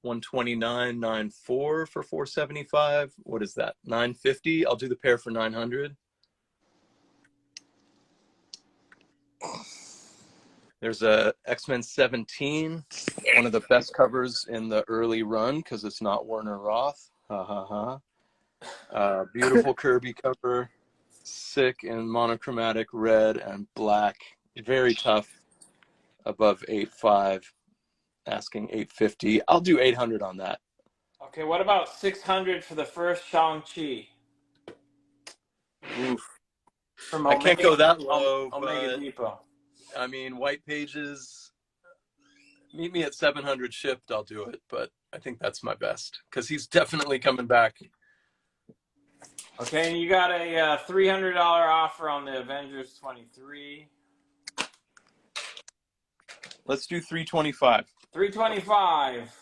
129.94 for 475. What is that? 950. I'll do the pair for 900. There's a X-Men 17, one of the best covers in the early run because it's not Werner Roth. Ha ha ha. Beautiful Kirby cover, sick in monochromatic red and black. Very tough. Above 8.5. Asking 850. I'll do 800 on that. Okay, what about 600 for the first Shang-Chi? Oof. From I can't go that low, Omega but Depot. I mean, White Pages, meet me at 700 shipped, I'll do it, but I think that's my best because he's definitely coming back. Okay, and you got a $300 offer on the Avengers 23. Let's do 325. 325.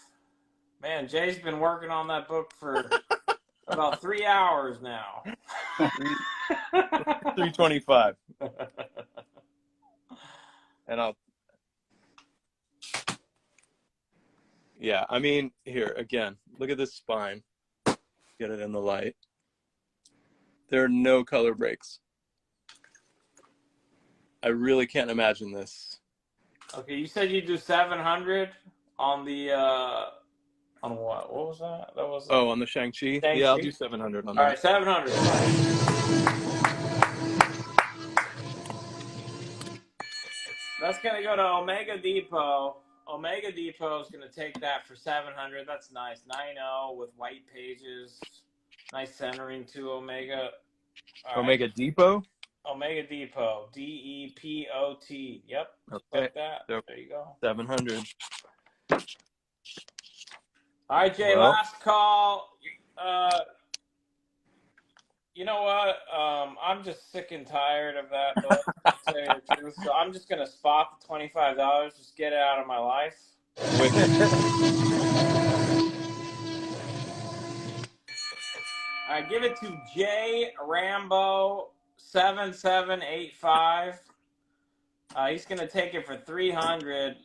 Man, Jay's been working on that book for about 3 hours now. 325. And yeah, I mean, here, again, look at this spine. Get it in the light. There are no color breaks. I really can't imagine this. Okay, you said you do 700 on the on what? What was that? That was on the Shang-Chi? Yeah, I'll do 700 on that. All right, 700. That's gonna go to Omega Depot. Omega Depot is gonna take that for 700. That's nice. 9.0 with white pages. Nice centering to Omega. All Omega Depot? Omega Depot, DEPOT. Yep. Okay. Like that. So, there you go. 700. All right, Jay. Well, Last call. You know what? I'm just sick and tired of that book. To tell you the truth, so I'm just gonna spot the $25. Just get it out of my life. I give it to J Rambo 7785. He's gonna take it for 300,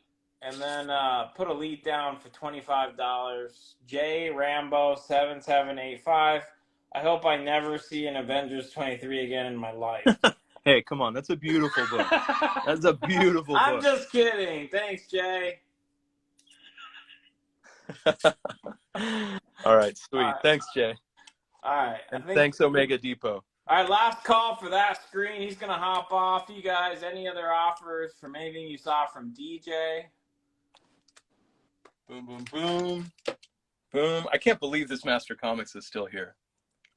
and then put a lead down for $25. J Rambo 7785. I hope I never see an Avengers 23 again in my life. Hey, come on. That's a beautiful book. That's a beautiful book. I'm just kidding. Thanks, Jay. All right, sweet. All right. Thanks, Jay. All right. And thanks, Omega Depot. All right, last call for that screen. He's going to hop off. You guys, any other offers from anything you saw from DJ? Boom, boom, boom. Boom. I can't believe this Master Comics is still here.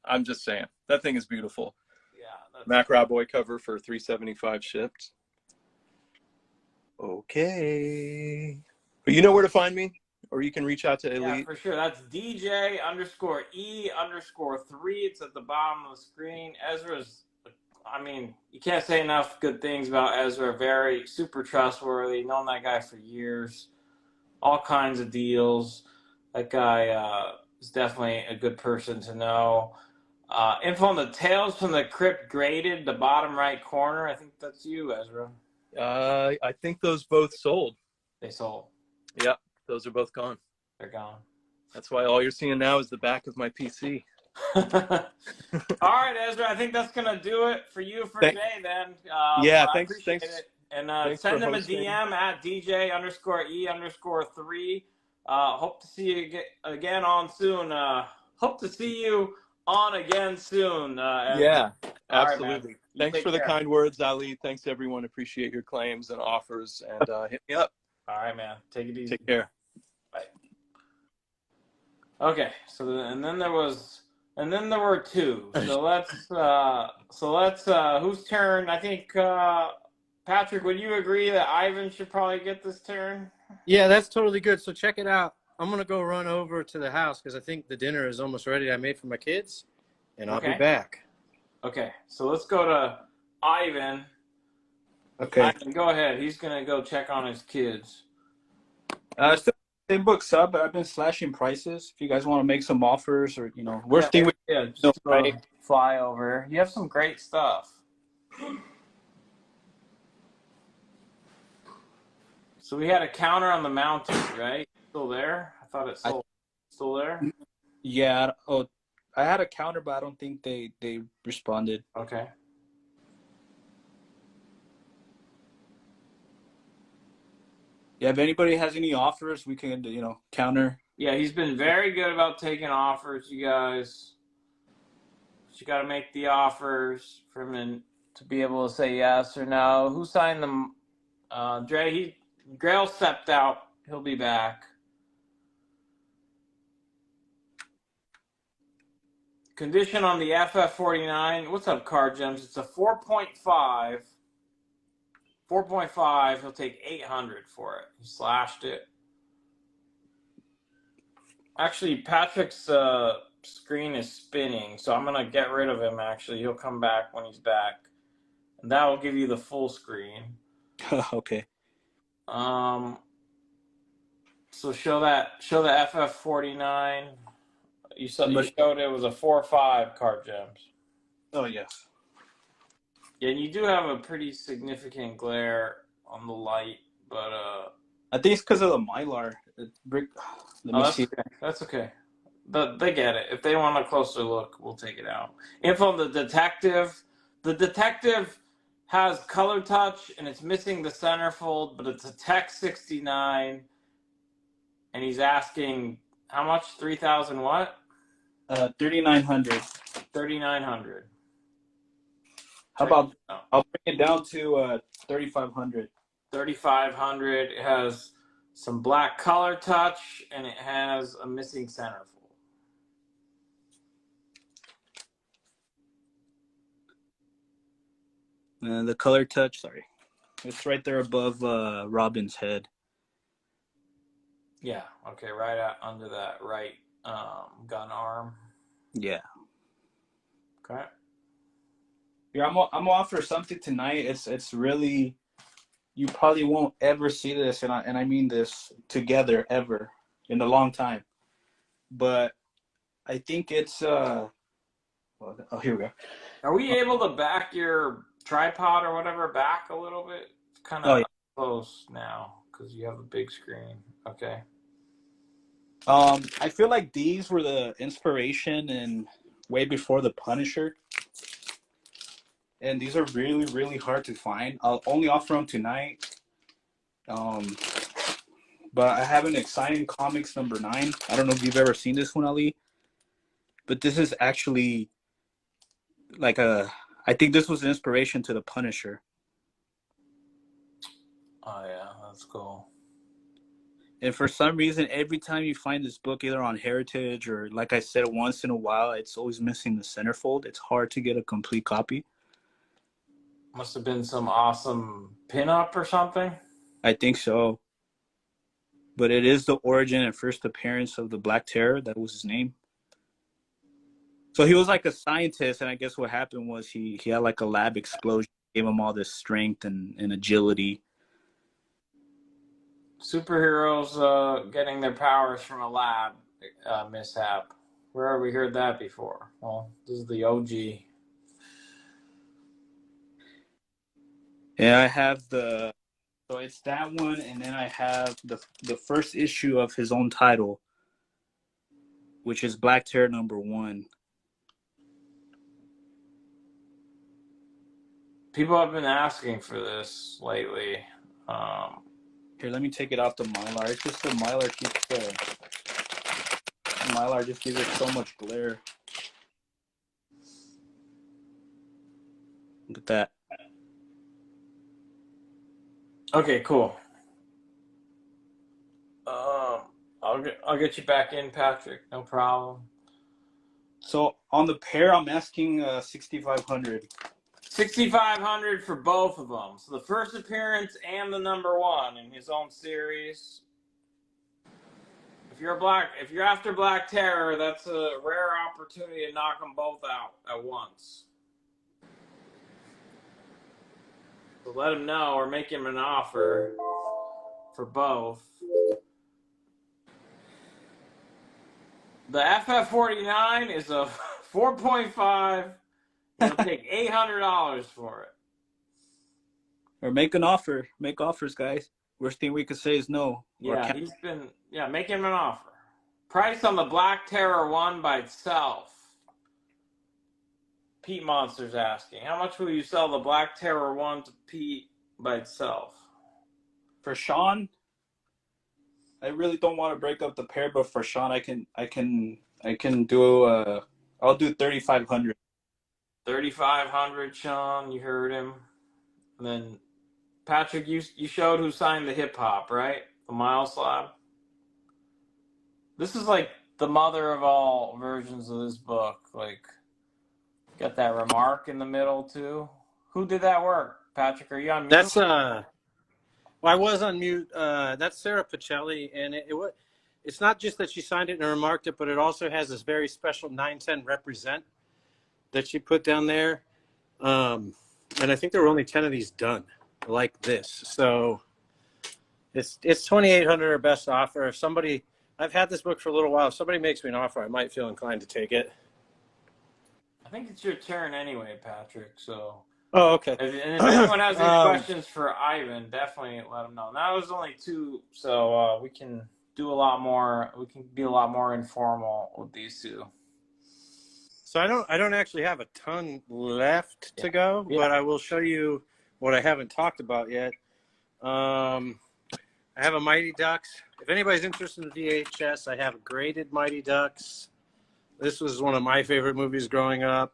I'm just saying. That thing is beautiful. Yeah. Mac Raboy cover for 375 shipped. Okay. But you know where to find me? Or you can reach out to Elite. Yeah, for sure. That's DJ_E_3. It's at the bottom of the screen. Ezra's, I mean, you can't say enough good things about Ezra. Very super trustworthy. Known that guy for years. All kinds of deals. That guy is definitely a good person to know. Info on the Tales from the Crypt graded, the bottom right corner. I think that's you, Ezra. I think those both sold. They sold. Yeah, those are both gone. They're gone. That's why all you're seeing now is the back of my PC. All right, Ezra. I think that's gonna do it for you for today. Then. Yeah, I thanks. appreciate Thanks. it. And Thanks send for them a hosting. DM at DJ_E_3. Hope to see you again on soon. Hope to see you on again soon. Yeah, absolutely. Right, thanks for the kind words, Ali. Thanks, everyone. Appreciate your claims and offers. And hit me up. All right, man. Take it easy. Take care. Bye. Okay. And then there were two. So let's whose turn? I think Patrick, would you agree that Ivan should probably get this turn? Yeah, that's totally good. So check it out. I'm going to go run over to the house because I think the dinner is almost ready I made for my kids, and I'll be back. Okay, so let's go to Ivan. Okay. Go ahead. He's gonna go check on his kids. Still same books up, but I've been slashing prices. If you guys want to make some offers, or Yeah, worst thing we yeah. know, Just right? fly over. You have some great stuff. So we had a counter on the mountain, right? Still there? I thought it's still there. Yeah. Oh, I had a counter, but I don't think they responded. Okay. Yeah. If anybody has any offers, we can counter. Yeah, he's been very good about taking offers, you guys. But you got to make the offers for him to be able to say yes or no. Who signed them? Dre. Grail stepped out. He'll be back. Condition on the FF49. What's up, Card Gems? It's a 4.5. 4.5. He'll take 800 for it. He slashed it. Actually, Patrick's screen is spinning, so I'm gonna get rid of him. Actually, he'll come back when he's back, and that will give you the full screen. Okay. So show the FF49. You showed it was a 4.5 Card Gems. Oh yes. Yeah, and you do have a pretty significant glare on the light, but I think it's because of the Mylar. Let me see. Okay. That's okay. But they get it. If they want a closer look, we'll take it out. Info on the detective. The detective has color touch, and it's missing the centerfold, but it's a Tech 69, and he's asking how much? 3,000 what? 3,900. 3,900. How about I'll bring it down to 3,500. 3,500. It has some black color touch, and it has a missing centerfold. The color touch, sorry. It's right there above Robin's head. Yeah, okay, right under that right gun arm. Yeah. Okay. Yeah, I'm gonna offer something tonight. It's really, you probably won't ever see this, and I mean this, together ever in a long time. But I think it's here we go. Are we able to back your tripod or whatever back a little bit? It's kind of close now because you have a big screen. Okay. I feel like these were the inspiration and way before the Punisher. And these are really, really hard to find. I'll only offer them tonight. But I have an Exciting Comics number 9. I don't know if you've ever seen this one, Ali. But this is actually like I think this was the inspiration to the Punisher. Oh yeah, that's cool. And for some reason, every time you find this book, either on Heritage or, like I said, once in a while, it's always missing the centerfold. It's hard to get a complete copy. Must have been some awesome pinup or something. I think so. But it is the origin and first appearance of the Black Terror. That was his name. So he was like a scientist, and I guess what happened was he had like a lab explosion, gave him all this strength and agility. Superheroes getting their powers from a lab mishap. Where have we heard that before? Well, this is the OG. Yeah, I have so it's that one, and then I have the first issue of his own title, which is Black Terror number 1. People have been asking for this lately. Here, let me take it off the Mylar. It's just the Mylar keeps Mylar just gives it so much glare. Look at that. Okay, cool. I'll get you back in, Patrick. No problem. So on the pair, I'm asking 6,500. 6,500 for both of them. So the first appearance and the number 1 in his own series. If you're after Black Terror, that's a rare opportunity to knock them both out at once. So let him know or make him an offer for both. The FF49 is a 4.5. He'll take $800 for it. Or make an offer. Make offers, guys. Worst thing we could say is no. Yeah, make him an offer. Price on the Black Terror 1 by itself. Pete Monster's asking, how much will you sell the Black Terror 1 to Pete by itself? For Sean, I really don't want to break up the pair, but for Sean, I can do I'll do 3,500. 3,500, Sean. You heard him. And then Patrick, you showed who signed the hip hop, right? The Mile Slab. This is like the mother of all versions of this book. Like, got that remark in the middle too. Who did that work? Patrick, are you on mute? That's well, I was on mute. That's Sarah Pacelli, and it's not just that she signed it and remarked it, but it also has this very special 910 represent that she put down there. And I think there were only 10 of these done like this. So it's 2,800 or best offer. If somebody, I've had this book for a little while. If somebody makes me an offer, I might feel inclined to take it. I think it's your turn anyway, Patrick. So. Oh, okay. And if anyone has any questions for Ivan, definitely let him know. Now there's only 2, so we can do a lot more. We can be a lot more informal with these 2. So I don't actually have a ton left to go, but I will show you what I haven't talked about yet. I have a Mighty Ducks. If anybody's interested in VHS, I have graded Mighty Ducks. This was one of my favorite movies growing up.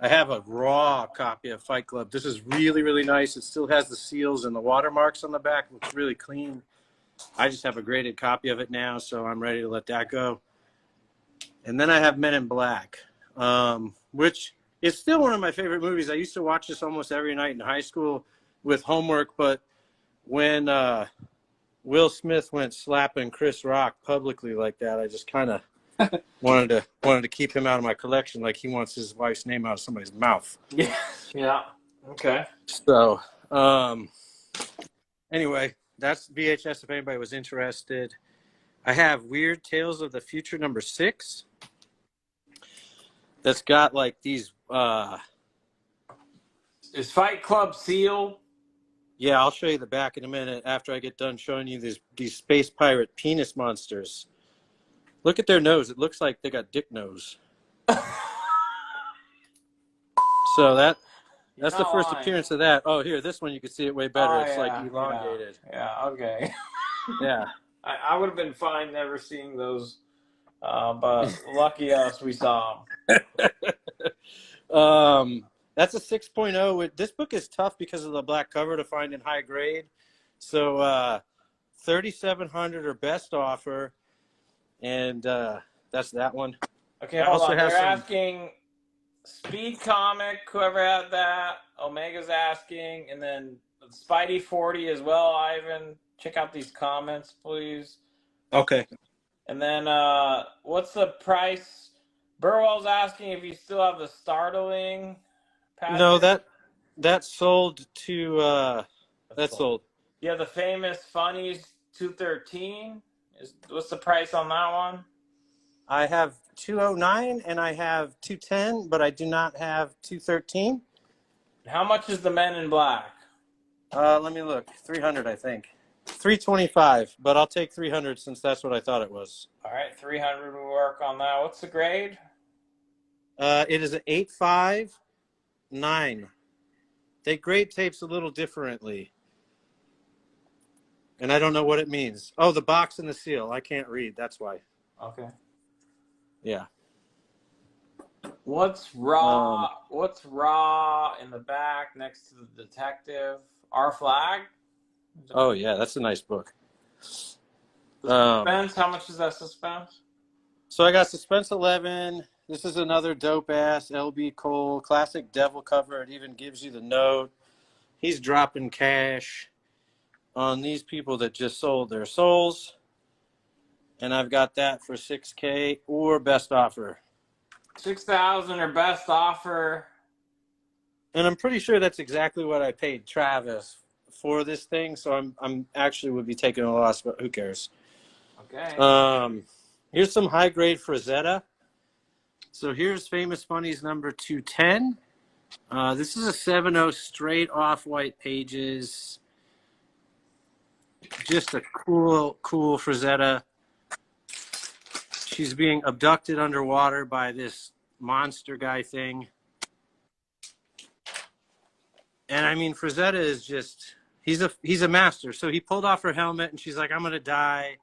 I have a raw copy of Fight Club. This is really, really nice. It still has the seals and the watermarks on the back. It looks really clean. I just have a graded copy of it now, so I'm ready to let that go. And then I have Men in Black, which is still one of my favorite movies. I used to watch this almost every night in high school with homework, but when Will Smith went slapping Chris Rock publicly like that, I just kind of wanted to keep him out of my collection, like he wants his wife's name out of somebody's mouth. Yeah. Yeah. Okay. So, anyway, that's VHS if anybody was interested. I have Weird Tales of the Future #6. That's got like these. Is Fight Club sealed? Yeah, I'll show you the back in a minute after I get done showing you these space pirate penis monsters. Look at their nose. It looks like they got dick nose. So that's the first appearance of that. Oh, here, this one you can see it way better. Oh, it's like elongated. Yeah, okay. Yeah. I would have been fine never seeing those, but lucky us, we saw them. That's a 6.0. This book is tough because of the black cover to find in high grade. So 3,700 or best offer. And that's that one. Okay, hold on. They're asking Speed Comic, whoever had that. Omega's asking, and then Spidey 40 as well. Ivan, check out these comments, please. Okay. And then what's the price? Burwell's asking if you still have the Startling package. No, that sold to that's sold. Yeah, the Famous Funnies 213. What's the price on that one? I have 209 and I have 210, but I do not have 213. How much is the Men in Black? Let me look. 300, I think. 325, but I'll take 300 since that's what I thought it was. All right, 300 will work on that. What's the grade? It is an 859. They grade tapes a little differently. And I don't know what it means. Oh, the box and the seal. I can't read. That's why. Okay. Yeah. What's raw? What's raw in the back next to the detective? Our Flag? Oh, yeah. That's a nice book. Suspense? How much is that Suspense? So I got Suspense 11. This is another dope-ass LB Cole. Classic devil cover. It even gives you the note. He's dropping cash on these people that just sold their souls. And I've got that for $6,000 or best offer. 6,000 or best offer. And I'm pretty sure that's exactly what I paid Travis for this thing. So I'm actually would be taking a loss, but who cares? Okay. Here's some high grade Frazetta. So here's Famous Funnies number 210. This is a 7.0 straight off-white pages. Just a cool Frazetta. She's being abducted underwater by this monster guy thing. And I mean, Frazetta is just, he's a master. So he pulled off her helmet and she's like, I'm going to die.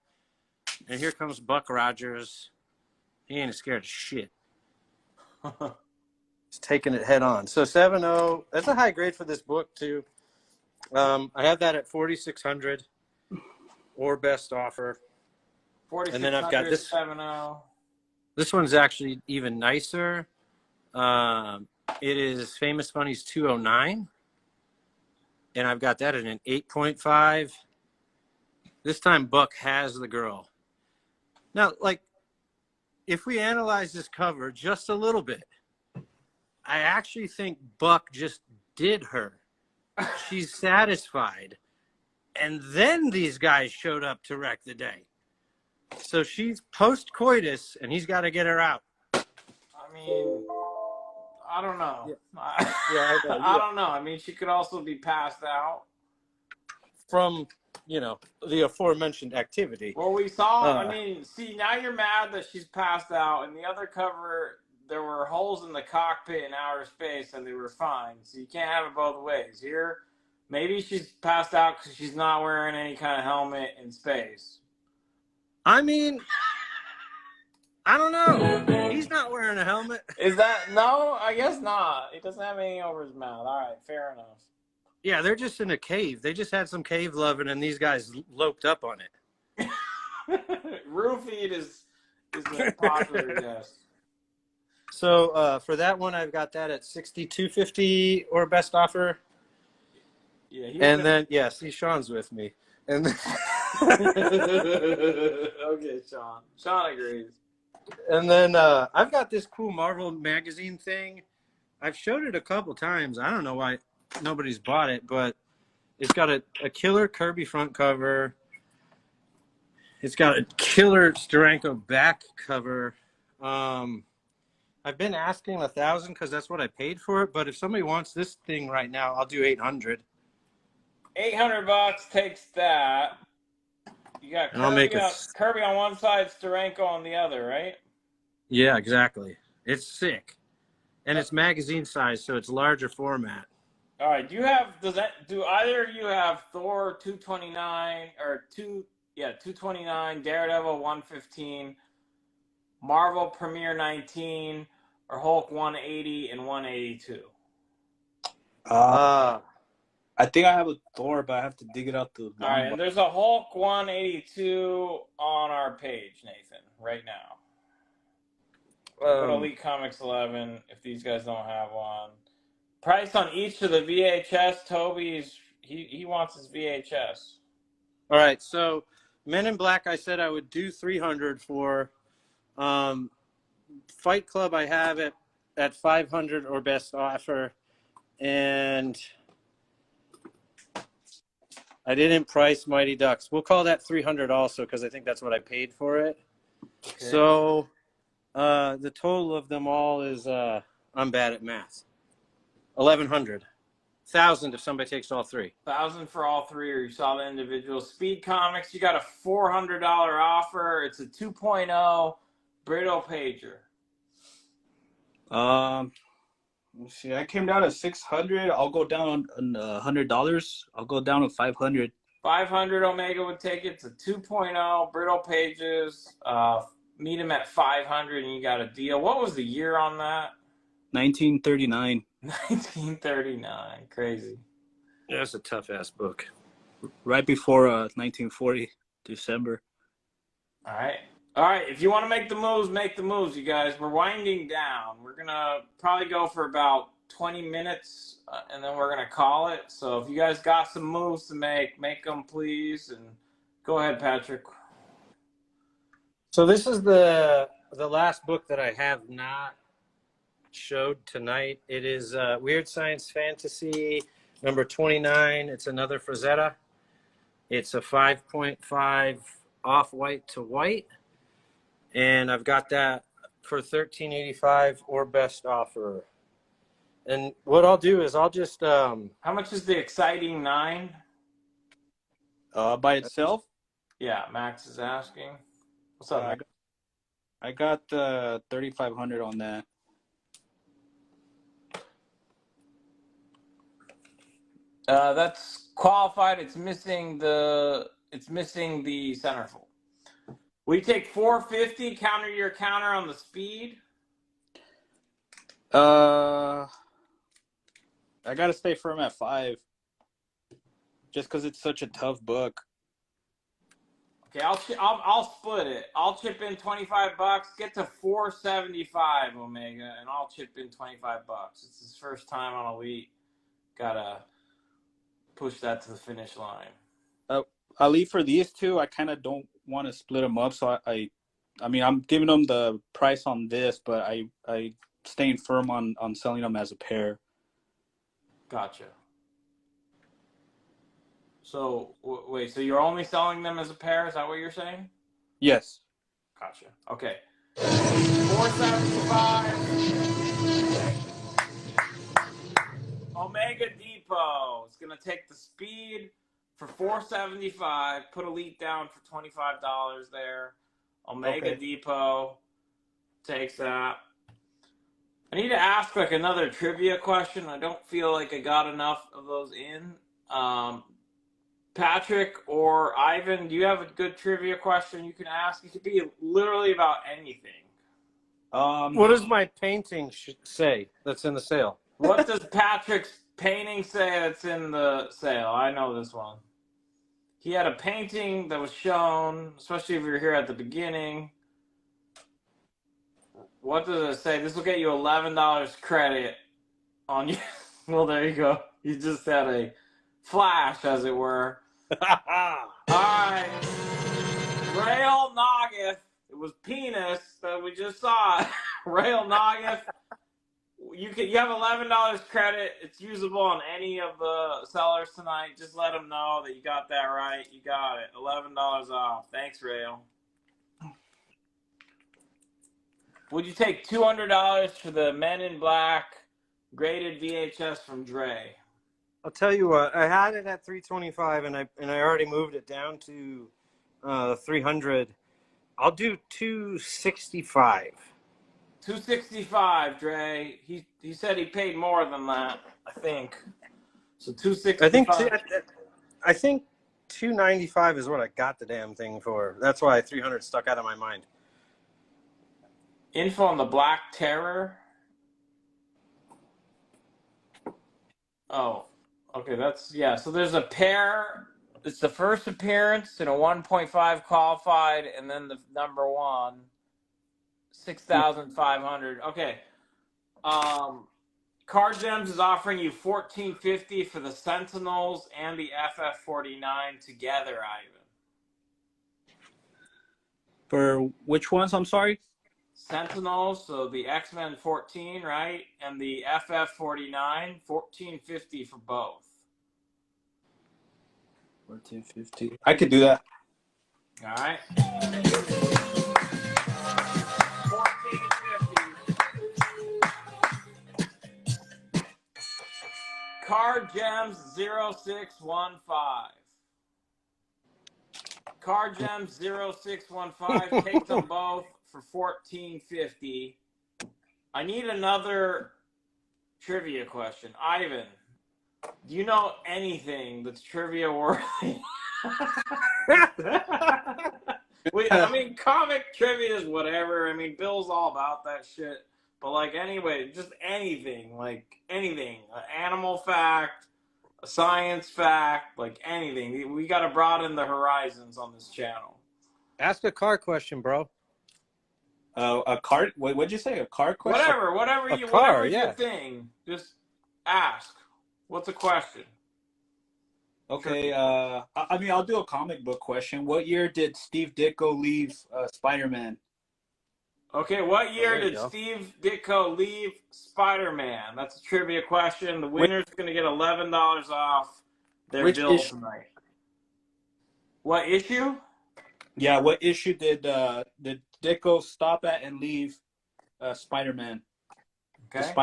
And here comes Buck Rogers. He ain't scared of shit. He's taking it head on. So 7.0, that's a high grade for this book too. I have that at 4,600 or best offer. 4600, And then I've got this 7.0. This one's actually even nicer. It is Famous Funnies 209. And I've got that at an 8.5. This time Buck has the girl. Now, like, if we analyze this cover just a little bit, I actually think Buck just did her. She's satisfied. And then these guys showed up to wreck the day. So she's post-coitus, and he's got to get her out. I mean, I don't know. Yeah. I don't know. I mean, she could also be passed out. From, the aforementioned activity. Well, we saw, I mean, see, now you're mad that she's passed out. In the other cover, there were holes in the cockpit in outer space, and they were fine. So you can't have it both ways. Here, maybe she's passed out because she's not wearing any kind of helmet in space. I mean, I don't know. He's not wearing a helmet. Is that, no? I guess not. He doesn't have anything over his mouth. All right, fair enough. Yeah, they're just in a cave. They just had some cave loving, and these guys loped up on it. Roofied is a popular guess. So for that one, I've got that at 6,250 or best offer. Yeah, then see, Sean's with me, and then okay, Sean. Sean agrees. And then I've got this cool Marvel magazine thing. I've showed it a couple times. I don't know why nobody's bought it, but it's got a killer Kirby front cover. It's got a killer Steranko back cover. I've been asking 1,000 because that's what I paid for it. But if somebody wants this thing right now, I'll do 800. $800 takes that. You got Kirby on one side, Steranko on the other, right? Yeah, exactly. It's sick, and it's magazine size, so it's larger format. All right. Do either of you have Thor 229 or 229, Daredevil 115, Marvel Premiere 19, or Hulk 180 and 182? I think I have a Thor, but I have to dig it out. All right, and there's a Hulk 182 on our page, Nathan, right now. Go to Elite Comics 11 if these guys don't have one. Price on each of the VHS. Toby's he wants his VHS. All right, so Men in Black, I said I would do 300 for. Fight Club, I have it at 500 or best offer, and I didn't price Mighty Ducks. We'll call that 300 also because I think that's what I paid for it. Okay. So the total of them all is I'm bad at math. 1,100. 1,000 if somebody takes all three. 1,000 for all three, or you saw the individual. Speed Comics, you got a $400 offer. It's a 2.0 Brittle pager. Let's see. I came down to 600. I'll go down on $100. I'll go down to 500. 500 Omega would take it. It's a 2.0 Brittle pages. Meet him at 500, and you got a deal. What was the year on that? 1939. 1939. Crazy. Yeah, that's a tough ass book. Right before 1940, December. All right. If you want to make the moves, you guys. We're winding down. We're going to probably go for about 20 minutes, and then we're going to call it. So if you guys got some moves to make them, please. And go ahead, Patrick. So this is the last book that I have not showed tonight. It is Weird Science Fantasy number 29. It's another Frazetta. It's a 5.5 off-white to white. And I've got that for $13.85 or best offer. And what I'll do is I'll just How much is the Exciting 9? By itself, Yeah, Max is asking. What's up, Max? I got 3,500 on that. That's qualified. It's missing the centerfold. We take 450. Counter your counter on the speed. I gotta stay firm at 5, just because it's such a tough book. Okay, I'll split it. I'll chip in $25. Get to 475, Omega, and I'll chip in $25. It's his first time on Elite. Gotta push that to the finish line. Ali, for these two, I kind of don't want to split them up, so I mean, I'm giving them the price on this, but I staying firm on selling them as a pair. Gotcha. So wait, so you're only selling them as a pair? Is that what you're saying? Yes. Gotcha. Okay. 475. Omega Depot is gonna take the speed for 475. Put Elite down for $25 there. Omega Okay. Depot takes that. I need to ask like another trivia question. I don't feel like I got enough of those in. Patrick or Ivan, do you have a good trivia question you can ask? It could be literally about anything. what does my painting say that's in the sale? What does Patrick's painting say that's in the sale? I know this one. He had a painting that was shown, especially if you're here at the beginning. What does it say? This will get you $11 credit on you. Well, there you go. You just had a flash, as it were. All right. Rail Noggith. It was penis that we just saw. Rail Noggith. You have $11 credit. It's usable on any of the sellers tonight. Just let them know that you got that right. You got it. $11 off. Thanks, Rail. Would you take $200 for the Men in Black graded VHS from Dre? I'll tell you what, I had it at 325 and I already moved it down to 300. I'll do 265. 265, Dre. He said he paid more than that, I think. So 265. I think 295 is what I got the damn thing for. That's why 300 stuck out of my mind. Info on the Black Terror. Oh, okay. So there's a pair. It's the first appearance in a 1.5 qualified, and then the number one, 6,500. Okay. Card Gems is offering you $14.50 for the Sentinels and the FF49 together, Ivan. For which ones? I'm sorry. Sentinels, so the X-Men 14, right? And the FF49, $14.50 for both. 1450. I could do that. All right. $14.50. Card Gems 0615. Card Gems 0615. Take them both for $14.50. I need another trivia question. Ivan, do you know anything that's trivia worthy? I mean, comic trivia is whatever. I mean, Bill's all about that shit. But, like, anyway, just anything. Like, anything. An animal fact, a science fact, like anything. We got to broaden the horizons on this channel. Ask a car question, bro. A card? What'd you say? A card question? Whatever A you, car, whatever's yeah. your thing. Just ask. What's a question? Okay. I mean, I'll do a comic book question. What year did Steve Ditko leave Spider-Man? Okay, what year there you did go. Steve Ditko leave Spider-Man? That's a trivia question. The Which, winner's going to get $11 off their which bill issue? tonight. What issue? Yeah, what issue did Ditko stop at and leave Spider-Man? Okay.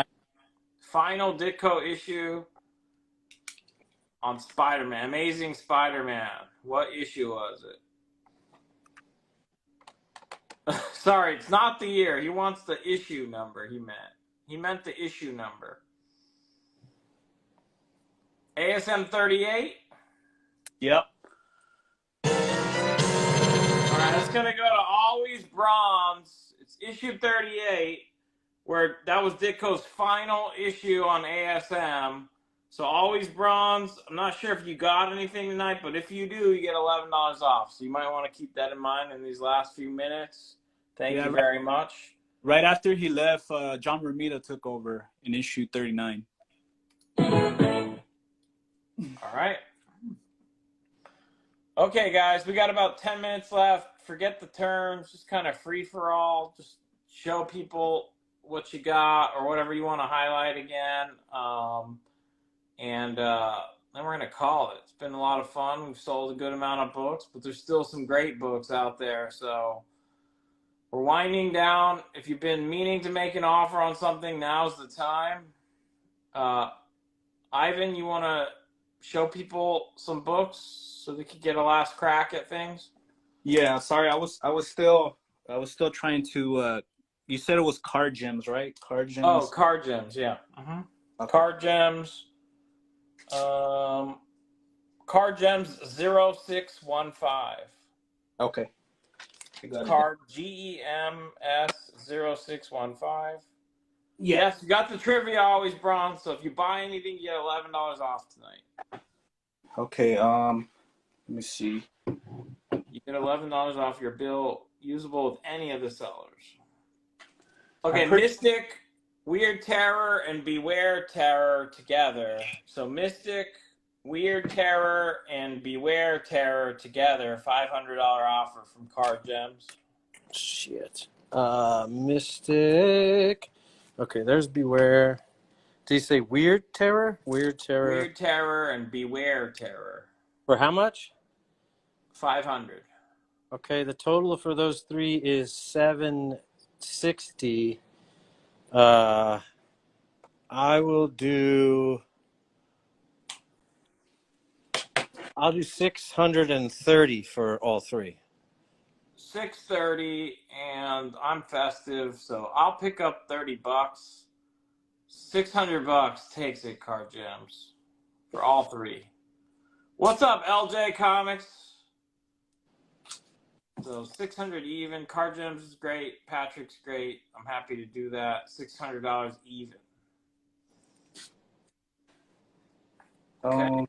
Final Ditko issue on Spider-Man. Amazing Spider-Man. What issue was it? Sorry, it's not the year. He wants the issue number, He meant the issue number. ASM 38? Yep. All right, it's going to go to Always Bronze. It's issue 38, where that was Ditko's final issue on ASM. So Always Bronze. I'm not sure if you got anything tonight, but if you do, you get $11 off. So you might want to keep that in mind in these last few minutes. Thank you very much. Right after he left, John Romita took over in issue 39. All right. Okay, guys, we got about 10 minutes left. Forget the terms. Just kind of free for all. Just show people what you got or whatever you want to highlight again. And then we're going to call it. It's been a lot of fun. We've sold a good amount of books, but there's still some great books out there. So we're winding down. If you've been meaning to make an offer on something, now's the time. Ivan, you want to show people some books so they could get a last crack at things? Yeah, sorry, I was still trying to. You said it was Card Gems, right? Card Gems. Oh, Card Gems, yeah. Okay. Card Gems. Card Gems 0615. Okay. I got it. Card GEMS 0615. Yes, you got the trivia Always Bronze. So if you buy anything, you get $11 off tonight. Okay. Let me see. You get $11 off your bill, usable with any of the sellers. Okay, Mystic, Weird Terror, and Beware Terror together. So Mystic, Weird Terror, and Beware Terror together. $500 offer from Card Gems. Shit. Mystic. Okay, there's Beware. Did you say Weird Terror? Weird Terror. Weird Terror and Beware Terror. For how much? 500. Okay, the total for those three is $760. I'll do 630 for all three. 630, and I'm festive, so I'll pick up $30. $600 takes it, Card Gems, for all three. What's up, LJ Comics? So 600 even. Card Gems is great. Patrick's great. I'm happy to do that. $600 even. Okay.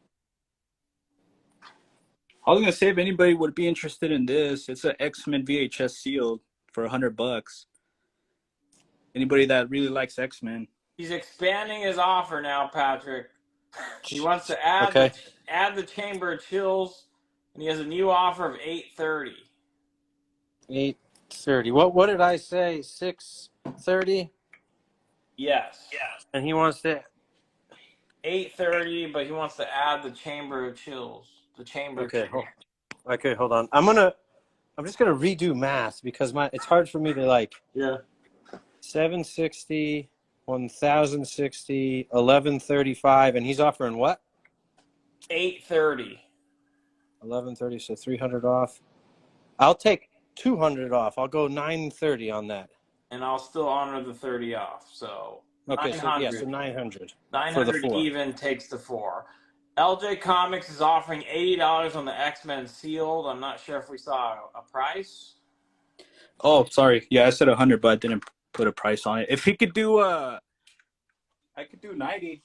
I was gonna say if anybody would be interested in this, it's an X-Men VHS sealed for $100. Anybody that really likes X-Men. He's expanding his offer now, Patrick. He wants to add the Chamber of Chills, and he has a new offer of $830. $830. What did I say? $630? Yes. And he wants to $830, but he wants to add the Chamber of Chills. The Chamber. Okay, hold on. I'm just gonna redo math because it's hard for me to like. Yeah. 760, 1060, 1135, and he's offering what? $830. 1130, so 300 off. I'll take 200 off. I'll go 930 on that. And I'll still honor the 30 off. So okay, 900. so 900. 900 for the 4. even takes the 4. LJ Comics is offering $80 on the X-Men sealed. I'm not sure if we saw a price. Oh, sorry. Yeah, I said 100, but I didn't put a price on it. If he could do, I could do 90.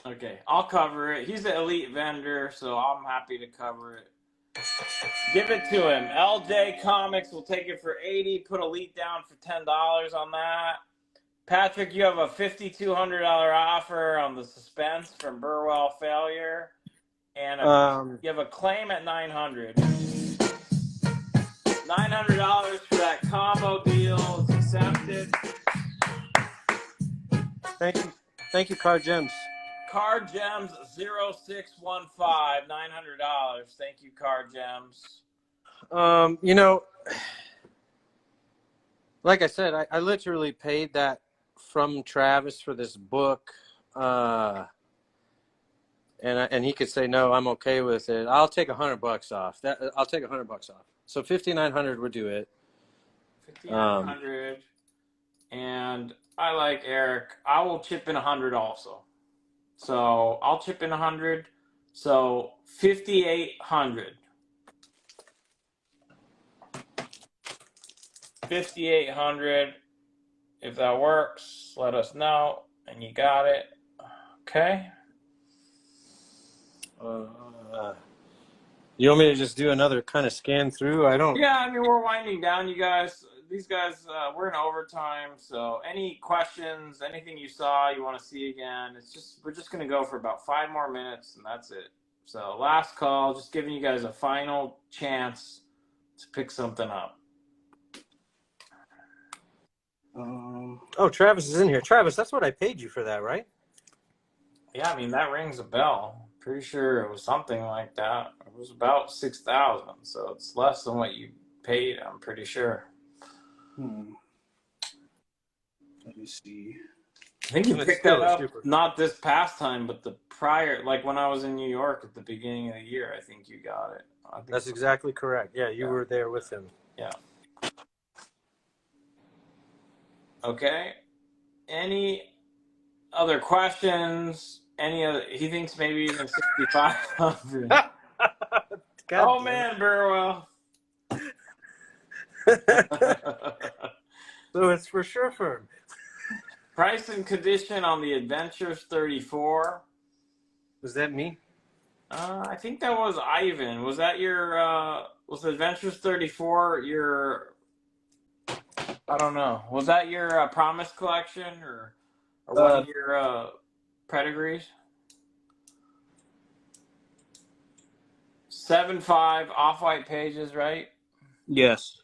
Okay, I'll cover it. He's an elite vendor, so I'm happy to cover it. Give it to him. LJ Comics will take it for 80. Put elite down for $10 on that. Patrick, you have a $5,200 offer on the Suspense from Burwell Failure, and you have a claim at $900. $900 for that combo deal. It's accepted. Thank you, Car Gems. Car Gems 0615, $900. Thank you, Car Gems. You know, like I said, I literally paid that from Travis for this book, and he could say no, I'm okay with it. I'll take $100 off. I'll take $100 off. So 5,900 would do it. 5,900. And I like Eric. I will chip in 100 also. So I'll chip in 100. So 5,800. 5,800. If that works, let us know. And you got it. Okay. You want me to just do another kind of scan through? I don't. Yeah, I mean, we're winding down, you guys. These guys, we're in overtime. So any questions, anything you saw, you want to see again, we're just going to go for about 5 more minutes and that's it. So last call, just giving you guys a final chance to pick something up. Oh, Travis is in here. Travis, that's what I paid you for that, right? Yeah, I mean, that rings a bell. Pretty sure it was something like that. It was about 6,000, so it's less than what you paid, I'm pretty sure. Let me see. I think you It's picked still that up super. not this past time, but the prior, like when I was in New York at the beginning of the year, I think you got it. I think That's so. exactly correct. Yeah, you were there with him. Yeah. Okay. Any other questions? Any other? He thinks maybe even 6,500. Oh man, Burwell. So it's for sure firm. Price and condition on the Adventures 34. Was that me? I think that was Ivan. Was that your? Was Adventures 34 your? I don't know. Was that your Promise collection or one of your pedigrees? 7.5 off-white pages, right? Yes.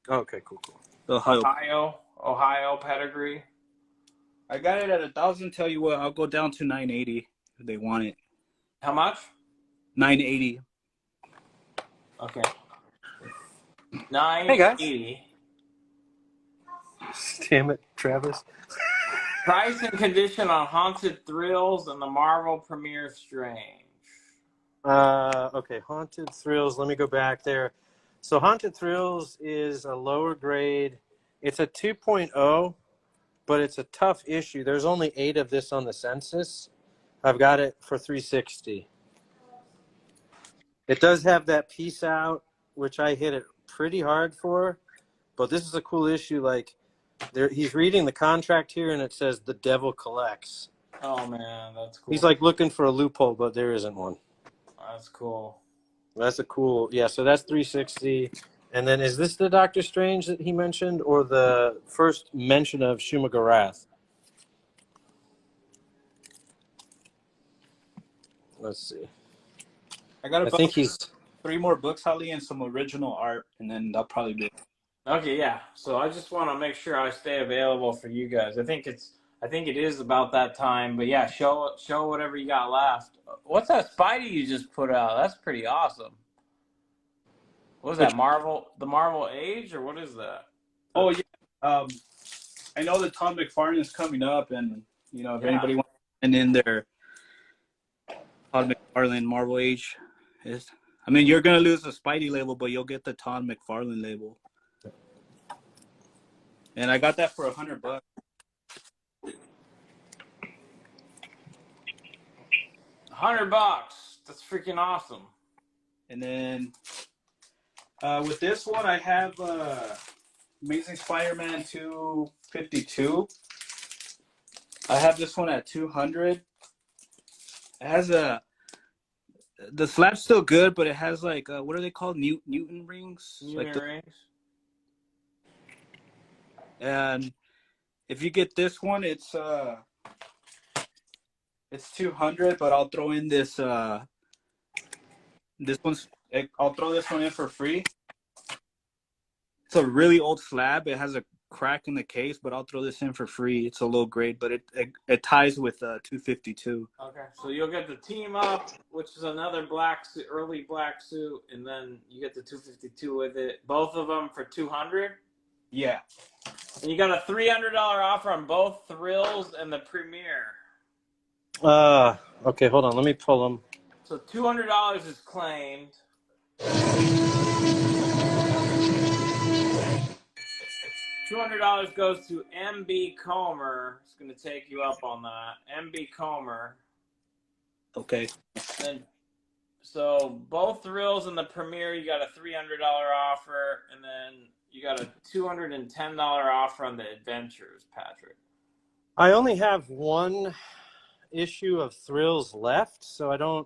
Okay, cool. Ohio pedigree. I got it at 1,000. Tell you what, I'll go down to 980 if they want it. How much? 980. Okay. 980. Damn it, Travis. Price and condition on Haunted Thrills and the Marvel Premiere Strange. Okay, Haunted Thrills. Let me go back there. So Haunted Thrills is a lower grade. It's a 2.0, but it's a tough issue. There's only 8 of this on the census. I've got it for $360. It does have that piece out, which I hit it pretty hard for, but this is a cool issue. Like, he's reading the contract here, and it says "The Devil Collects." Oh man, that's cool. He's like looking for a loophole, but there isn't one. That's cool. That's a cool, yeah. So that's $360. And then is this the Doctor Strange that he mentioned, or the first mention of Shuma-Gorath? Let's see. I got I about think he's 3 more books, Holly, and some original art, and then that'll probably be it. Okay, yeah. So I just want to make sure I stay available for you guys. I think it is about that time. But yeah, show whatever you got left. What's that Spidey you just put out? That's pretty awesome. What was that, Marvel? The Marvel Age, or what is that? Oh yeah. I know that Todd McFarlane is coming up, and if anybody wants to send in their Todd McFarlane Marvel Age, you're gonna lose the Spidey label, but you'll get the Todd McFarlane label. And I got that for $100. $100. That's freaking awesome. And then with this one, I have Amazing Spider-Man 252. I have this one at 200. It has the slab's still good, but it has like what are they called? Newton rings. Rings. And if you get this one, it's 200, but I'll throw in this I'll throw this one in for free. It's a really old slab. It has a crack in the case, but I'll throw this in for free. It's a low grade, but it ties with 252. Okay, so you'll get the Team Up, which is another black suit, early black suit, and then you get the 252 with it. Both of them for 200. Yeah. And you got a $300 offer on both Thrills and the Premier. Okay, hold on. Let me pull them. So $200 is claimed. $200 goes to MB Comer. It's going to take you up on that. MB Comer. Okay. And so both Thrills and the Premier, you got a $300 offer, and then you got a $210 offer on the Adventures, Patrick. I only have one issue of Thrills left, so I don't.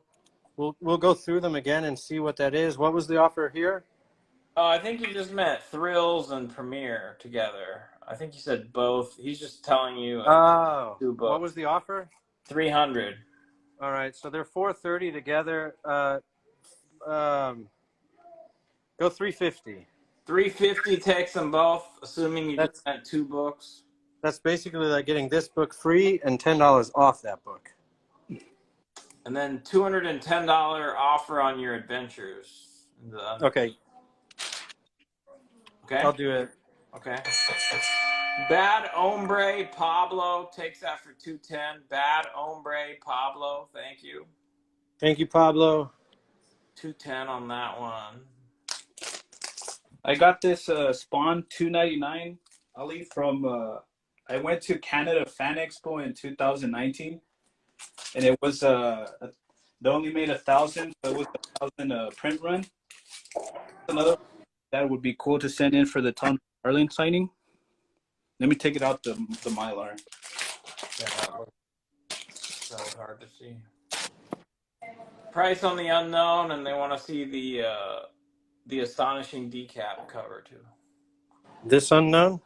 We'll go through them again and see what that is. What was the offer here? Oh, I think you just meant Thrills and Premiere together. I think you said both. He's just telling you. Oh, two books. what was the offer? 300. All right, so they're 430 together. Go 350. 350 takes them both, assuming you That's- just meant 2 books. That's basically like getting this book free and $10 off that book. And then $210 offer on your Adventures. Okay, Okay. I'll do it. Okay. Bad Hombre Pablo takes that for 210. Bad Hombre Pablo, thank you. Thank you, Pablo. 210 on that one. I got this Spawn 299, Ali, from I went to Canada Fan Expo in 2019, and it was they only made 1,000, so it was 1,000 print run. Another that would be cool to send in for the Tom Starling signing. Let me take it out the Mylar. Yeah, that was hard to see. Price on the unknown, and they want to see the astonishing decap cover too. This unknown?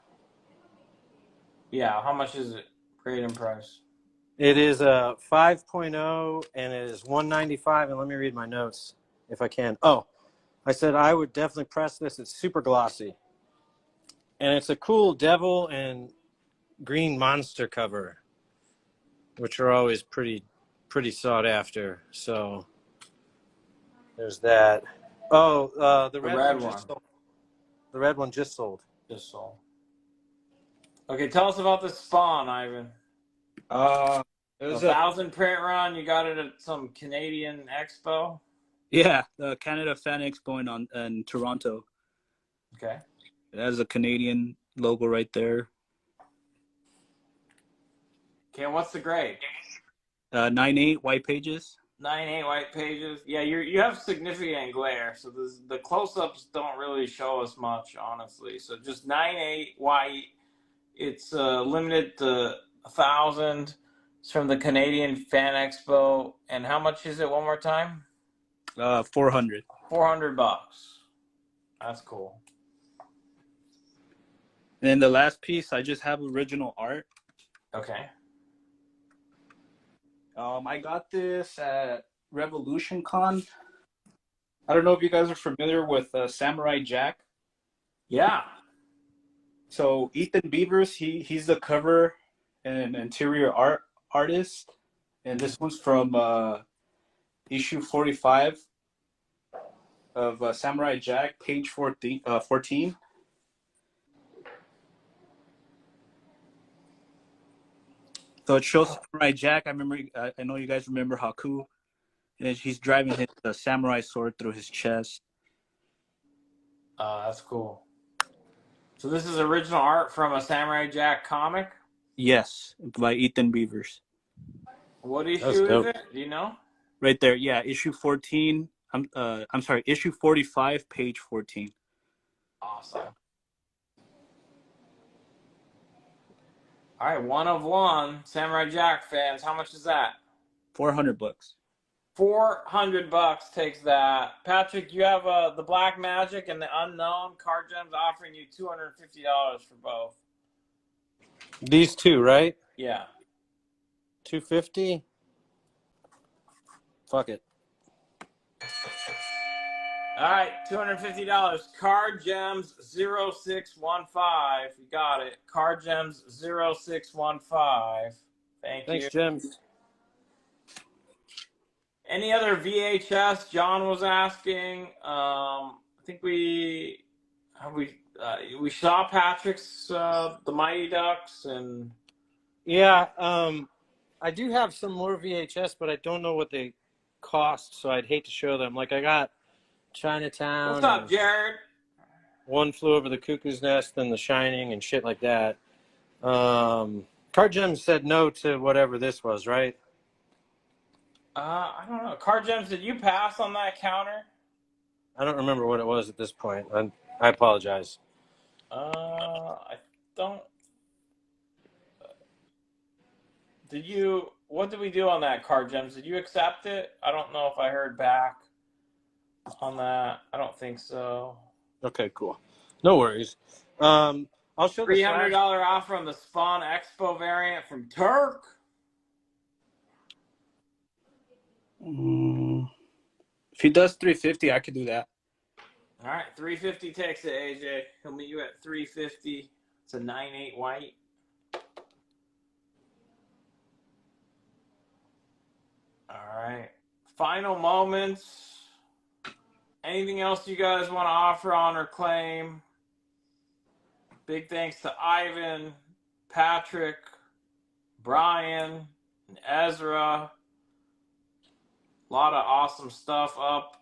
Yeah, how much is it? Grade and price. It is a 5.0 and it is $195. And let me read my notes if I can. Oh, I said I would definitely press this. It's super glossy. And it's a cool devil and green monster cover, which are always pretty sought after. So there's that. Oh, the red one one. just sold. The red one just sold. Just sold. Okay, tell us about the Spawn, Ivan. It was 1,000 print run. You got it at some Canadian expo. the Canada Fan Expo in Toronto. Okay. It has a Canadian logo right there. Okay, what's the grade? 9.8 white pages. 9.8 white pages. Yeah, you have significant glare, so the close-ups don't really show us much, honestly. So just 9.8 white. It's limited to 1,000. It's from the Canadian Fan Expo. And how much is it? One more time. 400. $400. That's cool. And then the last piece, I just have original art. Okay. I got this at Revolution Con. I don't know if you guys are familiar with Samurai Jack. Yeah. So Ethan Beavers, he's the cover and interior artist, and this one's from issue 45 of Samurai Jack, page 14. So it shows Samurai Jack. I know you guys remember Haku, and he's driving his samurai sword through his chest. That's cool. So this is original art from a Samurai Jack comic? Yes, by Ethan Beavers. What That's issue dope. is it? Do you know? Right there, yeah, issue 14. I'm sorry, issue 45, page 14. Awesome. All right, one of one. Samurai Jack fans, how much is that? $400. $400 takes that. Patrick, you have the Black Magic and the Unknown Card Gems offering you $250 for both. These two, right? Yeah. 250. Fuck it. All right, $250. Card Gems 0615. You got it. Card Gems 0615. Thank Thanks, you. Gems. Any other VHS? John was asking. I think we saw Patrick's The Mighty Ducks and Yeah, I do have some more VHS, but I don't know what they cost, so I'd hate to show them. Like I got Chinatown. what's up, and Jared? One Flew Over the Cuckoo's Nest and The Shining and shit like that. Card Gems said no to whatever this was, right? I don't know. Card Gems, did you pass on that counter? I don't remember what it was at this point. I apologize. I don't. Did you? What did we do on that, Card Gems? Did you accept it? I don't know if I heard back on that. I don't think so. Okay, cool. No worries. I'll show the $300 offer on the Spawn Expo variant from Turk. If he does 350, I could do that. All right, 350 takes it, AJ. He'll meet you at 350. It's a 9.8 white. All right. Final moments. Anything else you guys want to offer on or claim? Big thanks to Ivan, Patrick, Brian, and Ezra. A lot of awesome stuff up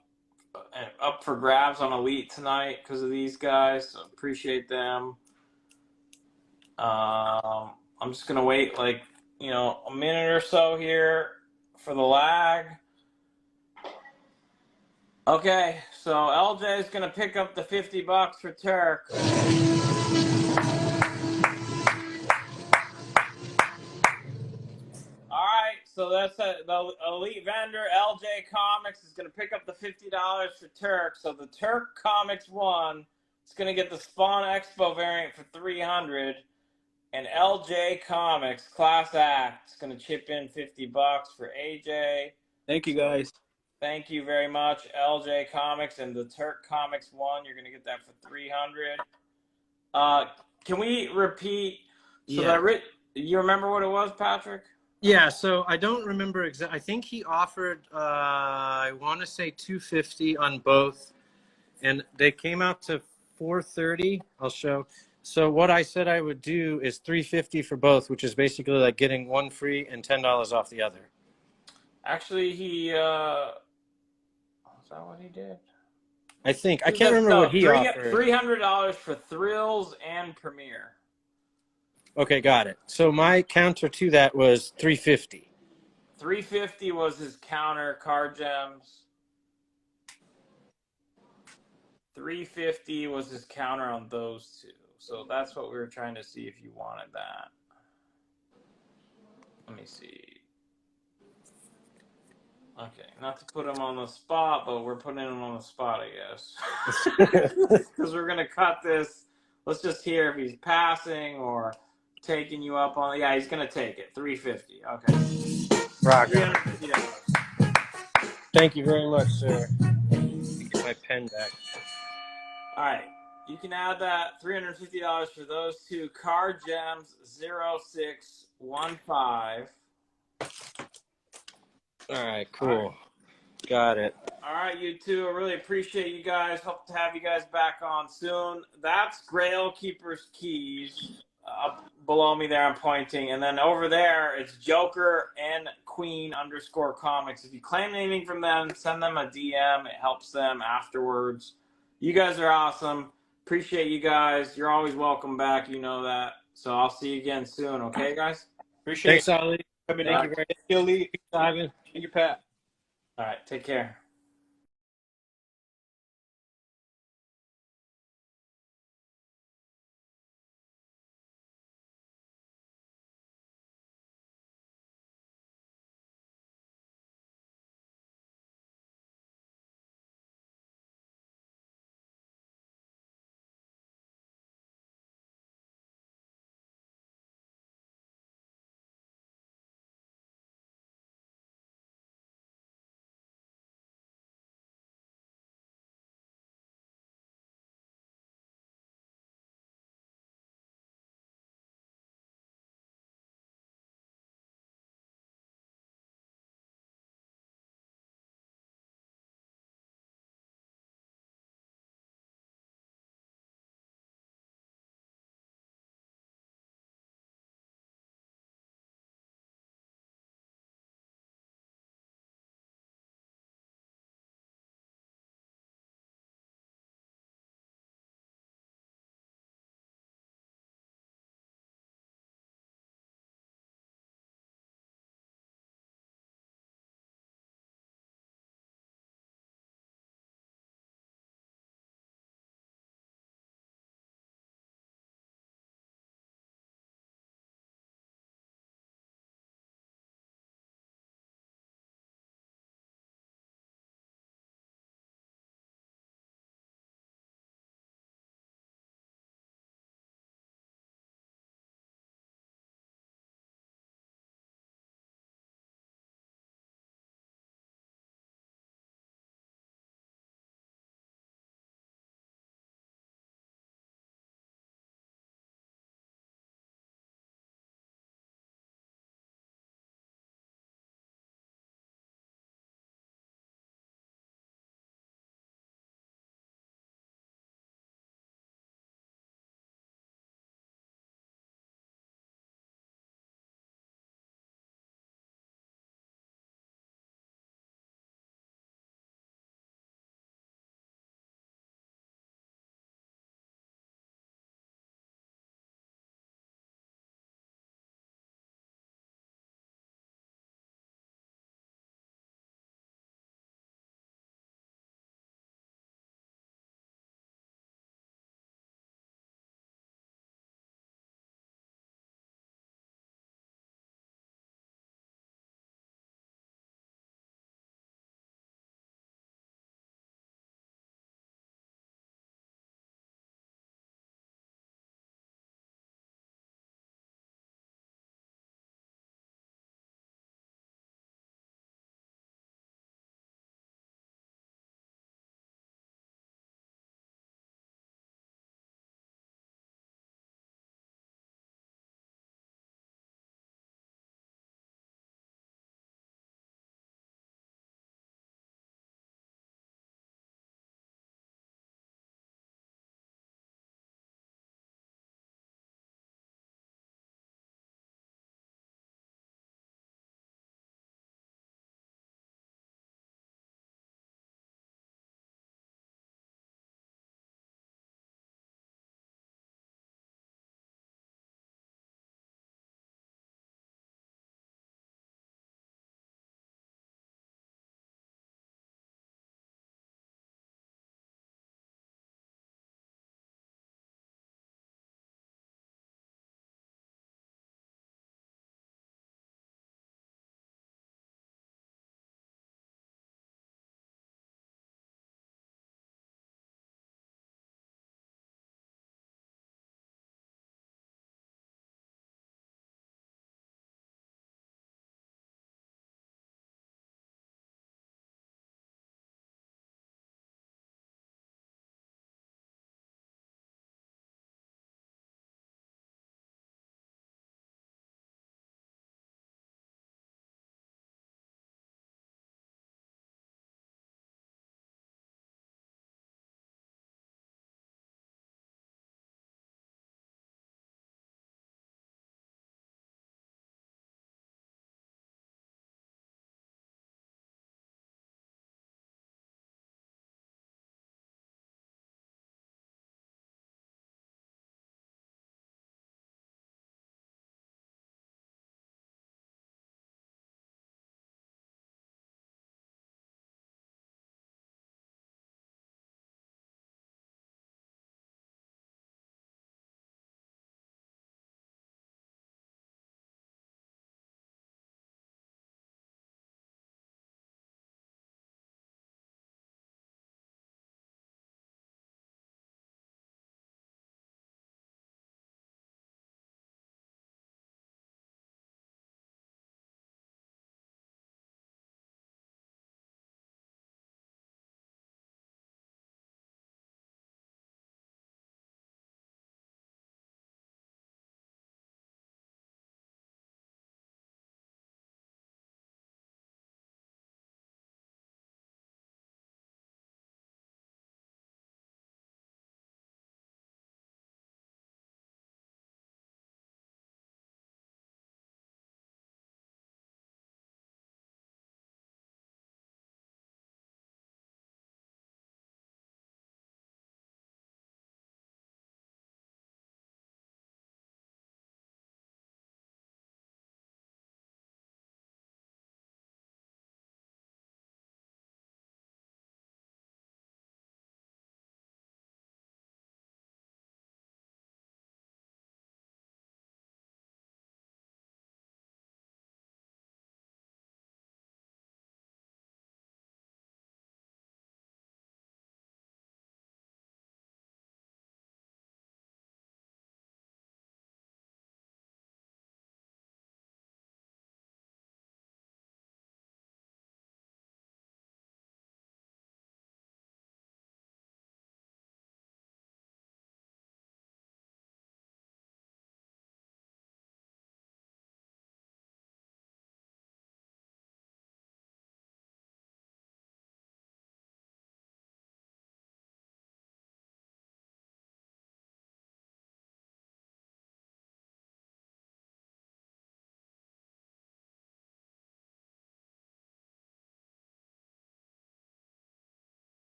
for grabs on Elite tonight because of these guys. So appreciate them. I'm just gonna wait like a minute or so here for the lag. Okay, so LJ is gonna pick up the $50 for Turk. So that's the elite vendor, LJ Comics, is going to pick up the $50 for Turk. So the Turk Comics one is going to get the Spawn Expo variant for $300, and LJ Comics Class Act is going to chip in $50 for AJ. Thank you, guys. Thank you very much, LJ Comics, and the Turk Comics one. You're going to get that for $300. Can we repeat? So Yeah. You remember what it was, Patrick? Yeah, so I don't remember exactly. I think he offered, I want to say $250 on both, and they came out to $430. I'll show. So what I said I would do is $350 for both, which is basically like getting one free and $10 off the other. Actually, is that what he did? I think. I can't remember what he offered. $300 for Thrills and Premiere. Okay, got it. So my counter to that was $350. $350 was his counter, Card Gems. $350 was his counter on those two. So that's what we were trying to see if you wanted that. Let me see. Okay, not to put him on the spot, but we're putting him on the spot, I guess. Because we're going to cut this. Let's just hear if he's passing or taking you up on. Yeah, he's gonna take it. $350. Okay. Rock. $350. Thank you very much, sir. Get my pen back. All right, you can add that $350 for those two. Card Gems 0615. All right, cool. Got it. All right, you two. I really appreciate you guys. Hope to have you guys back on soon. That's Grail Keeper's Keys. Up below me there, I'm pointing. And then over there, it's Joker and Queen _comics. If you claim anything from them, send them a DM. It helps them afterwards. You guys are awesome. Appreciate you guys. You're always welcome back. You know that. So I'll see you again soon. Okay, guys? Appreciate Thanks, Ali. Thank you very Thank you, Simon. Thank you, Pat. All right, take care.